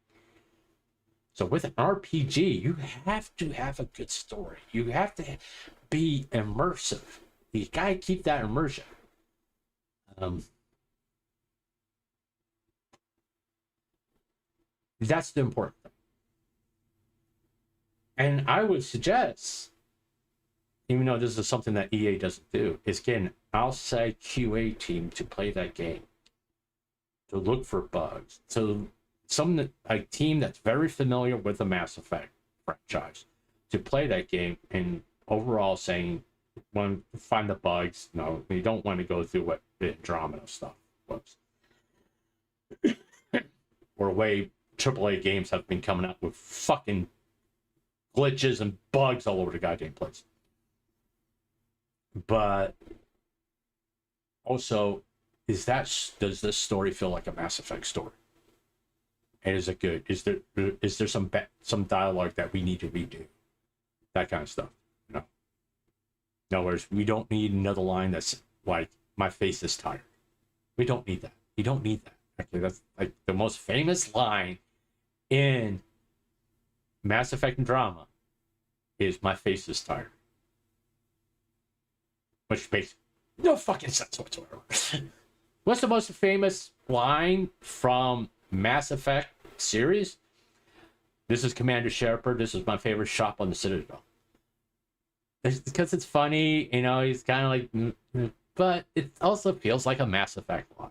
So with an RPG, you have to have a good story. You have to be immersive. You gotta keep that immersion. That's the important thing. And I would suggest, even though this is something that EA doesn't do, is get an outside QA team to play that game, to look for bugs, to a team that's very familiar with the Mass Effect franchise, to play that game and overall saying, want to find the bugs. No, you don't want to go through what the Andromeda stuff was. Or way AAA games have been coming out with fucking glitches and bugs all over the goddamn place. But also, does this story feel like a Mass Effect story? And is it good? Is there some dialogue that we need to redo? That kind of stuff. In other words, we don't need another line that's like, my face is tired. We don't need that. You don't need that. Okay, that's like the most famous line in Mass Effect Andromeda is, my face is tired. Which makes no fucking sense whatsoever. What's the most famous line from Mass Effect series? This is Commander Shepard. This is my favorite shop on the Citadel. It's because it's funny, he's kind of like, but it also feels like a Mass Effect line.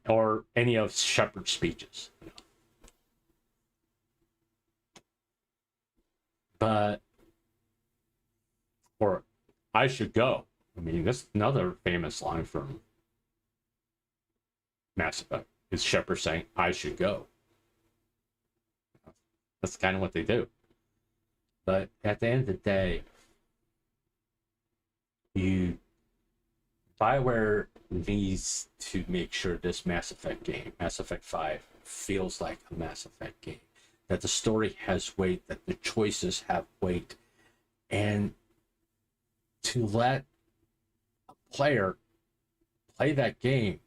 Or any of Shepard's speeches. But, or, I should go. I mean, that's another famous line from Mass Effect. Is Shepard saying, I should go. That's kind of what they do. But at the end of the day, Bioware needs to make sure this Mass Effect game, Mass Effect 5, feels like a Mass Effect game. That the story has weight, that the choices have weight, and to let a player play that game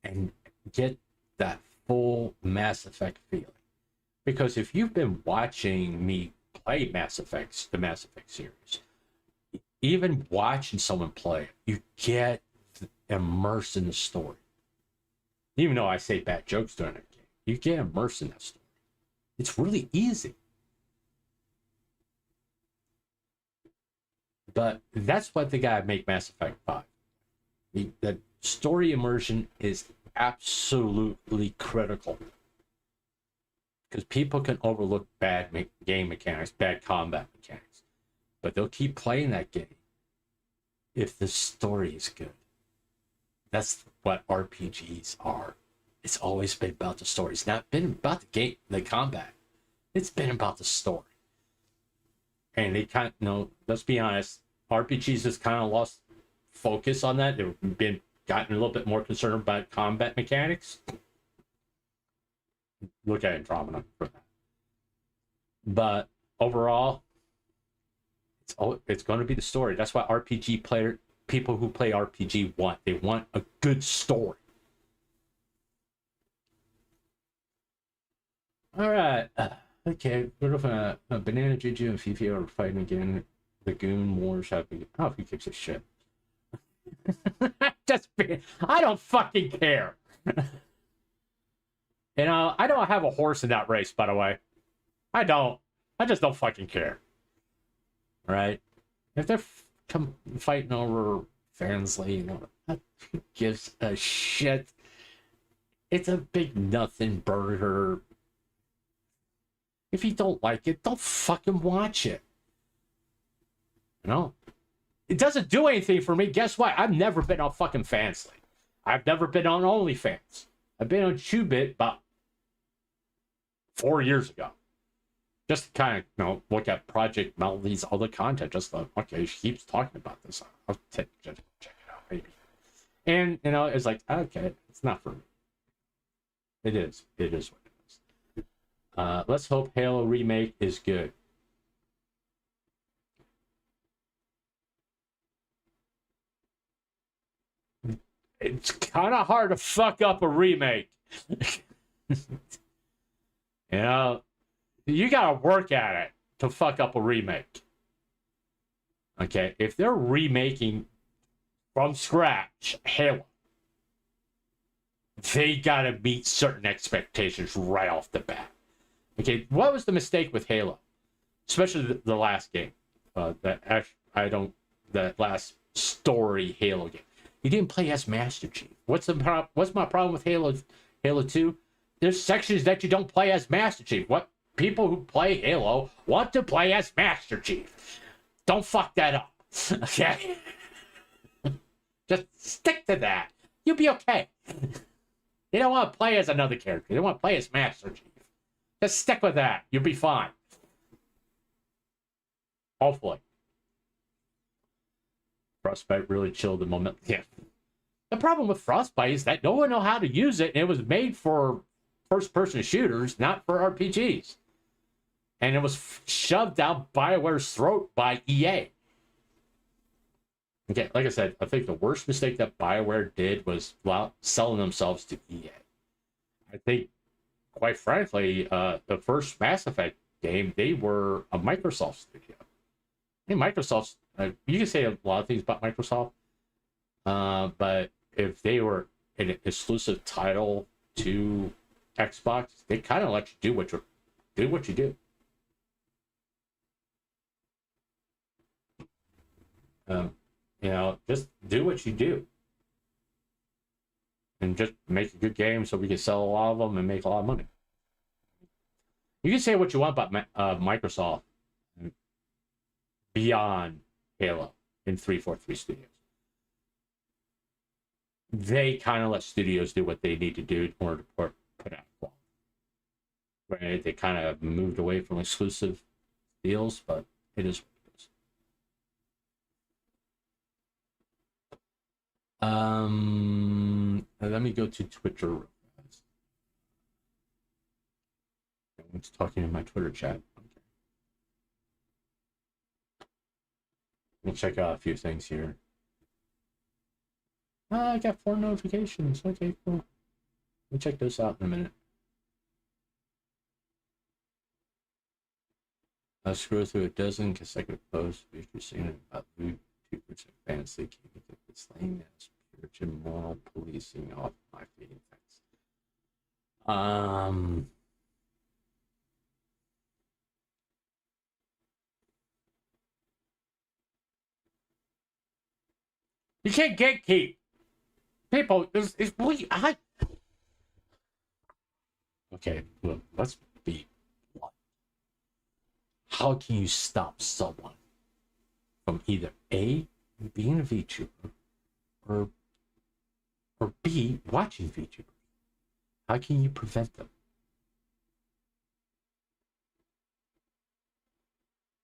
and get that full Mass Effect feeling. Because if you've been watching me play Mass Effect, the Mass Effect series, even watching someone play, you get immersed in the story. Even though I say bad jokes during that game, you get immersed in that story. It's really easy. But that's what they gotta make Mass Effect 5. The story immersion is absolutely critical. Because people can overlook bad game mechanics, bad combat mechanics. But they'll keep playing that game if the story is good. That's what RPGs are. It's always been about the story. It's not been about the game, the combat. It's been about the story. And they kind of, let's be honest, RPGs has kind of lost focus on that. They've gotten a little bit more concerned about combat mechanics. Look at Andromeda for that. But overall, it's going to be the story. That's what people who play RPG want. They want a good story. All right. Okay. What if Banana Juju and Fifi are fighting again? The Goon Wars have been. Oh, who gives a shit? I don't fucking care. I don't have a horse in that race, by the way. I don't. I just don't fucking care. Right? If they're fighting over Fansly, who gives a shit? It's a big nothing burger. If you don't like it, don't fucking watch it. It doesn't do anything for me. Guess what? I've never been on fucking Fansly. I've never been on OnlyFans. I've been on Chubit about 4 years ago. Just to kind of, look at Project Melody's other content. Just like, okay, she keeps talking about this. I'll check it out, maybe. And, it's like, okay, it's not for me. It is. It is what it is. Let's hope Halo Remake is good. It's kind of hard to fuck up a remake. You gotta work at it to fuck up a remake. Okay, if they're remaking from scratch Halo, they gotta meet certain expectations right off the bat. Okay, what was the mistake with Halo? Especially the last game. That last story Halo game. You didn't play as Master Chief. What's my problem with Halo 2? There's sections that you don't play as Master Chief. What people who play Halo want to play as Master Chief. Don't fuck that up. Okay? Just stick to that. You'll be okay. You don't want to play as another character. You don't want to play as Master Chief. Just stick with that. You'll be fine. Hopefully. Prospect really chilled the moment. Yeah. The problem with Frostbite is that no one knew how to use it, and it was made for first-person shooters, not for RPGs. And it was shoved down BioWare's throat by EA. Okay, like I said, I think the worst mistake that BioWare did was selling themselves to EA. I think, quite frankly, the first Mass Effect game, they were a Microsoft studio. I think Microsoft, you can say a lot of things about Microsoft, but if they were an exclusive title to Xbox, they kind of let you do what you do. Just do what you do. And just make a good game so we can sell a lot of them and make a lot of money. You can say what you want about Microsoft beyond Halo in 343 Studios. They kind of let studios do what they need to do in order to put out quality. Right? They kind of moved away from exclusive deals, but it is what it is. Let me go to Twitter. Everyone's talking in my Twitter chat. Okay. We'll check out a few things here. I got 4 notifications. Okay, cool. We'll check those out in a minute. I'll scroll through a dozen consecutive posts featuring about loot, 2% fantasy, keeping this lame as Puritan moral policing off my feeding things. You can't gatekeep. People, okay, look, let's be blunt. How can you stop someone from either A, being a VTuber, or B, watching VTubers? How can you prevent them?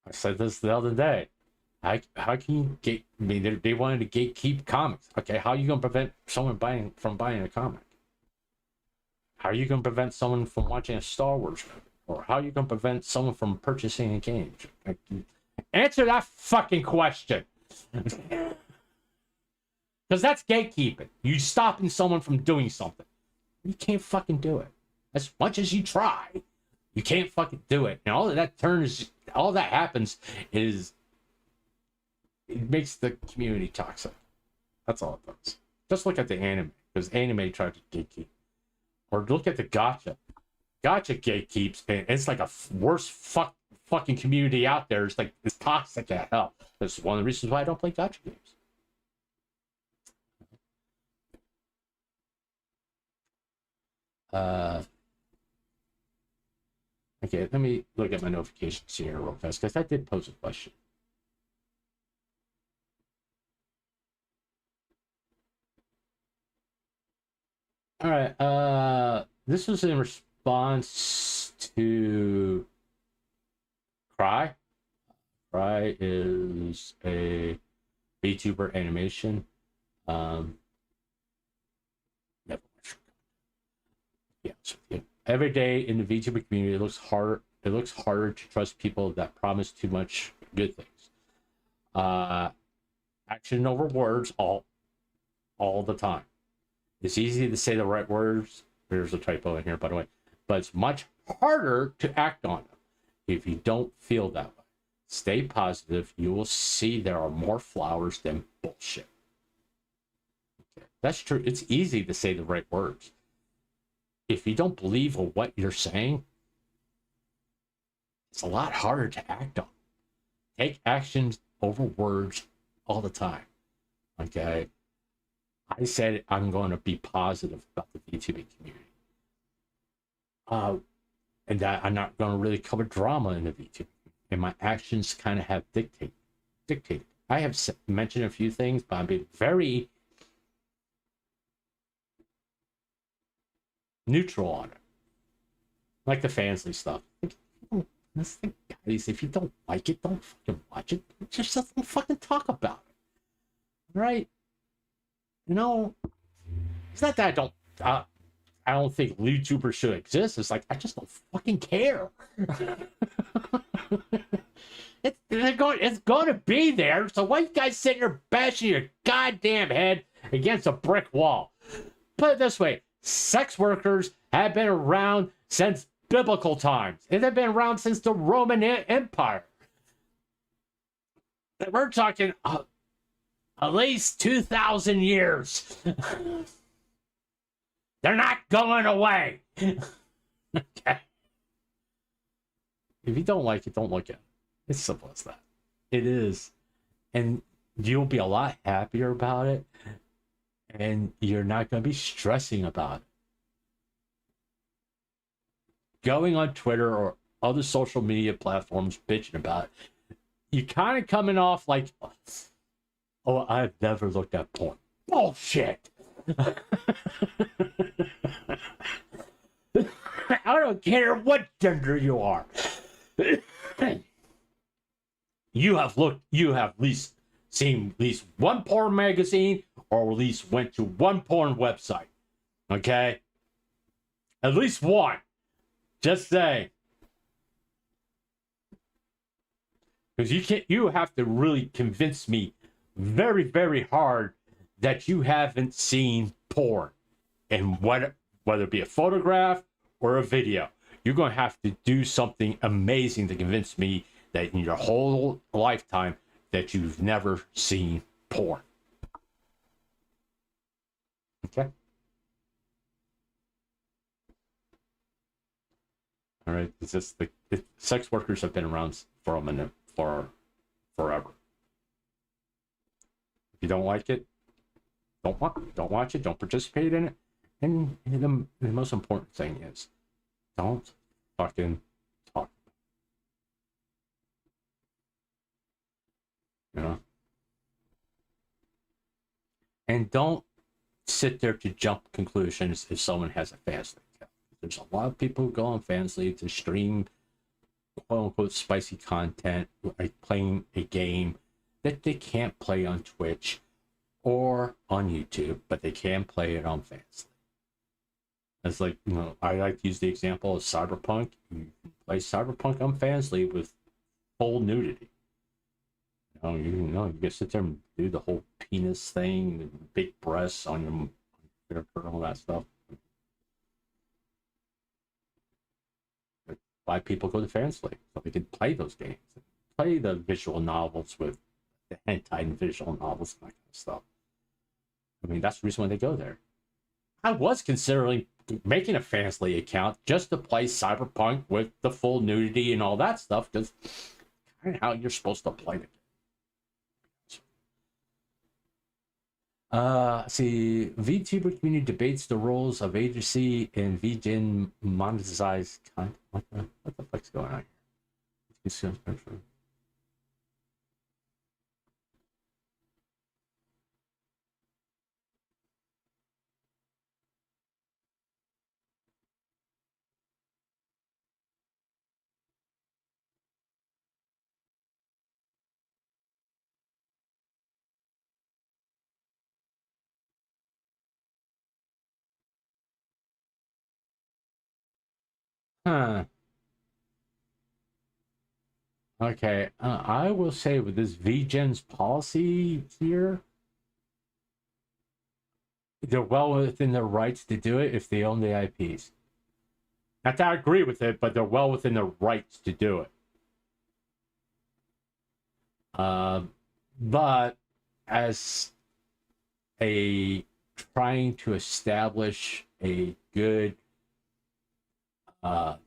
I said this the other day. How can you they wanted to gatekeep comics. Okay, how are you going to prevent someone from buying a comic? How are you going to prevent someone from watching a Star Wars movie? Or how are you going to prevent someone from purchasing a game? Answer that fucking question. Because that's gatekeeping. You stopping someone from doing something. You can't fucking do it. As much as you try, you can't fucking do it. And all that happens is it makes the community toxic. That's all it does. Just look at the anime, because anime tried to gatekeep. Or look at the gacha. Gacha gatekeeps, and it's like a worst fucking community out there. It's like, it's toxic as hell. That's one of the reasons why I don't play gacha games. Okay, let me look at my notifications here real fast, because I did pose a question. All right, this was in response to Cry. Cry is a VTuber animation. Never watched. Yeah, so, yeah. Every day in the VTuber community, it looks harder to trust people that promise too much good things. Action over words all the time. It's easy to say the right words. There's a typo in here, by the way. But it's much harder to act on them if you don't feel that way. Stay positive. You will see there are more flowers than bullshit. Okay. That's true. It's easy to say the right words. If you don't believe in what you're saying, it's a lot harder to act on. Take actions over words all the time. Okay? I said I'm going to be positive about the VTuber community. And that I'm not going to really cover drama in the VTuber. And my actions kind of have dictated. I have mentioned a few things, but I've been very neutral on it. Like the Fansly stuff. Guys, if you don't like it, don't fucking watch it. Just don't fucking talk about it. Right? You know, It's not that I don't think YouTubers should exist. It's like I just don't fucking care. It's going to be there. So why you guys sitting there bashing your goddamn head against a brick wall? Put it this way: sex workers have been around since biblical times. And they've been around since the Roman Empire. We're talking at least 2,000 years. They're not going away. Okay. If you don't like it, don't look at it. It's simple as that. It is. And you'll be a lot happier about it. And you're not going to be stressing about it. Going on Twitter or other social media platforms bitching about it, you kind of coming off like, oh, I've never looked at porn. Bullshit. I don't care what gender you are. You have at least seen at least one porn magazine or at least went to one porn website. Okay? At least one. Just say. Because you have to really convince me very, very hard that you haven't seen porn. And whether it be a photograph or a video. You're going to have to do something amazing to convince me that in your whole lifetime that you've never seen porn. Okay? All right. It's just sex workers have been around for a minute, for forever. If you don't like it, don't watch it. Don't participate in it. And the most important thing is, don't fucking talk. You know? And don't sit there to jump conclusions if someone has a fans league. There's a lot of people who go on fans league to stream quote unquote spicy content, like playing a game that they can't play on Twitch or on YouTube, but they can play it on fans league. It's like, you know, I like to use the example of Cyberpunk. You can play Cyberpunk on fans league with full nudity. You can sit there and do the whole penis thing, the big breasts on your all that stuff. But why people go to fans league? So they can play those games, play the visual novels with the hentai and visual novels and that kind of stuff. I mean, that's the reason why they go there. I was considering making a fans league account just to play Cyberpunk with the full nudity and all that stuff, because kind of how you're supposed to play the game. See, VTuber community debates the roles of agency and VGen monetized content. What the fuck's going on here? Huh. Okay, I will say with this VGen's policy here, they're well within their rights to do it if they own the IPs. Not that I agree with it, but they're well within their rights to do it. But as trying to establish a good a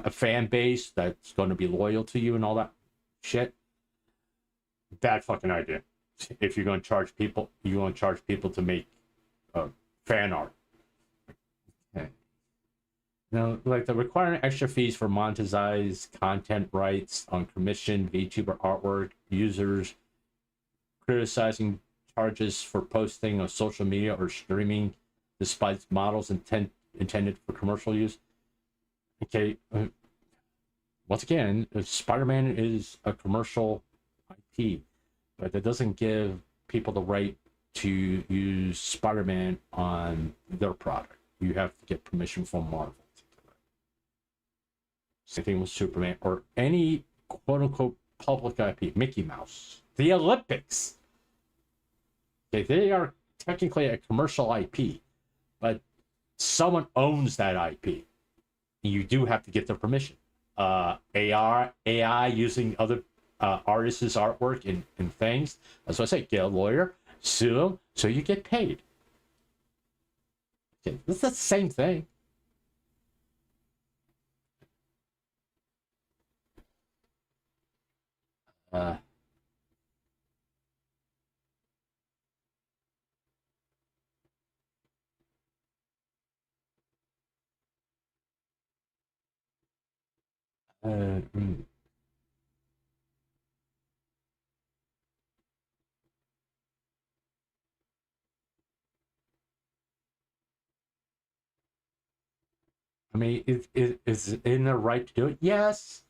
fan base that's going to be loyal to you and all that shit, bad fucking idea. If you're going to charge people, to make fan art. Okay. Now, like the requiring extra fees for monetized content rights on commissioned VTuber artwork, users criticizing charges for posting on social media or streaming despite models intended for commercial use. Okay, once again, Spider-Man is a commercial IP, but that doesn't give people the right to use Spider-Man on their product. You have to get permission from Marvel. Same thing with Superman or any quote-unquote public IP. Mickey Mouse, the Olympics. Okay, they are technically a commercial IP, but someone owns that IP. You do have to get their permission. AI using other artists' artwork and things. That's what I say. Get a lawyer, sue them, so you get paid. Okay, that's the same thing. Mm. I mean, is it in their right to do it? Yes.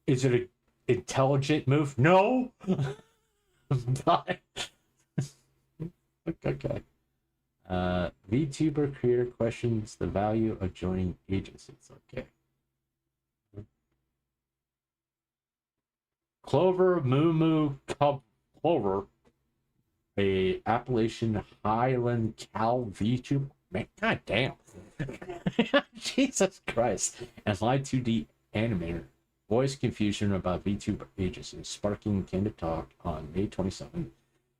Is it an intelligent move? No. But okay. VTuber creator questions the value of joining agencies. Okay. Clover, Moo Clover, a Appalachian Highland Cal VTuber. Man, goddamn. Jesus Christ. And Live 2D animator voice confusion about VTuber agencies, sparking candid talk on May 27th.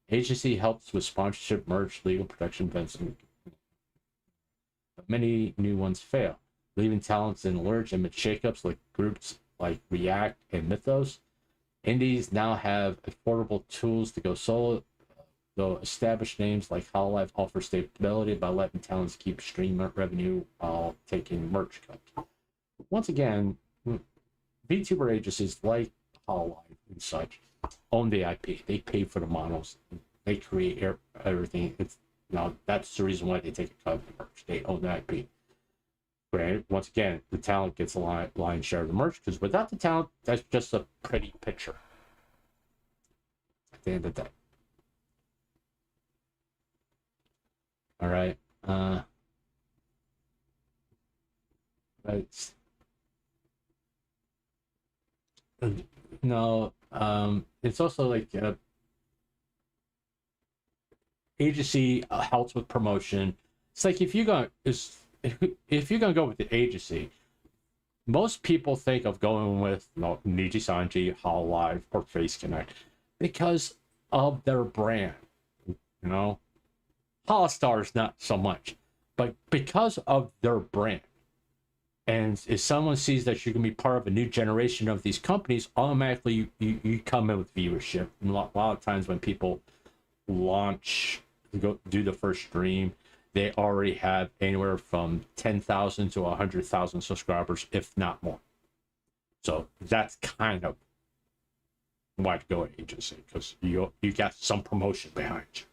Agency helps with sponsorship, merch, legal protection events, but many new ones fail, leaving talents in lurch amid shakeups like groups like React and Mythos. Indies now have affordable tools to go solo, though established names like Hololive offer stability by letting talents keep stream revenue while taking merch cuts. Once again, VTuber agencies like Hololive and such own the IP. They pay for the models. They create everything. It's that's the reason why they take a cut of the merch. They own the IP. Granted, once again, the talent gets a lion's share of the merch because without the talent, that's just a pretty picture. At the end of the day. All right. Right. No. It's also like agency helps with promotion. It's like if you're gonna go with the agency, most people think of going with Niji Sanji, Hololive, or Face Connect because of their brand. Holostars not so much, but because of their brand. And if someone sees that you're going to be part of a new generation of these companies, automatically you come in with viewership. And a lot of times when people launch, go do the first stream, they already have anywhere from 10,000 to 100,000 subscribers, if not more. So that's kind of why to go with agency, because you got some promotion behind you.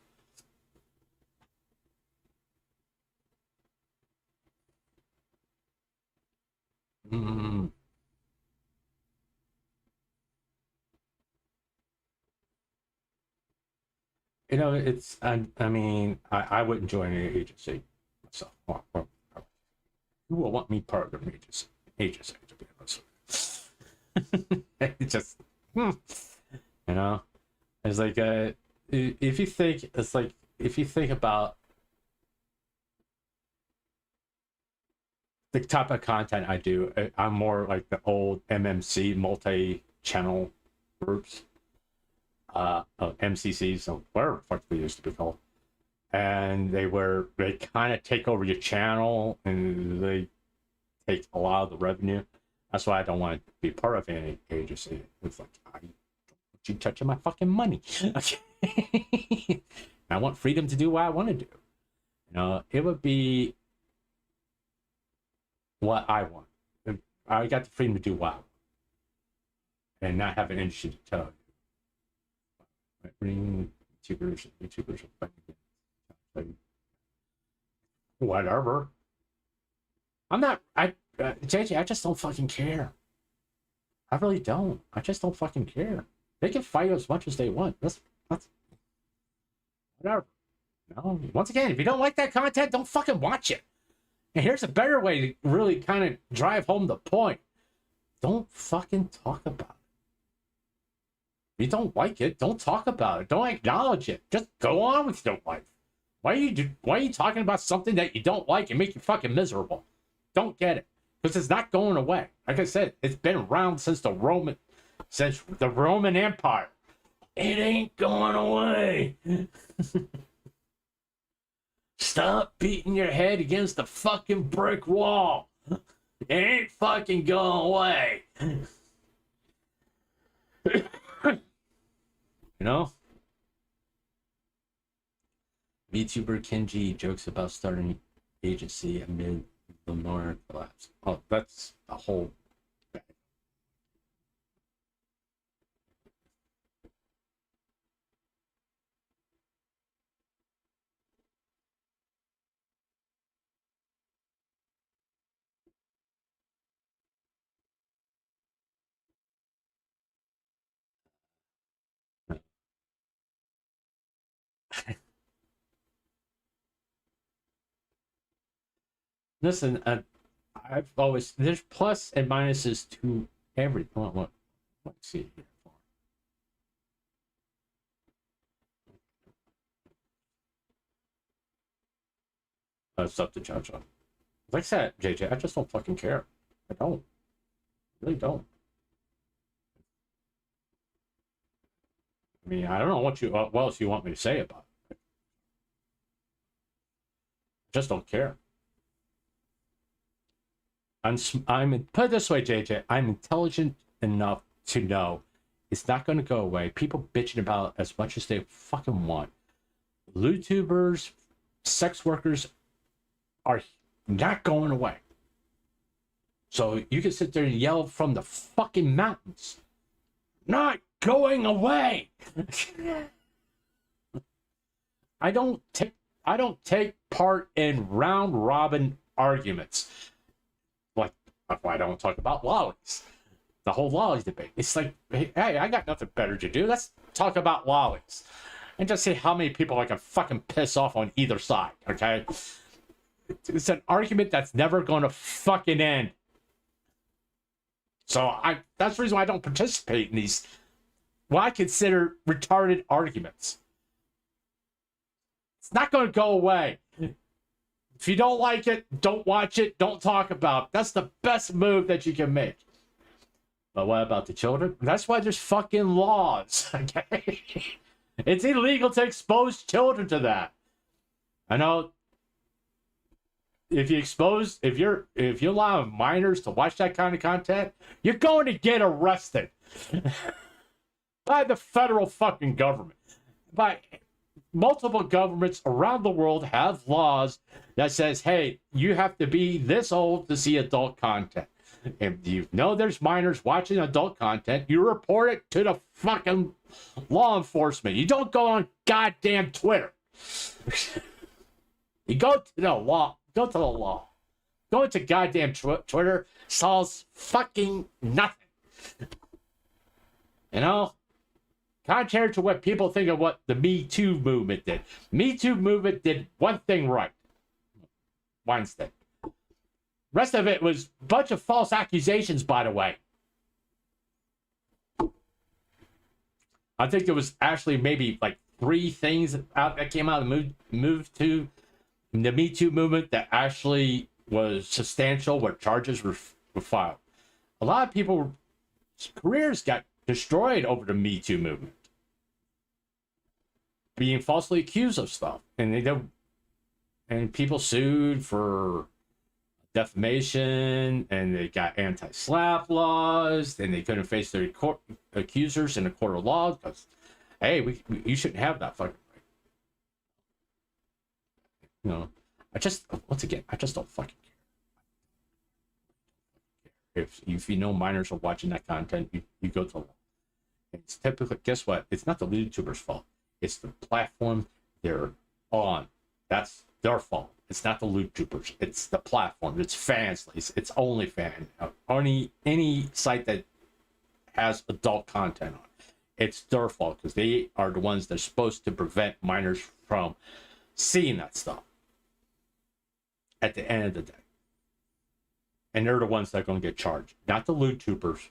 It's I mean, I wouldn't join an agency myself. Who will want me part of an agency to be honest with you? It's just it's like if you think about the type of content I do, I'm more like the old MMC multi-channel groups, MCCs, or whatever the fuck they used to be called. And they kind of take over your channel and they take a lot of the revenue. That's why I don't want to be part of any agency. It's like, I don't want you touching my fucking money. Okay. I want freedom to do what I want to do. It would be what I want. I got the freedom to do what I want and not have an industry to tell you. Bring YouTubers, whatever. JJ, I just don't fucking care. I really don't. I just don't fucking care. They can fight as much as they want. That's whatever. No, once again, if you don't like that content, don't fucking watch it. And here's a better way to really kind of drive home the point. Don't fucking talk about it. If you don't like it, don't talk about it. Don't acknowledge it. Just go on with your life. Why are you talking about something that you don't like and make you fucking miserable? Don't get it. Because it's not going away. Like I said, it's been around since the Roman Empire. It ain't going away. Stop beating your head against the fucking brick wall. It ain't fucking going away. You know? VTuber Kenji jokes about starting agency amid Lamar collapse. Oh, that's a whole bag. Listen, I've always, there's plus and minuses to every. Let's see here. It's up to judge on. Like I said, JJ, I just don't fucking care. I don't. I really don't. I mean, I don't know what else you want me to say about it. I just don't care. I'm put it this way, JJ. I'm intelligent enough to know it's not going to go away. People bitching about it as much as they fucking want. YouTubers, sex workers are not going away. So you can sit there and yell from the fucking mountains. Not going away. I don't take part in round robin arguments. Like, I don't talk about lollies. The whole lollies debate. It's like, hey, I got nothing better to do. Let's talk about lollies. And just see how many people I can fucking piss off on either side, okay? It's an argument that's never going to fucking end. So that's the reason why I don't participate in these, what I consider retarded arguments. It's not going to go away. If you don't like it, don't watch it, don't talk about it. That's the best move that you can make. But what about the children? That's why there's fucking laws, okay? It's illegal to expose children to that. I know if you allow minors to watch that kind of content, you're going to get arrested by the federal fucking government. By multiple governments around the world have laws that says, hey, you have to be this old to see adult content. If you know there's minors watching adult content, you report it to the fucking law enforcement. You don't go on goddamn Twitter. You go to the law. Go to the law. Going to goddamn Twitter solves fucking nothing. You know? Contrary to what people think of what the Me Too movement did. Me Too movement did one thing right. Weinstein. Rest of it was a bunch of false accusations, by the way. I think there was actually maybe like 3 things that came out of the move to the Me Too movement that actually was substantial where charges were filed. A lot of people's careers got destroyed over the Me Too movement. Being falsely accused of stuff. And people sued for defamation, and they got anti-slap laws, and they couldn't face their accusers in a court of law because, hey, you shouldn't have that fucking right. You know, I just don't fucking care. If you know minors are watching that content, you go to the law. It's typically, guess what? It's not the YouTuber's fault. It's the platform they're on. That's their fault. It's not the YouTubers. It's the platform. It's fans. It's OnlyFans. Any site that has adult content on. It's their fault because they are the ones that are supposed to prevent minors from seeing that stuff at the end of the day. And they're the ones that are going to get charged, not the loot tubers.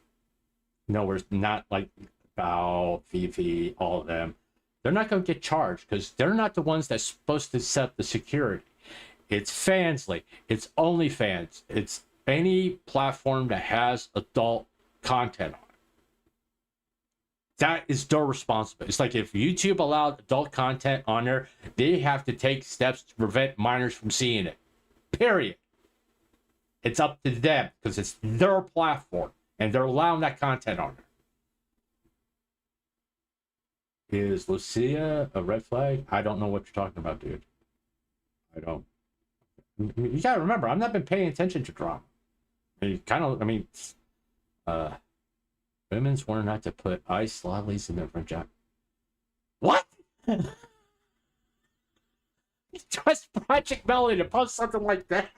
No, we're not like Bao, Fifi, all of them. They're not going to get charged because they're not the ones that's supposed to set the security. It's Fansly. It's OnlyFans. It's any platform that has adult content on it. That is their responsibility. It's like if YouTube allowed adult content on there, they have to take steps to prevent minors from seeing it. Period. It's up to them because it's their platform and they're allowing that content on there. Is Lucia a red flag? I don't know what you're talking about, dude. I don't. You gotta remember, I've not been paying attention to drama. Women's warned not to put ice lollies in their front jacket. What? Just Project Melody to post something like that.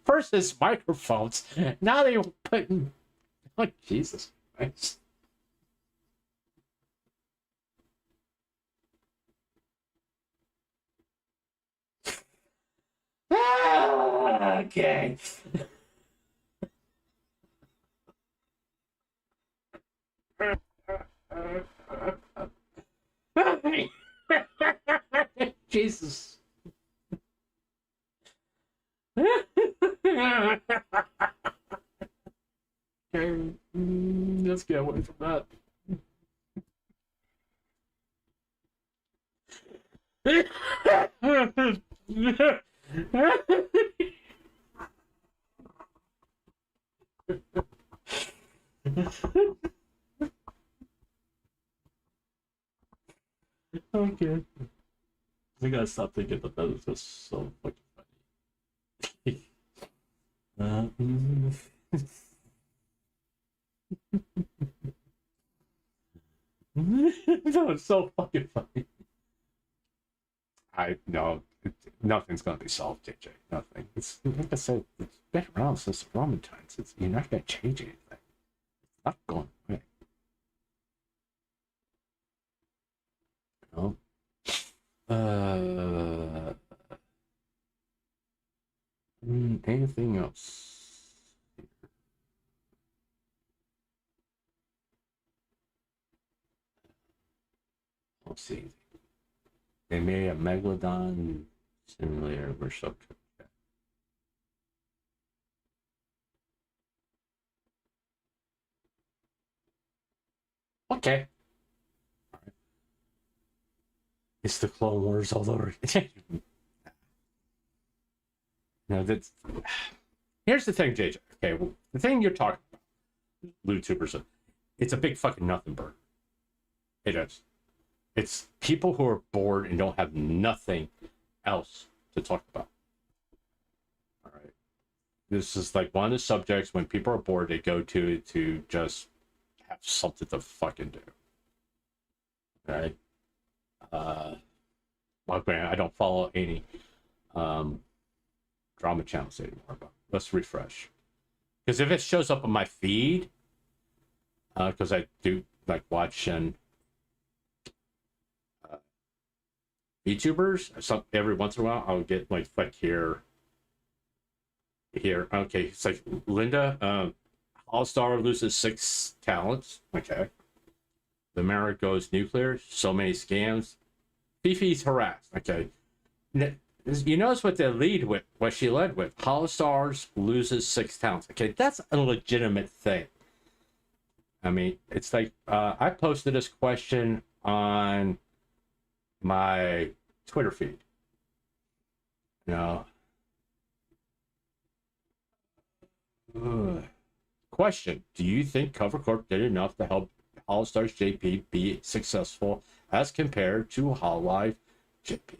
First it's microphones. Now they putting. Oh, Jesus Christ. Okay. Jesus. Okay, let's get away from that. Okay. We gotta stop thinking that that is just so fucking funny. That was so fucking funny. I know nothing's gonna be solved, JJ. Nothing. It's like I said, it's been around since the Roman times. You're not gonna change anything. It's not going away. No. Anything else? Let's see. They made a Megalodon simulator. We're so good. Okay. All right. It's the Clone Wars all over. No, that's. Here's the thing, JJ. Okay, well, the thing you're talking about, YouTubers, it's a big fucking nothing burger. It is. It's people who are bored and don't have nothing else to talk about. All right. This is like one of the subjects when people are bored, they go to just have something to fucking do. All right. Well, I don't follow any drama channels anymore, but let's refresh. Because if it shows up on my feed, because I do like watching YouTubers, every once in a while I'll get like here. Okay, it's like Linda, All-Star loses 6 talents. Okay. The Mara goes nuclear. So many scams. Fifi's harassed. Okay. You notice what they lead with, what she led with. Holostars loses 6 talents. Okay, that's a legitimate thing. I mean, it's like I posted this question on my Twitter feed. Question: do you think Cover Corp did enough to help Holostars JP be successful as compared to Hololive JP?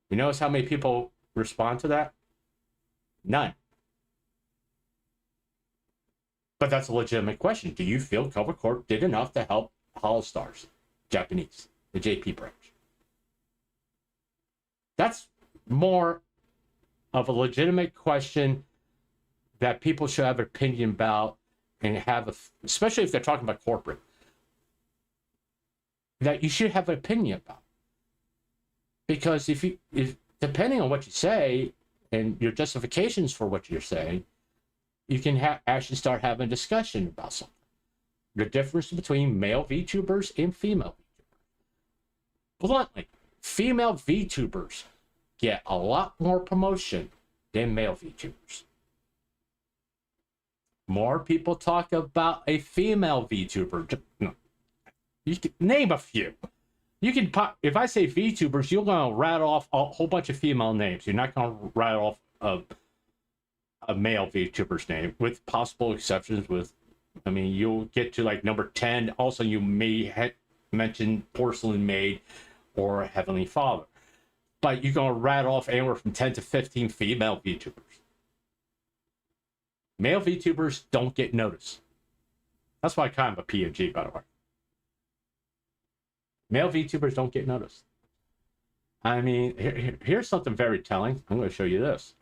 You notice how many people respond to that? None. But that's a legitimate question. Do you feel Cover Corp did enough to help Holostars, Japanese, the JP branch? That's more of a legitimate question that people should have an opinion about and have, especially if they're talking about corporate. that you should have an opinion about. Because if depending on what you say and your justifications for what you're saying, you can actually start having a discussion about something. The difference between male VTubers and female VTubers. Bluntly, female VTubers get a lot more promotion than male VTubers. More people talk about a female VTuber. No, you can name a few. You can pop, if I say VTubers, you're gonna rattle off a whole bunch of female names. You're not gonna rattle off a male VTuber's name, with possible exceptions. I mean, you'll get to like number 10. Also, you may mention Porcelain Maid or Heavenly Father, but you're gonna rattle off anywhere from 10 to 15 female VTubers. Male VTubers don't get noticed. That's why I'm kind of a PNG, by the way. Male VTubers don't get noticed. I mean, here's something very telling. I'm going to show you this.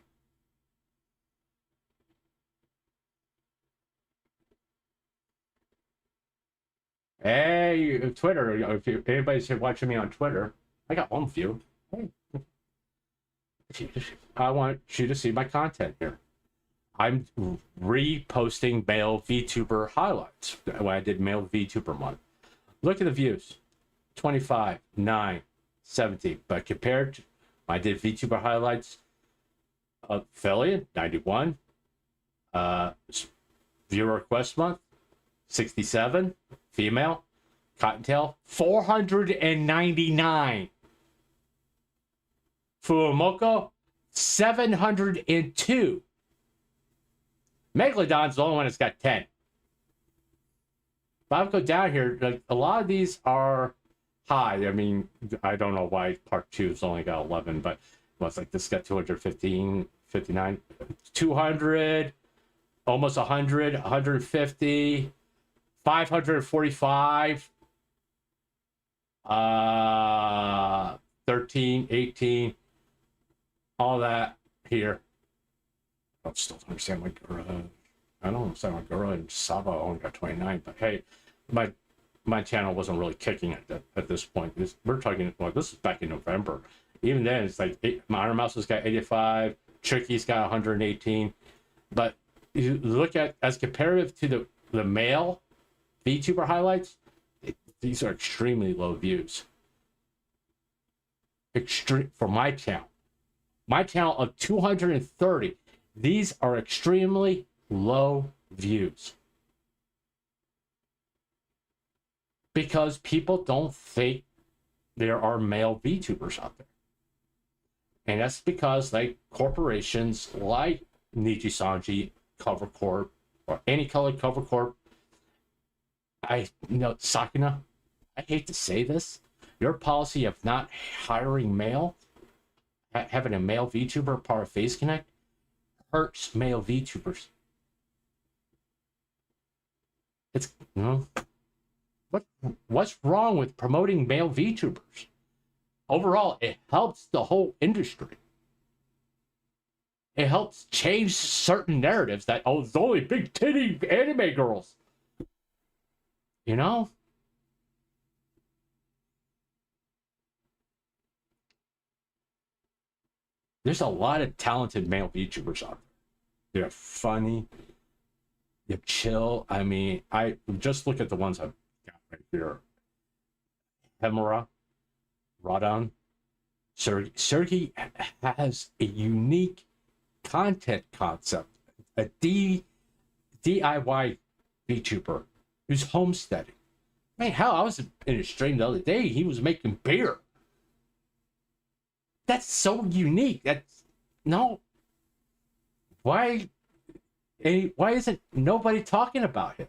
Hey, Twitter. If anybody's watching me on Twitter, I got one view. Hey, I want you to see my content here. I'm reposting male VTuber highlights when I did male VTuber month. Look at the views. 25, 9, 17. But compared to when I did VTuber highlights, affiliate 91, viewer request month 67, female, Cottontail 499, Fuumoko 702. Megalodon's the only one that's got 10. But I'll go down here, like a lot of these are high. I mean, I don't know why part 2's only got 11, but it's like this got 215, 59, 200, almost 100, 150, 545, 13, 18, all that here. I still don't understand my girl. I don't understand my girl, and Saba only got 29, but hey, my channel wasn't really kicking at this point. We're talking, well, this is back in November. Even then, it's like Iron Mouse has got 85, Tricky's got 118. But you look at, as comparative to the male VTuber highlights, these are extremely low views. For my channel. My channel of 230, these are extremely low views. Because people don't think there are male VTubers out there. And that's because like corporations like Nijisanji, Cover Corp, or any colored Cover Corp, Sakuna, I hate to say this, your policy of not hiring male, having a male VTuber part of Phase Connect, hurts male VTubers. It's, what's wrong with promoting male VTubers? Overall, it helps the whole industry. It helps change certain narratives that, oh, it's only big titty anime girls. You know? There's a lot of talented male VTubers out there. They're funny. They're chill. I mean, I just look at the ones I've got right here. Hemura, Radon, Sergey has a unique content concept. A DIY VTuber who's homesteading. Man, hell, I was in a stream the other day. He was making beer. That's so unique. That's no. Why isn't nobody talking about him?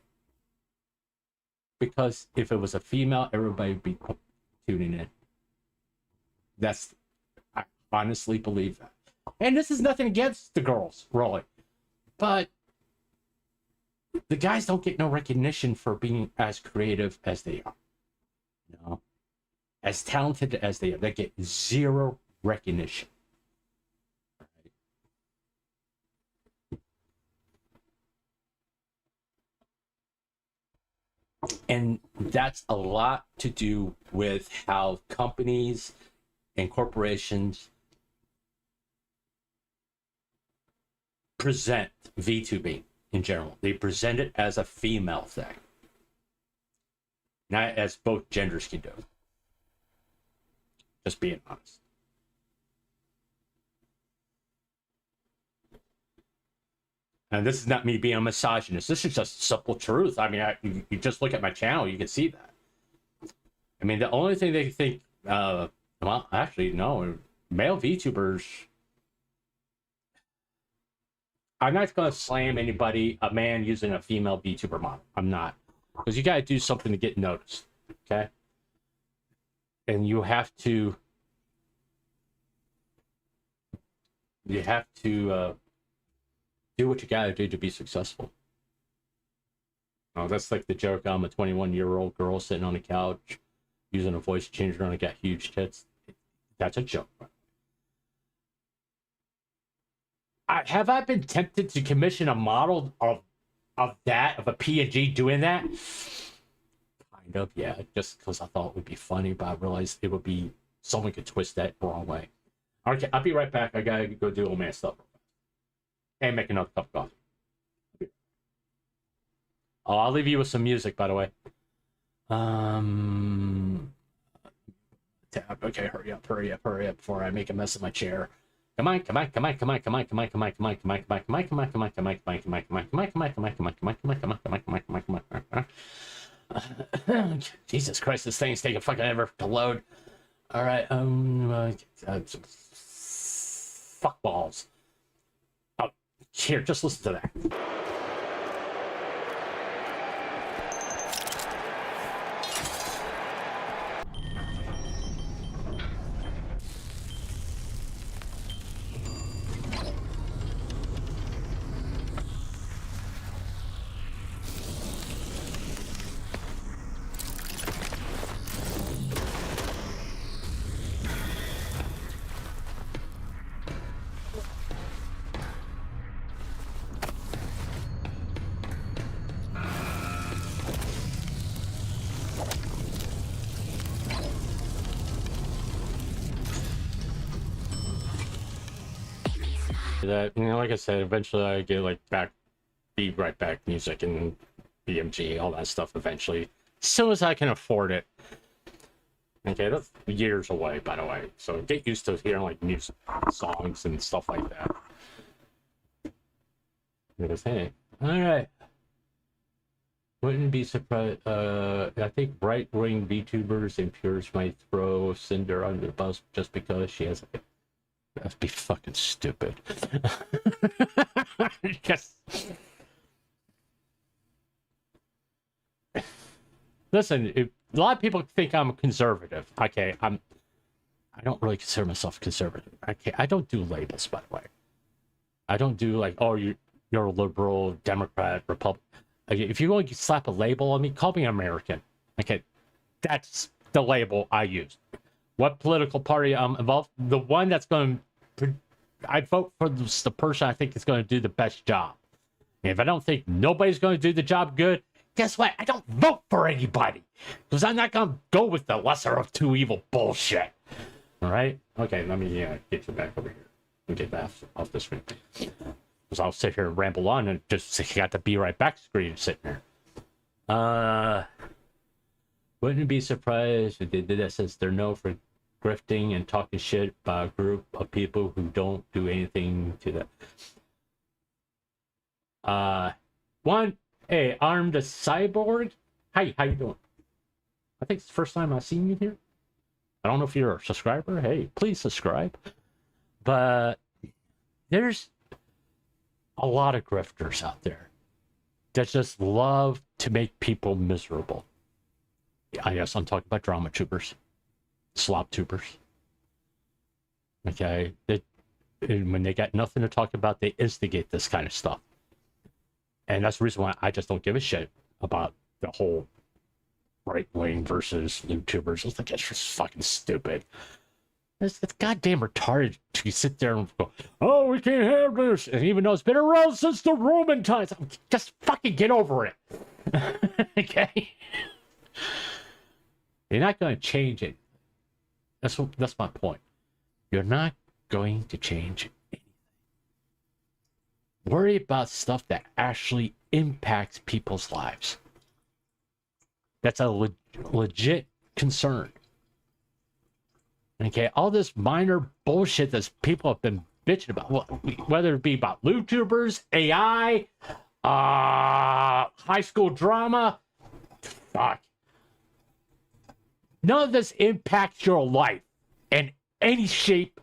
Because if it was a female, everybody would be tuning in. I honestly believe that. And this is nothing against the girls, really. But the guys don't get no recognition for being as creative as they are. You know? As talented as they are. They get zero recognition. And that's a lot to do with how companies and corporations present VTubing in general. They present it as a female thing, not as both genders can do. Just being honest. And this is not me being a misogynist. This is just simple truth. I mean, you just look at my channel, you can see that. I mean, the only thing they think, well, actually, no, male VTubers. I'm not going to slam anybody, a man using a female VTuber model. I'm not. Because you got to do something to get noticed. Okay? And you have to do what you got to do to be successful. Oh, that's like the joke. I'm a 21-year-old girl sitting on a couch using a voice changer and I got huge tits. That's a joke. Have I been tempted to commission a model of a PNG doing that? Kind of, yeah. Just because I thought it would be funny, but I realized it would be someone could twist that the wrong way. Okay, I'll be right back. I gotta go do old man stuff. And make another cup of coffee. Oh, I'll leave you with some music, by the way. Okay, hurry up before I make a mess of my chair. Come on. Jesus Christ, this thing's taking fucking ever to load. All right, fuck balls. Oh, here, just listen to that. That, you know, like I said, eventually I get like be right back music and BMG, all that stuff eventually, as soon as I can afford it. Okay, that's years away, by the way. So get used to hearing like music songs and stuff like that. Because hey, all right. Wouldn't be surprised. I think right-wing VTubers and purists might throw Cinder under the bus just because she has a. That'd be fucking stupid. Yes. Listen, a lot of people think I'm a conservative. Okay, I don't really consider myself conservative. Okay, I don't do labels, by the way. I don't do like, oh, you're a liberal, Democrat, Republican. Okay, if you want to slap a label on me, call me American. Okay, that's the label I use. What political party I'm involved? The one that's going to, I vote for the person I think is going to do the best job. And if I don't think nobody's going to do the job good, guess what? I don't vote for anybody because I'm not going to go with the lesser of two evil bullshit. All right? Okay, let me get you back over here and get that off the screen. Because I'll sit here and ramble on and just got the be right back screen sitting there. Wouldn't be surprised if they did that since they're known for grifting and talking shit by a group of people who don't do anything to that. Hey, Armed Cyborg. Hi, how you doing? I think it's the first time I've seen you here. I don't know if you're a subscriber. Hey, please subscribe. But there's a lot of grifters out there that just love to make people miserable. I guess I'm talking about drama tubers, slop tubers. Okay, when they got nothing to talk about, they instigate this kind of stuff, and that's the reason why I just don't give a shit about the whole right wing versus YouTubers. It's like it's just fucking stupid. It's goddamn retarded to sit there and go, oh, we can't have this, and even though it's been around since the Roman times, just fucking get over it. Okay? You're not going to change it. That's my point. You're not going to change anything. Worry about stuff that actually impacts people's lives. That's a legit concern. Okay, all this minor bullshit that people have been bitching about, whether it be about YouTubers, AI, high school drama, fuck. None of this impacts your life in any shape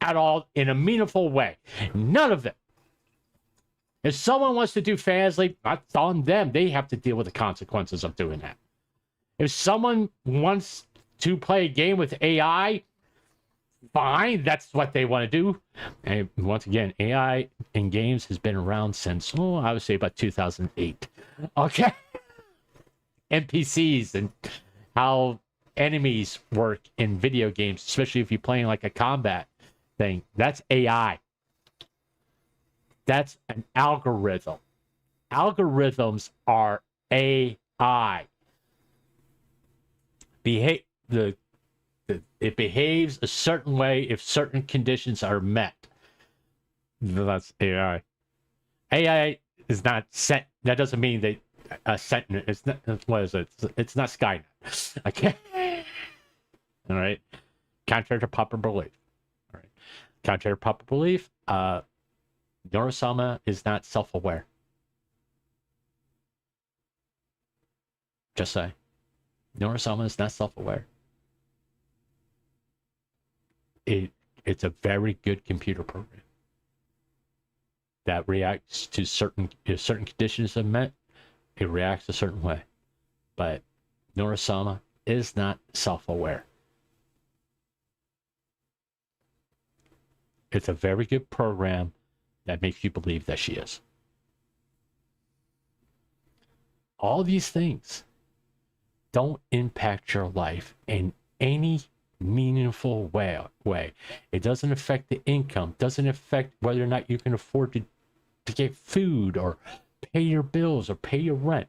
at all in a meaningful way. None of it. If someone wants to do fans-leap, that's on them. They have to deal with the consequences of doing that. If someone wants to play a game with AI, fine, that's what they want to do. And once again, AI in games has been around since, I would say about 2008. Okay? NPCs and how enemies work in video games, especially if you're playing like a combat thing, that's AI. That's an algorithm. Algorithms are AI. It behaves a certain way if certain conditions are met. That's AI. AI is not set. That doesn't mean they sentient. It's not. What is it? It's not Skynet. Okay. All right. Contrary to popular belief. All right. Contrary to popular belief. Norasama is not self-aware. Just say. Norasama is not self-aware. It's a very good computer program that reacts to certain conditions are met. It reacts a certain way, but Norasama is not self-aware. It's a very good program that makes you believe that she is. All these things don't impact your life in any meaningful way. It doesn't affect the income, doesn't affect whether or not you can afford to get food or pay your bills or pay your rent.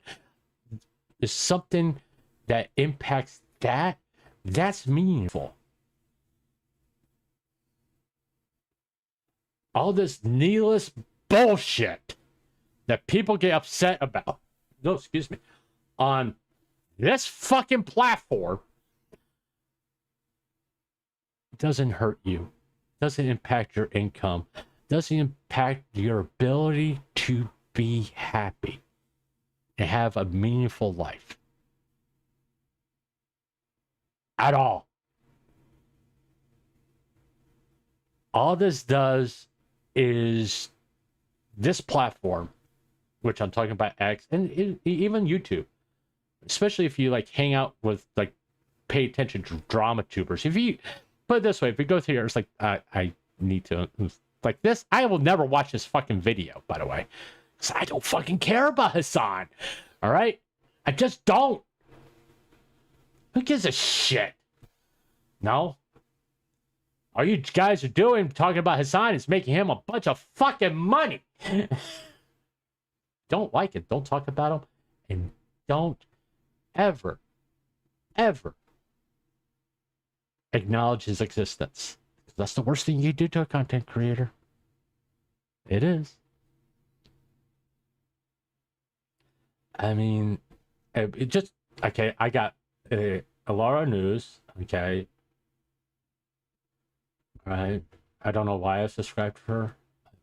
There's something that impacts that's meaningful. All this needless bullshit that people get upset about, on this fucking platform doesn't hurt you, doesn't impact your income, doesn't impact your ability to be happy and have a meaningful life at all. All this does is this platform, which I'm talking about X and even YouTube, especially if you like hang out with like pay attention to drama tubers. If you put it this way, if you go through here, it's like I need to like this. I will never watch this fucking video, by the way, because I don't fucking care about Hassan. All right, I just don't. Who gives a shit? No. All you guys are doing, talking about Hassan, is making him a bunch of fucking money. Don't like it. Don't talk about him. And don't ever acknowledge his existence. That's the worst thing you do to a content creator. It is. I mean, it just, okay, I got a lot of news, okay. Right. I don't know why I subscribed to her.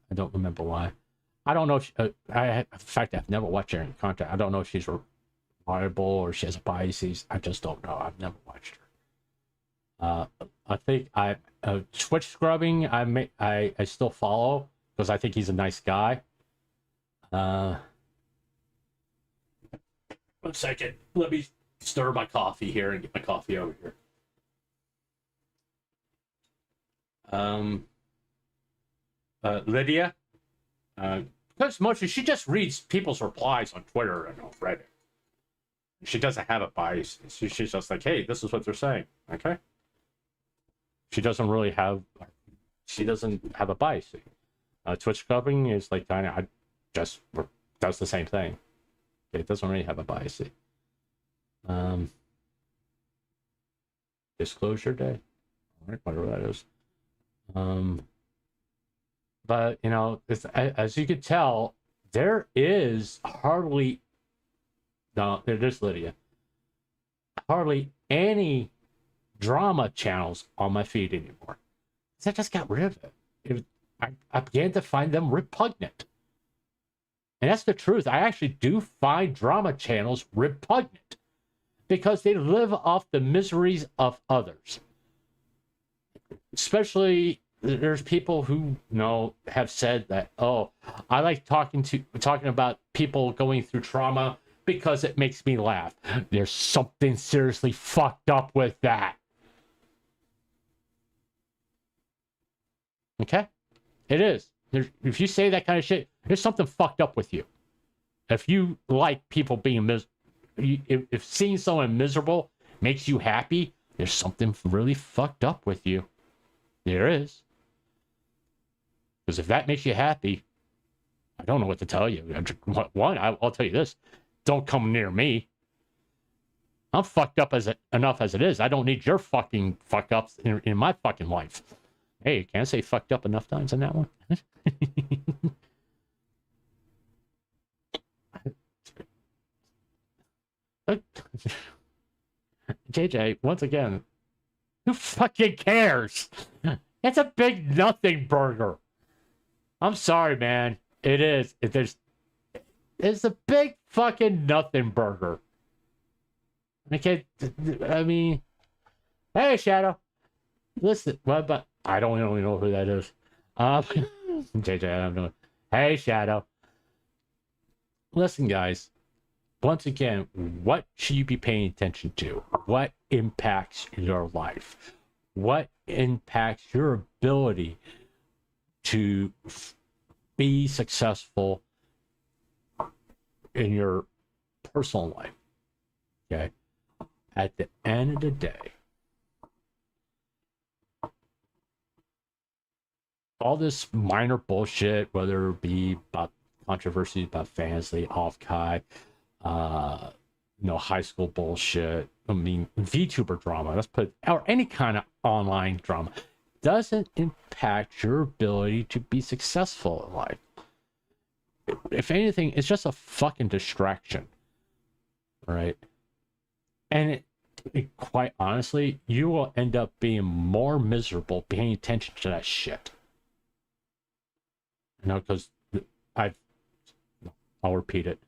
I don't remember why. I don't know if in fact, I've never watched her in content. I don't know if she's reliable or she has a biases. I just don't know. I've never watched her. I think Twitch scrubbing. I still follow because I think he's a nice guy. 1 second. Let me stir my coffee here and get my coffee over here. Lydia, because mostly she just reads people's replies on Twitter and on Reddit. She doesn't have a bias. She's just like, hey, this is what they're saying. Okay. She doesn't have a bias. Twitch scrubbing is like, I just does the same thing. Okay, it doesn't really have a bias. Disclosure day. All right, whatever that is. But you know, as you could tell, there is hardly there's Lydia. Hardly any drama channels on my feed anymore. I just got rid of it. I began to find them repugnant. And that's the truth. I actually do find drama channels repugnant because they live off the miseries of others. Especially, there's people who have said that, oh, I like talking about people going through trauma because it makes me laugh. There's something seriously fucked up with that. Okay? It is. If you say that kind of shit, there's something fucked up with you. If you like people being miserable, if seeing someone miserable makes you happy, there's something really fucked up with you. There is. Because if that makes you happy, I don't know what to tell you. One, I'll tell you this. Don't come near me. I'm fucked up enough as it is. I don't need your fucking fuck ups in my fucking life. Hey, can I say fucked up enough times in that one? JJ, once again, who fucking cares? It's a big nothing burger. I'm sorry, man. It is. It's a big fucking nothing burger. I mean, hey, Shadow. Listen, but I don't really know who that is. JJ, I don't know. Hey, Shadow. Listen, guys. Once again, what should you be paying attention to? What impacts your life? What impacts your ability to be successful in your personal life? Okay. At the end of the day, all this minor bullshit, whether it be about controversies about fantasy, off-kai, high school bullshit, I mean, VTuber drama, or any kind of online drama, doesn't impact your ability to be successful in life. If anything, it's just a fucking distraction, right? And quite honestly, you will end up being more miserable paying attention to that shit. Because I'll repeat it.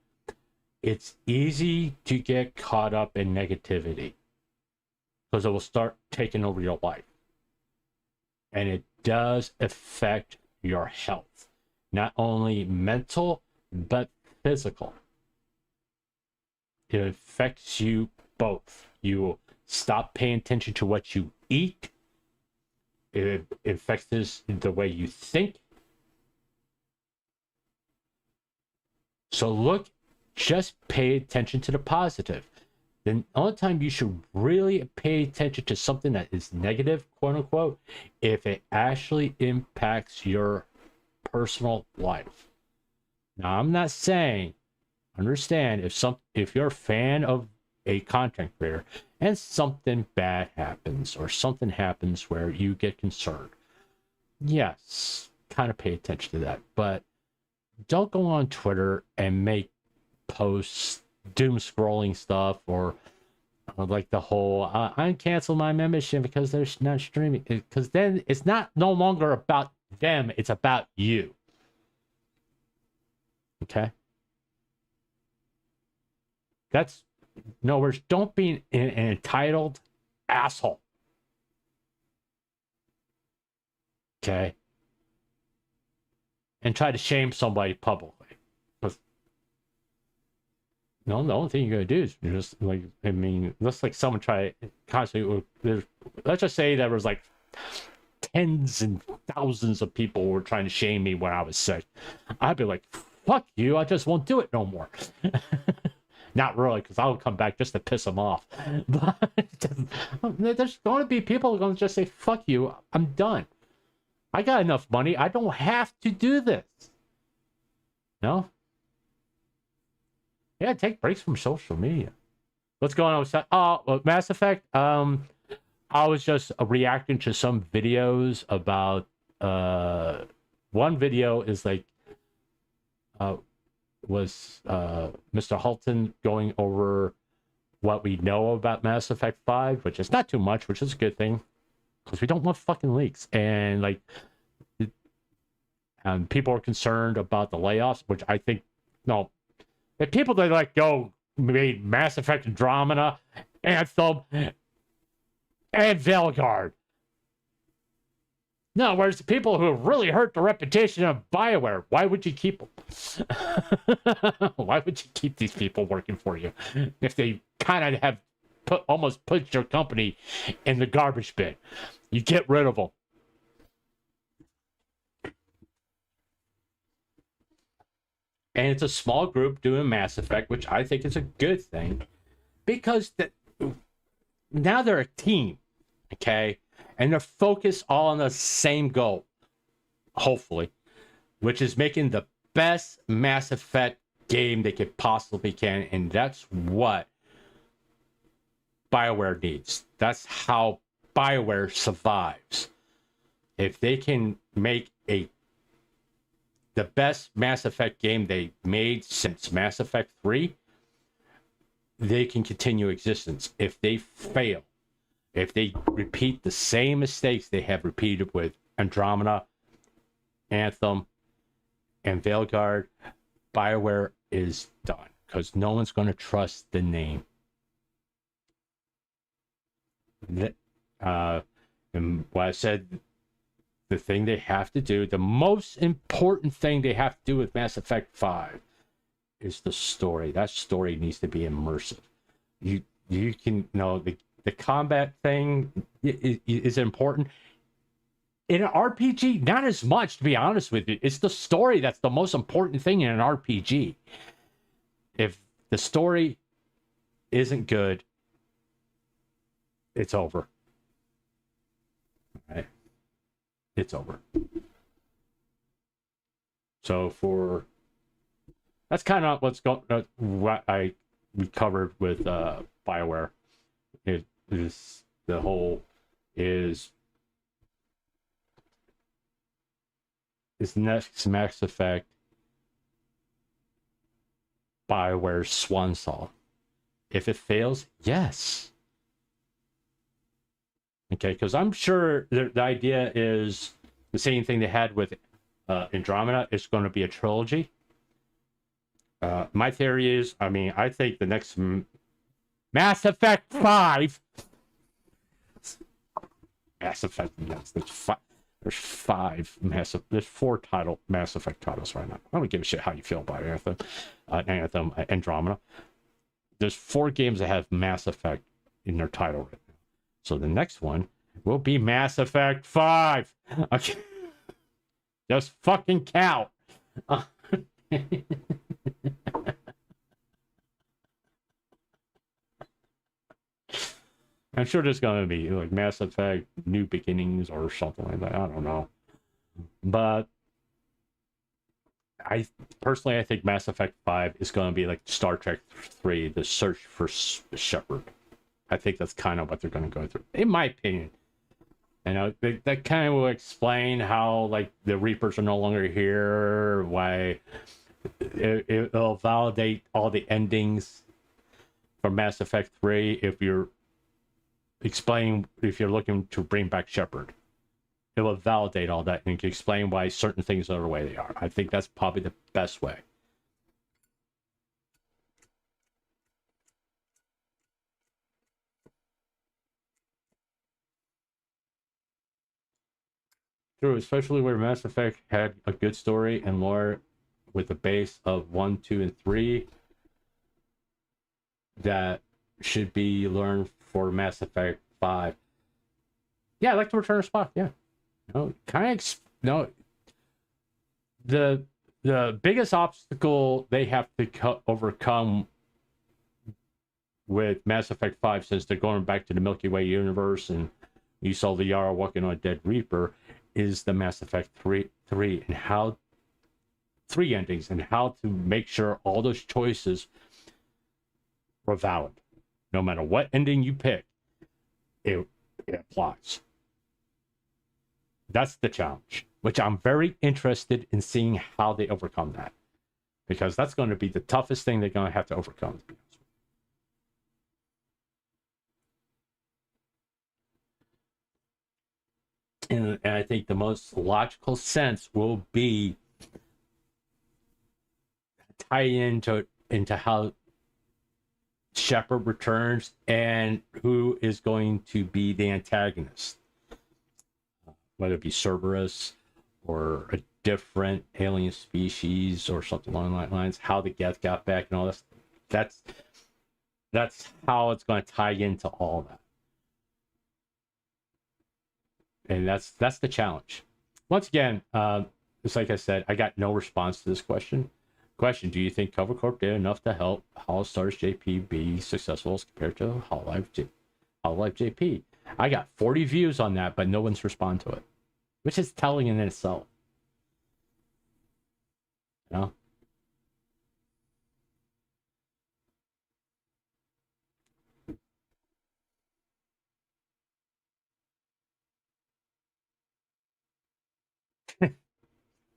It's easy to get caught up in negativity because it will start taking over your life. And it does affect your health, not only mental, but physical. It affects you both. You stop paying attention to what you eat. It affects the way you think. So just pay attention to the positive. The only time you should really pay attention to something that is negative, quote unquote, if it actually impacts your personal life. Now, I'm not saying, understand, if you're a fan of a content creator and something bad happens or something happens where you get concerned, yes, kind of pay attention to that. But don't go on Twitter and make posts, doom scrolling stuff, or like the whole I cancel my membership because they're not streaming, because then it's no longer about them, it's about you. Okay, that's in other words, don't be an entitled asshole. Okay, and try to shame somebody publicly. No, the only thing you're gonna do is you're just like, I mean, let's like someone try constantly. Let's just say there was like tens and thousands of people were trying to shame me when I was sick. I'd be like, fuck you, I just won't do it no more. Not really, because I'll come back just to piss them off. But there's going to be people who are going to just say, fuck you, I'm done. I got enough money, I don't have to do this. No? Yeah, take breaks from social media. What's going on with that? Well, Mass Effect. I was just reacting to some videos about. One video is like, was MrHulthen going over what we know about Mass Effect 5, which is not too much, which is a good thing, because we don't want fucking leaks. And like, people are concerned about the layoffs, which I think, no, the people that like go made Mass Effect Andromeda, Anthem, and Veilguard. No, whereas the people who have really hurt the reputation of BioWare, why would you keep them? Why would you keep these people working for you if they kind of have almost put your company in the garbage bin? You get rid of them. And it's a small group doing Mass Effect, which I think is a good thing, because now they're a team, okay? And they're focused all on the same goal, hopefully, which is making the best Mass Effect game they could possibly can. And that's what BioWare needs. That's how BioWare survives. If they can make the best Mass Effect game they made since Mass Effect 3, they can continue existence. If they fail, if they repeat the same mistakes they have repeated with Andromeda, Anthem, and Veilguard, BioWare is done, because no one's going to trust the name. And what I said, the thing they have to do, the most important thing they have to do with Mass Effect 5 is the story. That story needs to be immersive. You can the combat thing is important. In an RPG, not as much, to be honest with you. It's the story that's the most important thing in an RPG. If the story isn't good, it's over. All right? It's over. So that's kind of what we covered with BioWare. It is the whole is Next Mass Effect BioWare's swan song. If it fails, yes. Okay, because I'm sure the idea is the same thing they had with Andromeda. It's going to be a trilogy. My theory is, I think the next Mass Effect 5. Mass Effect, yes, there's five there's 4 Mass Effect titles right now. I don't give a shit how you feel about Anthem, Andromeda. There's 4 games that have Mass Effect in their title right now. So the next one will be Mass Effect 5. Okay. Just fucking count. I'm sure there's going to be like Mass Effect New Beginnings or something like that. I don't know. But I think Mass Effect 5 is going to be like Star Trek 3, the search for Shepard. I think that's kind of what they're going to go through, in my opinion. That kind of will explain how like the Reapers are no longer here, why it'll validate all the endings from Mass Effect 3 if you're looking to bring back Shepard. It will validate all that and explain why certain things are the way they are. I think that's probably the best way. True, especially where Mass Effect had a good story and lore with a base of 1, 2, and 3 that should be learned for Mass Effect 5. Yeah, I like to return to Spock. Yeah, the biggest obstacle they have to overcome with Mass Effect 5, since they're going back to the Milky Way universe and you saw the Yara walking on a dead Reaper, is the Mass Effect 3 and how 3 endings and how to make sure all those choices were valid. No matter what ending you pick, it applies. That's the challenge, which I'm very interested in seeing how they overcome that. Because that's going to be the toughest thing they're going to have to overcome, to be honest. And I think the most logical sense will be tie into how Shepard returns and who is going to be the antagonist, whether it be Cerberus or a different alien species or something along those lines. How the Geth got back and all this. That's how it's going to tie into all that. And that's the challenge. Once again, it's like I said, I got no response to this question. Do you think Cover Corp did enough to help Holostar's JP be successful as compared to Hololive JP? I got 40 views on that, but no one's responded to it, which is telling in itself. You know?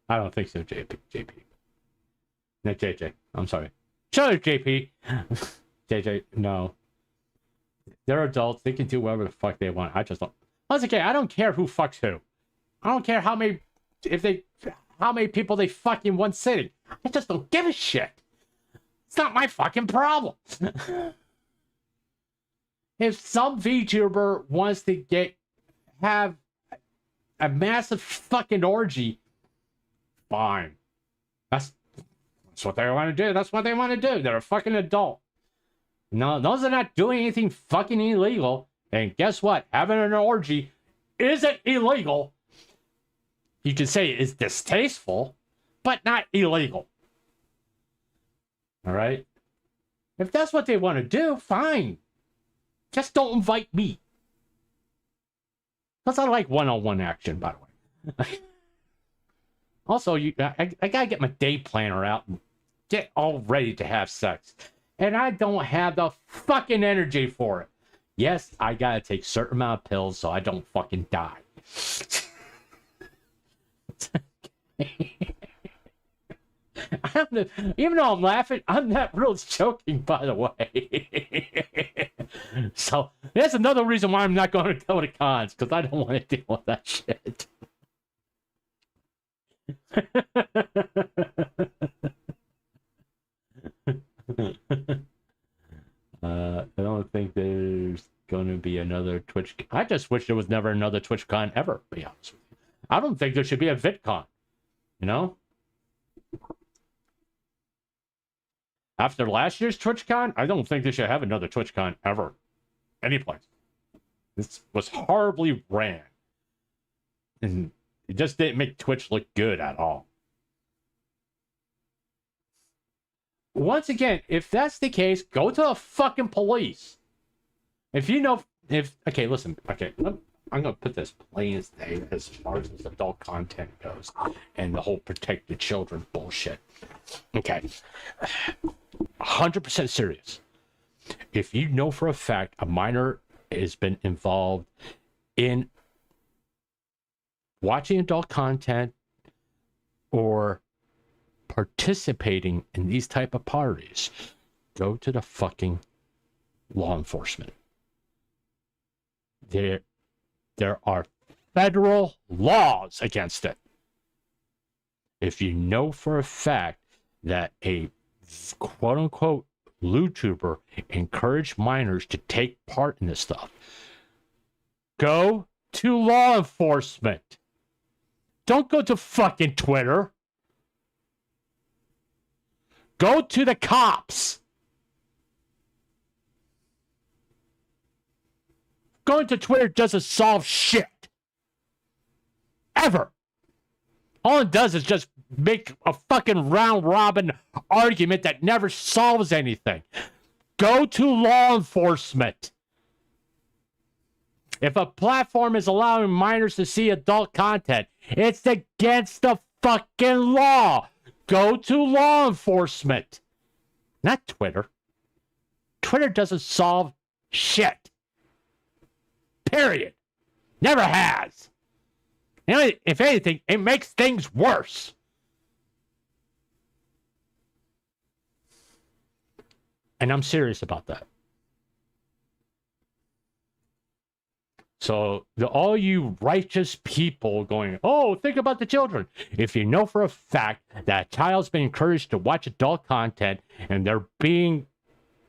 I don't think so, JP. No, JJ. I'm sorry. Shut up, JP. JJ, no. They're adults. They can do whatever the fuck they want. I just don't. Once again, I don't care who fucks who. I don't care how many people they fuck in one sitting. I just don't give a shit. It's not my fucking problem. If some VTuber wants to have a massive fucking orgy, fine. That's what they want to do. That's what they want to do. They're a fucking adult. No, those are not doing anything fucking illegal. And guess what? Having an orgy isn't illegal. You can say it's distasteful, but not illegal. All right? If that's what they want to do, fine. Just don't invite me. Because I like one-on-one action, by the way. Also, I gotta get my day planner out and get all ready to have sex. And I don't have the fucking energy for it. Yes, I gotta take a certain amount of pills so I don't fucking die. Even though I'm laughing, I'm not really joking, by the way. So that's another reason why I'm not going to go to cons, because I don't want to deal with that shit. I don't think there's going to be another Twitch. I just wish there was never another TwitchCon ever, to be honest with you. I don't think there should be a VidCon. You know? After last year's TwitchCon, I don't think they should have another TwitchCon ever. Anyplace. This was horribly ran. And it just didn't make Twitch look good at all. Once again, if that's the case, go to the fucking police. Okay, listen, okay, I'm going to put this plain as day as far as this adult content goes and the whole protect the children bullshit. Okay. 100% serious. If you know for a fact a minor has been involved in watching adult content or participating in these type of parties, go to the fucking law enforcement. There are federal laws against it. If you know for a fact that a quote-unquote YouTuber encouraged minors to take part in this stuff, go to law enforcement. Don't go to fucking Twitter. Go to the cops. Going to Twitter doesn't solve shit. Ever. All it does is just make a fucking round-robin argument that never solves anything. Go to law enforcement. If a platform is allowing minors to see adult content, it's against the fucking law. Go to law enforcement. Not Twitter. Twitter doesn't solve shit. Period. Never has. If anything, it makes things worse. And I'm serious about that. So, all you righteous people going, oh, think about the children. If you know for a fact that a child's been encouraged to watch adult content and they're being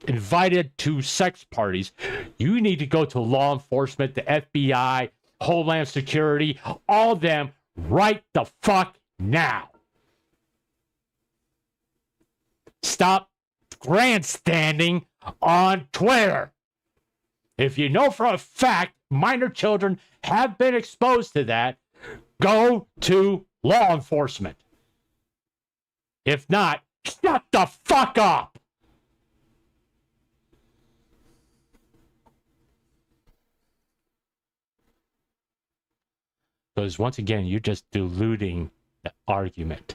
invited to sex parties, you need to go to law enforcement, the FBI, Homeland Security, all of them right the fuck now. Stop grandstanding on Twitter. If you know for a fact minor children have been exposed to that, go to law enforcement. If not, shut the fuck up. Because once again, you're just diluting the argument.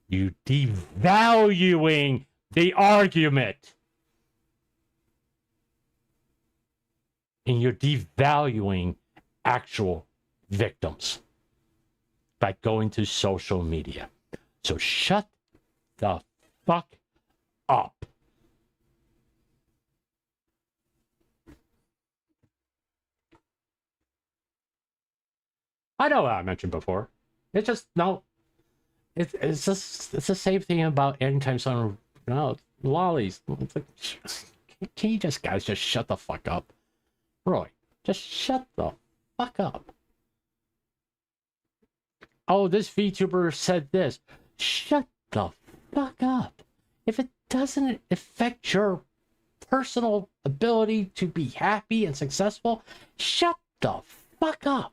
You devaluing the argument. And you're devaluing actual victims by going to social media. So shut the fuck up. I know what I mentioned before. It's just no. It's the same thing about anytime someone lollies. It's like, can you guys just shut the fuck up? Roy, just shut the fuck up. Oh, this VTuber said this. Shut the fuck up. If it doesn't affect your personal ability to be happy and successful, shut the fuck up.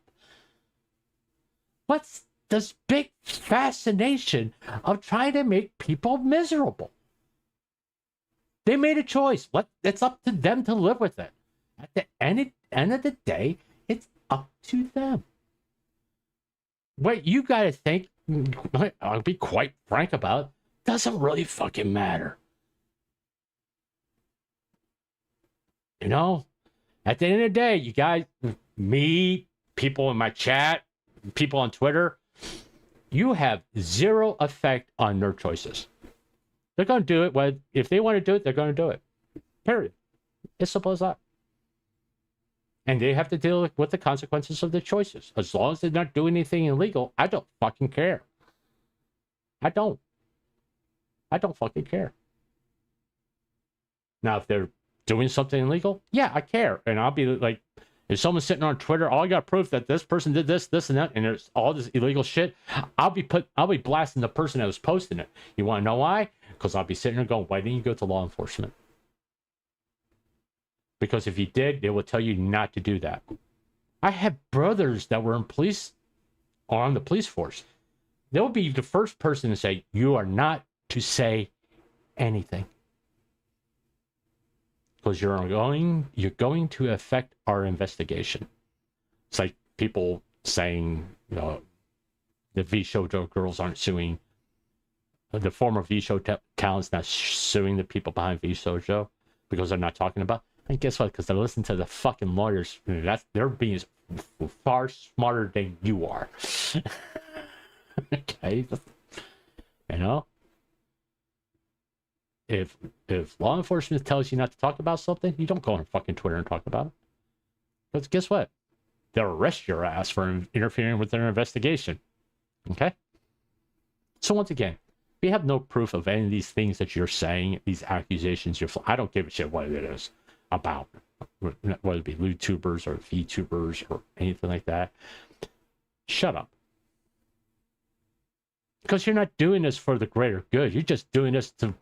What's this big fascination of trying to make people miserable? They made a choice. It's up to them to live with it. At the end of the day, it's up to them. What you gotta think, I'll be quite frank about, doesn't really fucking matter. You know? At the end of the day, you guys, me, people in my chat, people on Twitter, you have zero effect on their choices. They're going to do it. If they want to do it, they're going to do it. Period. It's simple as that. And they have to deal with the consequences of their choices. As long as they're not doing anything illegal, I don't fucking care. I don't fucking care. Now, if they're doing something illegal, yeah, I care. And I'll be like, if someone's sitting on Twitter, all I got proof that this person did this, this, and that, and there's all this illegal shit, I'll be blasting the person that was posting it. You want to know why? Because I'll be sitting there going, why didn't you go to law enforcement? Because if you did, they will tell you not to do that. I had brothers that were in police or on the police force. They'll be the first person to say, you are not to say anything. Because you're going to affect our investigation. It's like people saying, the V-Shoujo girls aren't suing, the former V-Shoujo talent's not suing the people behind V-Shoujo because they're not talking about. And guess what? Because they're listening to the fucking lawyers. They're being far smarter than you are. Okay, you know. If law enforcement tells you not to talk about something, you don't go on fucking Twitter and talk about it. Because guess what? They'll arrest your ass for interfering with their investigation. Okay? So once again, we have no proof of any of these things that you're saying, these accusations. I don't give a shit what it is about, whether it be YouTubers or VTubers or anything like that. Shut up. Because you're not doing this for the greater good. You're just doing this to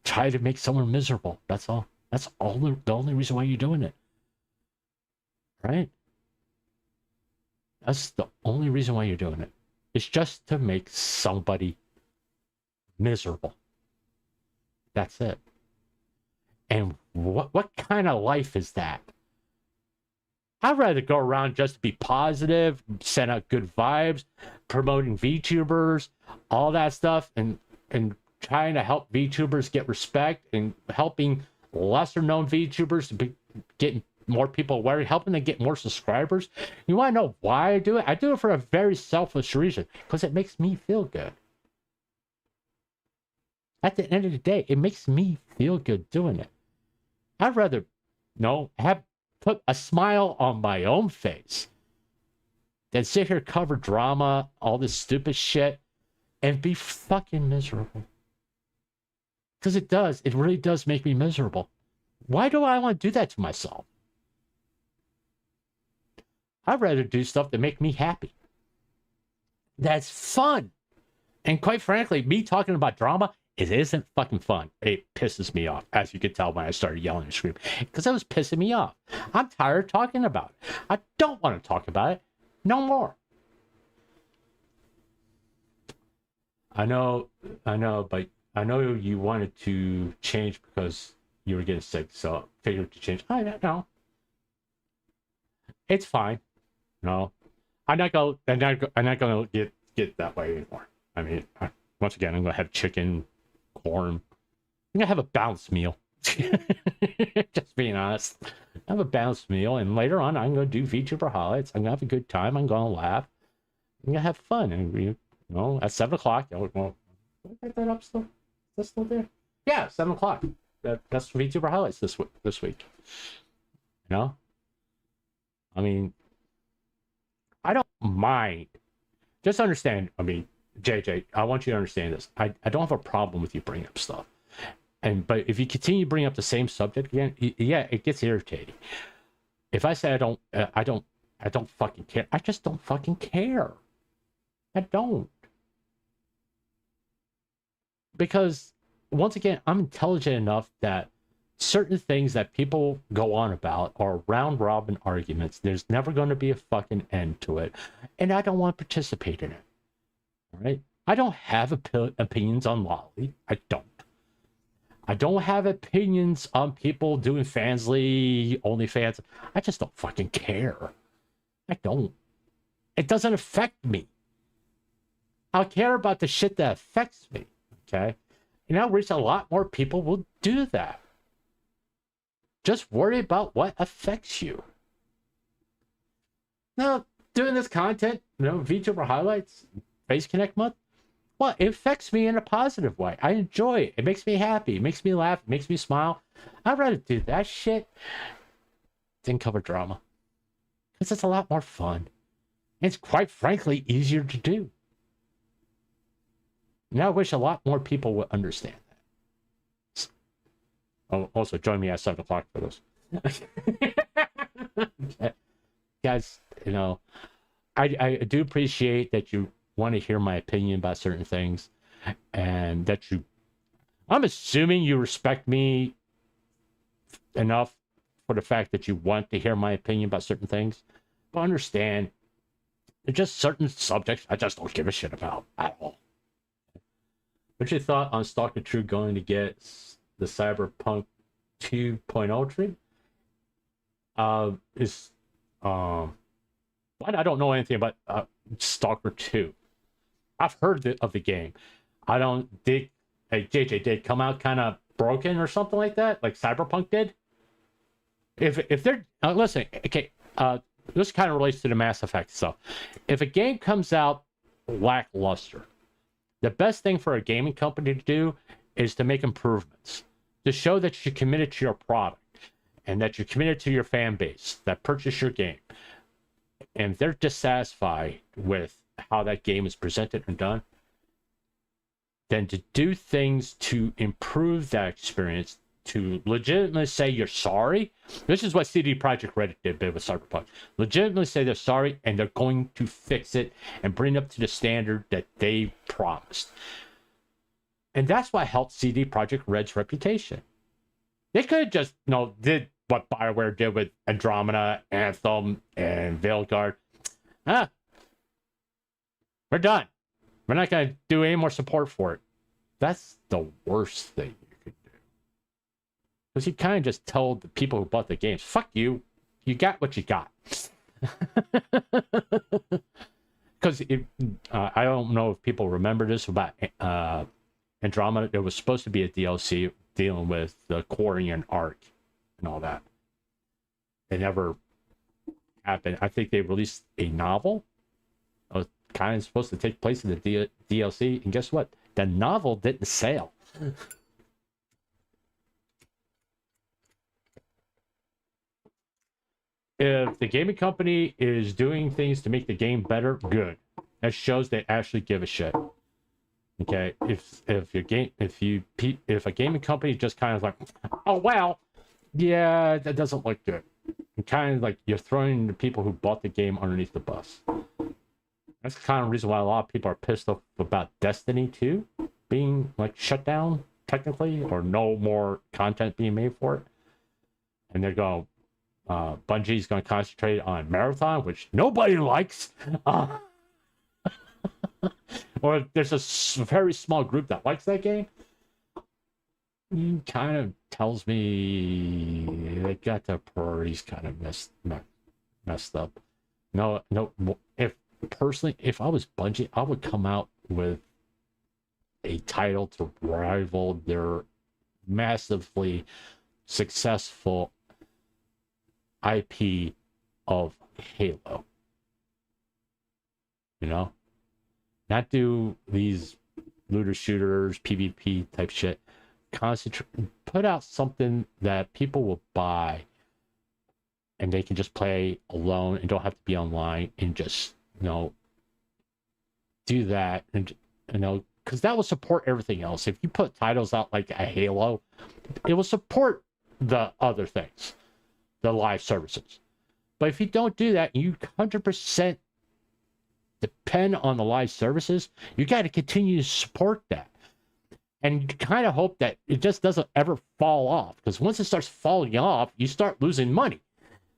try to make someone miserable. That's all. That's all the only reason why you're doing it. Right? That's the only reason why you're doing it. It's just to make somebody miserable. That's it. And what kind of life is that? I'd rather go around just to be positive, send out good vibes, promoting VTubers, all that stuff, and trying to help VTubers get respect and helping lesser known VTubers to be getting more people aware, helping them get more subscribers. You want to know why I do it? I do it for a very selfish reason, because it makes me feel good. At the end of the day, it makes me feel good doing it. I'd rather, have put a smile on my own face than sit here, cover drama, all this stupid shit, and be fucking miserable. Because it really does make me miserable. Why do I want to do that to myself? I'd rather do stuff that make me happy. That's fun. And quite frankly, me talking about drama, it isn't fucking fun. It pisses me off, as you could tell when I started yelling and screaming, because it was pissing me off. I'm tired of talking about it. I don't want to talk about it. No more. I know, but I know you wanted to change because you were getting sick, so I figured to change. I don't know. It's fine. No, I'm not gonna get that way anymore. I mean, once again, I'm gonna have chicken, corn. I'm gonna have a balanced meal. Just being honest, I have a balanced meal, and later on, I'm gonna do VTuber highlights. I'm gonna have a good time. I'm gonna laugh. I'm gonna have fun, and at 7 o'clock, I pick that up still. Is that still there? Yeah, 7 o'clock. That's VTuber highlights this week. I mean, I don't mind. Just understand, JJ, I want you to understand this. I don't have a problem with you bringing up stuff. But if you continue to bring up the same subject again, yeah, it gets irritating. If I say I don't fucking care, I just don't fucking care. I don't. Because, once again, I'm intelligent enough that certain things that people go on about are round-robin arguments. There's never going to be a fucking end to it. And I don't want to participate in it. All right? I don't have opinions on Lolly. I don't. I don't have opinions on people doing Fansly, OnlyFans. I just don't fucking care. I don't. It doesn't affect me. I'll care about the shit that affects me. Okay? And I wish a lot more people will do that. Just worry about what affects you. Now, doing this content, VTuber highlights, Face Connect month, well, it affects me in a positive way. I enjoy it. It makes me happy. It makes me laugh. It makes me smile. I'd rather do that shit than cover drama. Because it's a lot more fun. And it's quite frankly easier to do. And I wish a lot more people would understand that. Oh, also, join me at 7 o'clock for this. Okay. Guys, I do appreciate that you want to hear my opinion about certain things, and that I'm assuming you respect me enough for the fact that you want to hear my opinion about certain things. But understand, there's just certain subjects I just don't give a shit about at all. What's your thought on Stalker 2 going to get the Cyberpunk 2.0 tree? I don't know anything about Stalker 2. I've heard of the game. I don't think JJ did come out kind of broken or something like that, like Cyberpunk did. If they're listen, okay, this kind of relates to the Mass Effect stuff. If a game comes out lackluster, the best thing for a gaming company to do is to make improvements, to show that you're committed to your product and that you're committed to your fan base that purchase your game. And if they're dissatisfied with how that game is presented and done, then to do things to improve that experience, to legitimately say you're sorry. This is what CD Projekt Red did with Cyberpunk. Legitimately say they're sorry and they're going to fix it and bring it up to the standard that they promised. And that's what helped CD Projekt Red's reputation. They could have just, did what Bioware did with Andromeda, Anthem, and Veilguard. We're done. We're not going to do any more support for it. That's the worst thing you could do. Because you kind of just told the people who bought the games, fuck you. You got what you got. Because I don't know if people remember this about Andromeda, there was supposed to be a DLC dealing with the Quarian arc and all that. It never happened. I think they released a novel. It was kind of supposed to take place in the DLC, and guess what? The novel didn't sell. If the gaming company is doing things to make the game better, good. That shows they actually give a shit. Okay, if a gaming company just kind of like, oh well, yeah, that doesn't look good. And kind of like you're throwing the people who bought the game underneath the bus. That's the kind of reason why a lot of people are pissed off about Destiny 2 being like shut down technically, or no more content being made for it. And they're going, Bungie's going to concentrate on Marathon, which nobody likes. Or there's a very small group that likes that game. Kind of tells me they got their priorities kind of messed up. No. If I was Bungie, I would come out with a title to rival their massively successful IP of Halo. You know? Not do these looter shooters, PvP type shit. Put out something that people will buy and they can just play alone and don't have to be online, and just, do that. And, because that will support everything else. If you put titles out like a Halo, it will support the other things, the live services. But if you don't do that, you 100% depend on the live services, you got to continue to support that. And you kind of hope that it just doesn't ever fall off. Because once it starts falling off, you start losing money.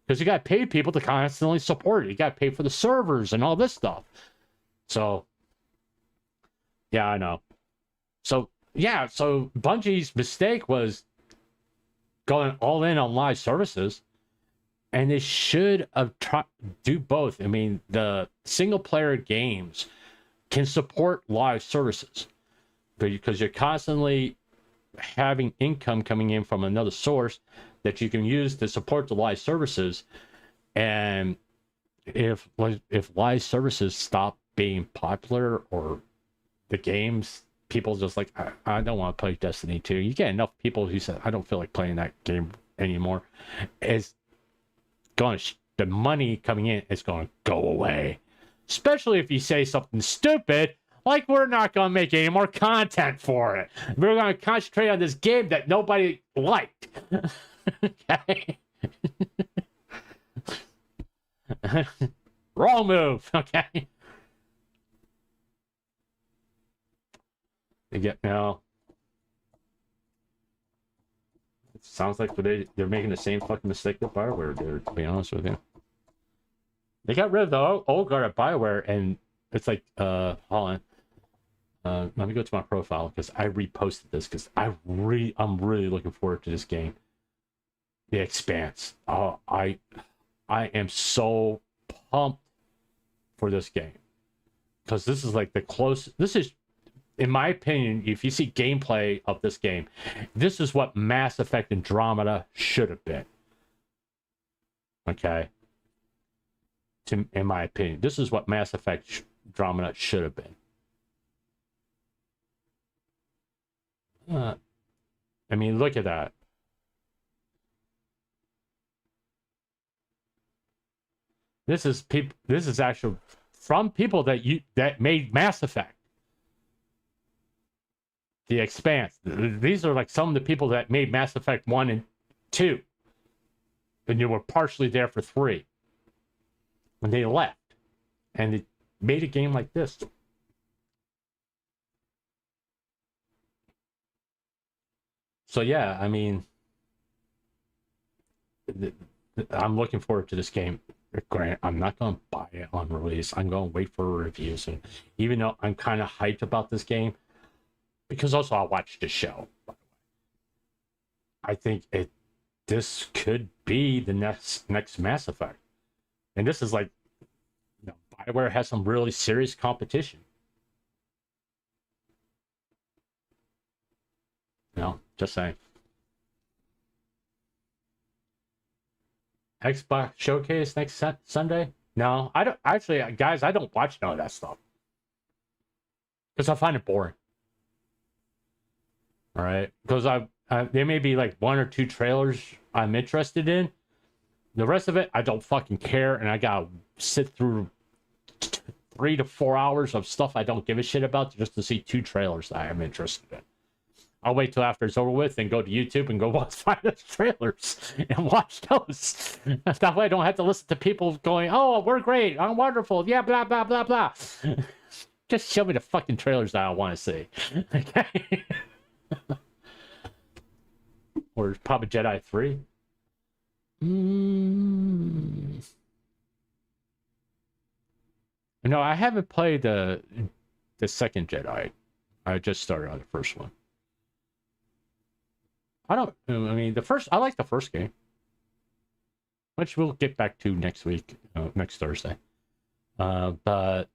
Because you got to pay people to constantly support it. You got to pay for the servers and all this stuff. So, yeah, I know. So Bungie's mistake was going all in on live services. And they should have do both. I mean, the single player games can support live services, because you're constantly having income coming in from another source that you can use to support the live services. And if live services stop being popular, or the games, people just like, I don't want to play Destiny 2. You get enough people who say, I don't feel like playing that game anymore. The money coming in is going to go away. Especially if you say something stupid, like we're not going to make any more content for it. We're going to concentrate on this game that nobody liked. Okay? Wrong move, okay? It sounds like they're making the same fucking mistake that Bioware did, to be honest with you. They got rid of the old guard at Bioware, and it's like, hold on. Let me go to my profile, because I reposted this, because I'm really looking forward to this game. The Expanse. Oh, I am so pumped for this game. Because this is like this is, in my opinion, if you see gameplay of this game, this is what Mass Effect Andromeda should have been. Okay? In my opinion, this is what Mass Effect Andromeda should have been. I mean, look at that. This is actually from people that made Mass Effect. The Expanse. These are like some of the people that made Mass Effect 1 and 2. And you were partially there for 3. And they left. And they made a game like this. So yeah, I mean, I'm looking forward to this game. Grant, I'm not going to buy it on release. I'm going to wait for reviews. And even though I'm kind of hyped about this game, because also I watched the show, by the way, I think this could be the next Mass Effect. And this is like, Bioware has some really serious competition. No, just saying. Xbox Showcase next Sunday? No, I don't. Actually, guys, I don't watch none of that stuff. Because I find it boring. All right? Because there may be like 1 or 2 trailers I'm interested in. The rest of it, I don't fucking care. And I gotta sit through 3 to 4 hours of stuff I don't give a shit about just to see 2 trailers that I am interested in. I'll wait till after it's over with and go to YouTube and go find those trailers and watch those. That way I don't have to listen to people going, oh, we're great, I'm wonderful, yeah, blah, blah, blah, blah. Just show me the fucking trailers that I want to see. Okay? Or probably Jedi 3. No, I haven't played the second Jedi. I just started on the first one. I like the first game, which we'll get back to next week, next Thursday. But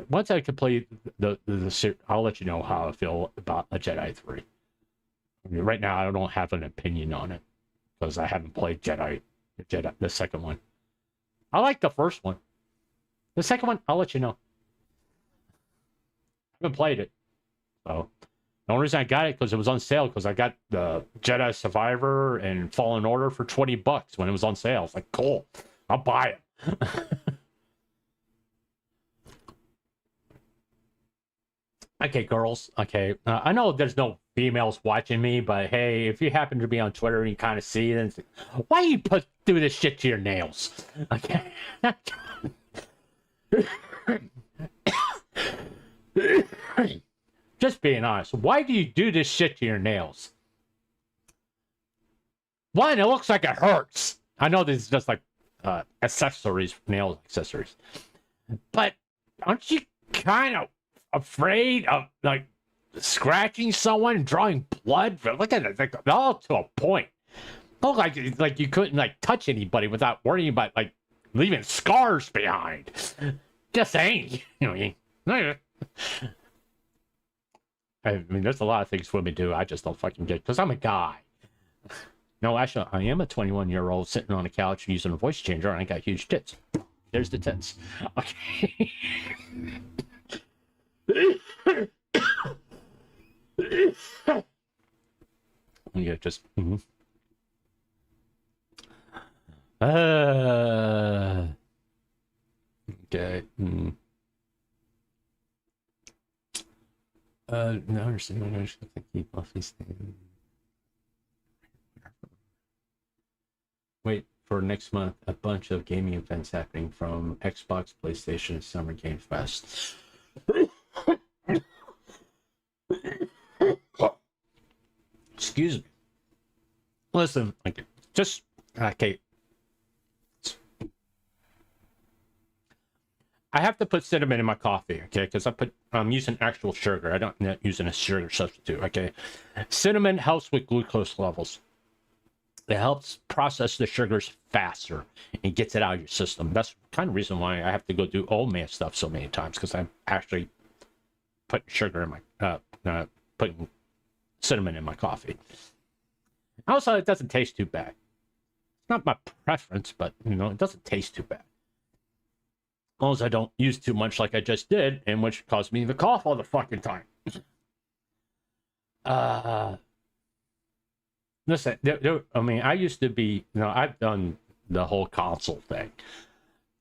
once I complete the I'll let you know how I feel about a Jedi 3. I mean, right now, I don't have an opinion on it because I haven't played Jedi, the second one. I like the first one. The second one, I'll let you know. I haven't played it, so. The only reason I got it because it was on sale because I got the Jedi Survivor and Fallen Order for $20 when it was on sale. It's like, cool, I'll buy it. Okay, girls. Okay, I know there's no females watching me, but hey, if you happen to be on Twitter and you kind of see it, and why you do this shit to your nails? Okay. Just being honest, why do you do this shit to your nails? One, it looks like it hurts. I know this is just like accessories, nail accessories. But aren't you kind of afraid of like scratching someone and drawing blood? Look at it, like all to a point. Look like you couldn't like touch anybody without worrying about like leaving scars behind. Just saying. You know, I mean, there's a lot of things women do I just don't fucking get because I'm a guy. No, actually, I am a 21-year-old sitting on a couch using a voice changer, and I got huge tits. There's the tits. Okay. Yeah, just. Mm-hmm. Okay. Mm. No, I understand. I just have to keep off these things. Wait for next month. A bunch of gaming events happening from Xbox, PlayStation, Summer Game Fest. Excuse me. Listen, okay, just okay. I have to put cinnamon in my coffee, okay? Because I'm using actual sugar. I'm not using a sugar substitute, okay? Cinnamon helps with glucose levels. It helps process the sugars faster and gets it out of your system. That's kind of reason why I have to go do old man stuff so many times because I'm actually putting sugar in my putting cinnamon in my coffee. Also, it doesn't taste too bad. It's not my preference, but it doesn't taste too bad. As long as I don't use too much like I just did, and which caused me to cough all the fucking time. Listen, I mean, I used to be, I've done the whole console thing.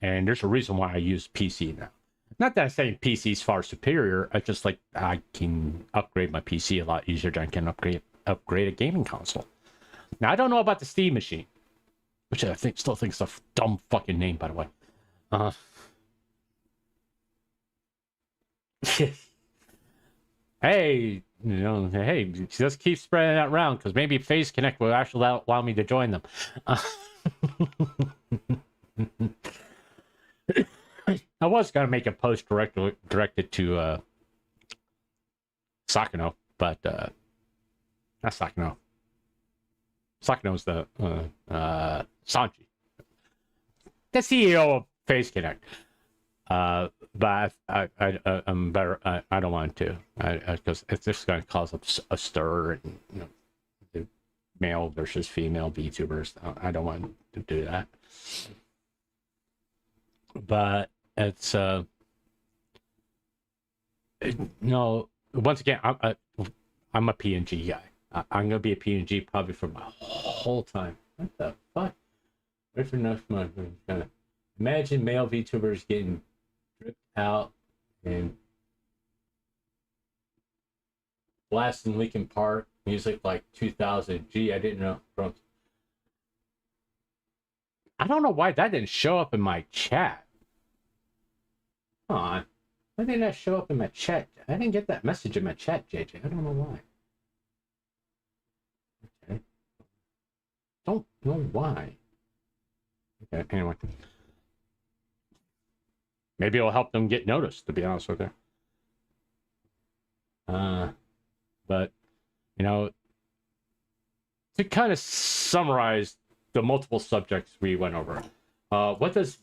And there's a reason why I use PC now. Not that I'm saying PC is far superior. I just like, I can upgrade my PC a lot easier than I can upgrade a gaming console. Now, I don't know about the Steam machine, which I still think is a dumb fucking name, by the way. Hey, just keep spreading that around because maybe Phase Connect will actually allow me to join them. I was gonna make a post directed to Sakano, but not Sakano. Sakano's the Sanji, the CEO of Phase Connect. But I'm better. I don't want to, because it's just going to cause a stir, and the male versus female VTubers. I don't want to do that. But it's once again, I'm a PNG guy. I'm gonna be a PNG probably for my whole time. What the fuck? There's enough money. Imagine male VTubers getting dripped out and blasting Linkin Park music like 2000. Gee, I didn't know. I don't know why that didn't show up in my chat. Come on. Why didn't that show up in my chat? I didn't get that message in my chat, JJ. I don't know why. Okay. Don't know why. Okay, anyway. Maybe it'll help them get noticed, to be honest with you. But, to kind of summarize the multiple subjects we went over, what does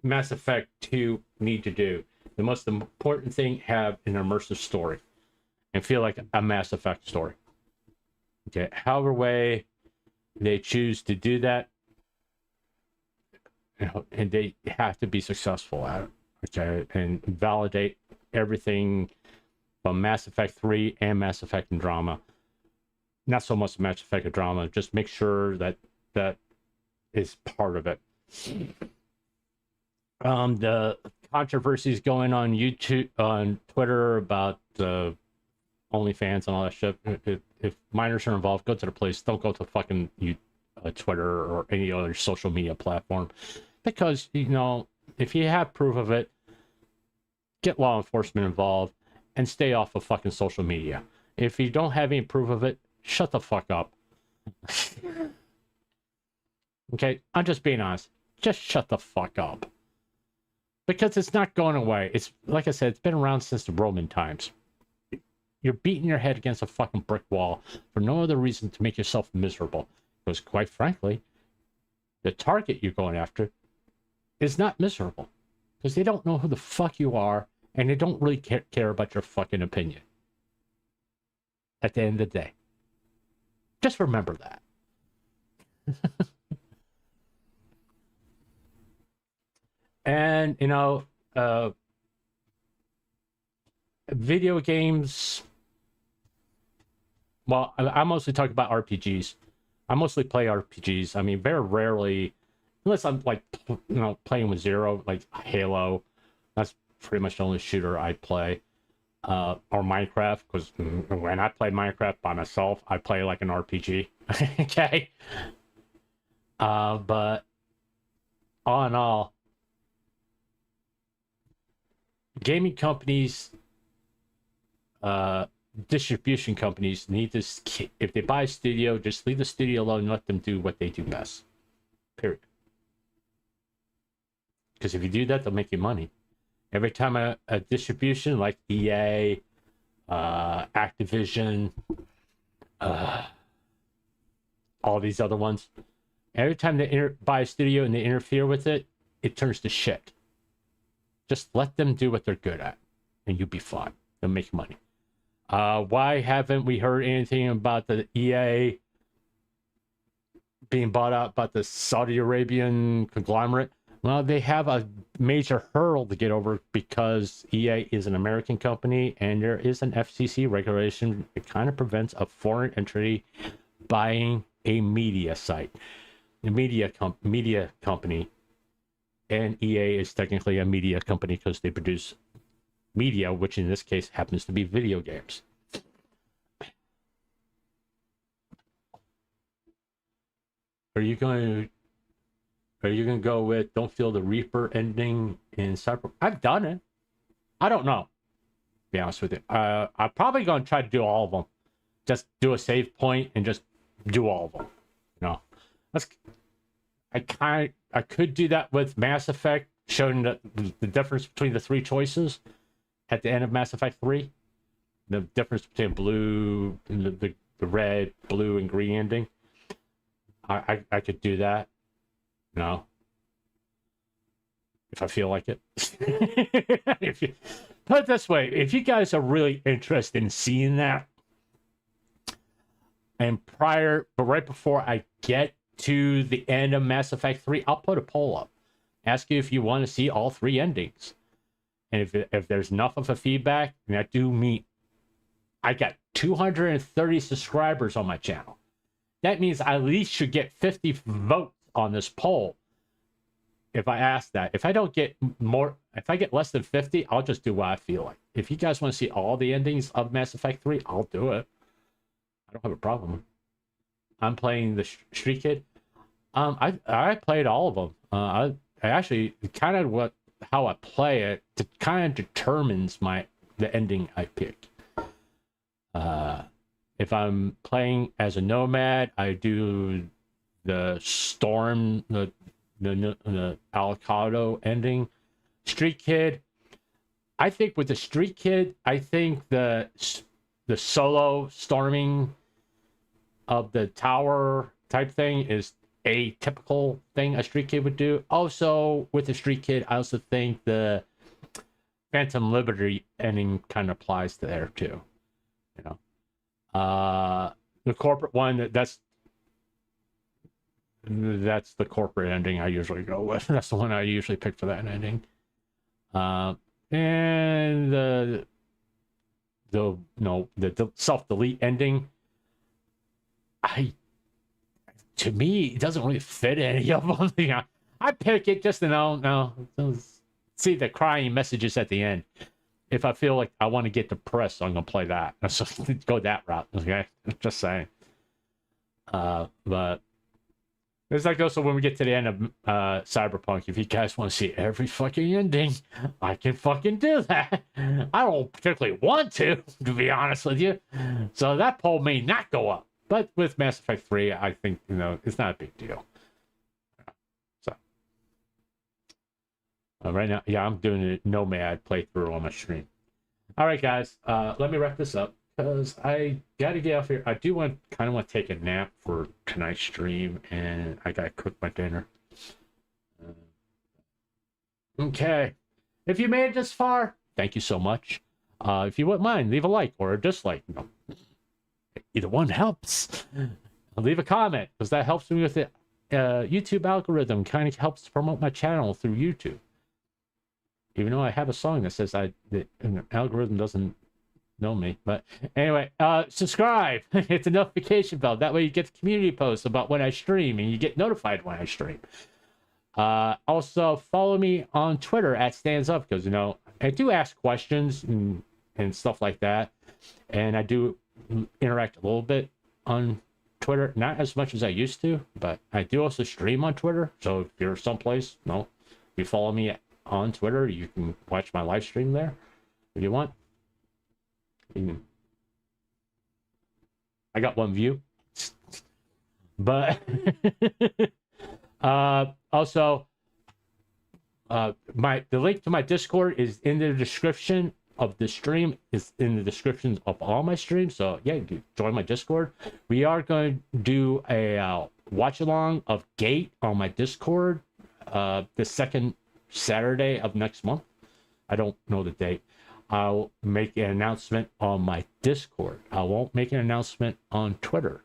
Mass Effect 2 need to do? The most important thing, have an immersive story and feel like a Mass Effect story. Okay, however way they choose to do that, and they have to be successful at it. Okay, and validate everything from Mass Effect 3 and Mass Effect Andromeda. Not so much Mass Effect Andromeda, just make sure that that is part of it. The controversies going on YouTube, on Twitter about OnlyFans and all that shit. If minors are involved, go to the place. Don't go to fucking Twitter or any other social media platform, because if you have proof of it, get law enforcement involved and stay off of fucking social media. If you don't have any proof of it, shut the fuck up. Okay, I'm just being honest. Just shut the fuck up. Because it's not going away. It's, like I said, it's been around since the Roman times. You're beating your head against a fucking brick wall for no other reason to make yourself miserable. Because quite frankly, the target you're going after is not miserable. Because they don't know who the fuck you are, and they don't really care about your fucking opinion. At the end of the day. Just remember that. And, video games. Well, I mostly talk about RPGs. I mostly play RPGs. I mean, very rarely, unless I'm like, playing with Zero, like Halo. That's pretty much the only shooter I play. Or Minecraft, because when I play Minecraft by myself, I play like an RPG. Okay. But all in all, gaming companies, distribution companies need to, if they buy a studio, just leave the studio alone and let them do what they do best. Period. Because if you do that, they'll make you money. Every time a distribution like EA, Activision, all these other ones, every time they buy a studio and they interfere with it, it turns to shit. Just let them do what they're good at, and you'll be fine. They'll make money. Why haven't we heard anything about the EA being bought out by the Saudi Arabian conglomerate? Well, they have a major hurdle to get over because EA is an American company, and there is an FCC regulation that kind of prevents a foreign entity buying a media site. The media company, and EA is technically a media company because they produce media, which in this case happens to be video games. Are you going to go with Don't Feel the Reaper ending in Cyber? I've done it. I don't know, to be honest with you. I'm probably going to try to do all of them. Just do a save point and just do all of them. I could do that with Mass Effect, showing the difference between the three choices at the end of Mass Effect 3. The difference between blue and the red, blue, and green ending. I could do that. if I feel like it. Put it this way, if you guys are really interested in seeing that, and right before I get to the end of Mass Effect 3, I'll put a poll up. Ask you if you want to see all 3 endings. And if there's enough of a feedback, and I got 230 subscribers on my channel. That means I at least should get 50 votes on this poll. If I ask that, if I don't get more, if I get less than 50, I'll just do what I feel like. If you guys want to see all the endings of Mass Effect 3, I'll do it. I don't have a problem. I'm playing the Street Kid. I played all of them. I actually kind of how I play it kind of determines the ending I pick. If I'm playing as a nomad, I do the storm, the Alicado ending. Street Kid, I think with the Street Kid, I think the solo storming of the tower type thing is a typical thing a Street Kid would do. Also, with the Street Kid, I also think the Phantom Liberty ending kind of applies to there too. You know, the corporate one, that's the corporate ending I usually go with. That's the one I usually pick for that ending. And the self-delete ending, to me, it doesn't really fit any of them. You know, I pick it just to see the crying messages at the end. If I feel like I want to get depressed, I'm gonna play that. So go that route. Okay, just saying. But it's like also when we get to the end of Cyberpunk, if you guys want to see every fucking ending, I can fucking do that. I don't particularly want to be honest with you. So that poll may not go up. But with Mass Effect 3, I think, it's not a big deal. So, right now, yeah, I'm doing a Nomad playthrough on my stream. All right, guys, let me wrap this up because I got to get off here. I do kind of want to take a nap for tonight's stream, and I got to cook my dinner. Okay. If you made it this far, thank you so much. If you wouldn't mind, leave a like or a dislike. Either one helps. Leave a comment because that helps me with the YouTube algorithm. Kind of helps promote my channel through YouTube. Even though I have a song that says the algorithm doesn't know me. But anyway, subscribe. Hit the notification bell. That way you get the community posts about when I stream and you get notified when I stream. Also, follow me on Twitter at StandsUp because, I do ask questions and stuff like that. And I do interact a little bit on Twitter, not as much as I used to, but I do also stream on Twitter. So if you're someplace, if you follow me on Twitter, you can watch my live stream there if you want. I got 1 view, but also the link to my Discord is in the description of the stream, is in the descriptions of all my streams. So yeah, join my Discord. We are going to do a watch along of Gate on my Discord the second Saturday of next month. I don't know the date. I'll make an announcement on my Discord. I won't make an announcement on Twitter.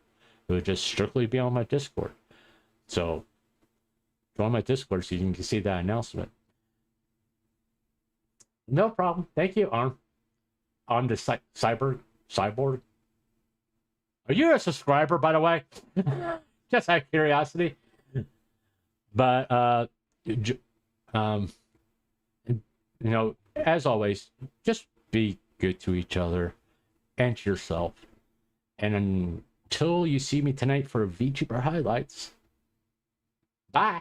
It will just strictly be on my Discord. So join my Discord so you can see that announcement. No problem. Thank you, Arm. On the Cyborg. Are you a subscriber, by the way? Just out of curiosity. But as always, just be good to each other and to yourself. And until you see me tonight for VTuber highlights, bye.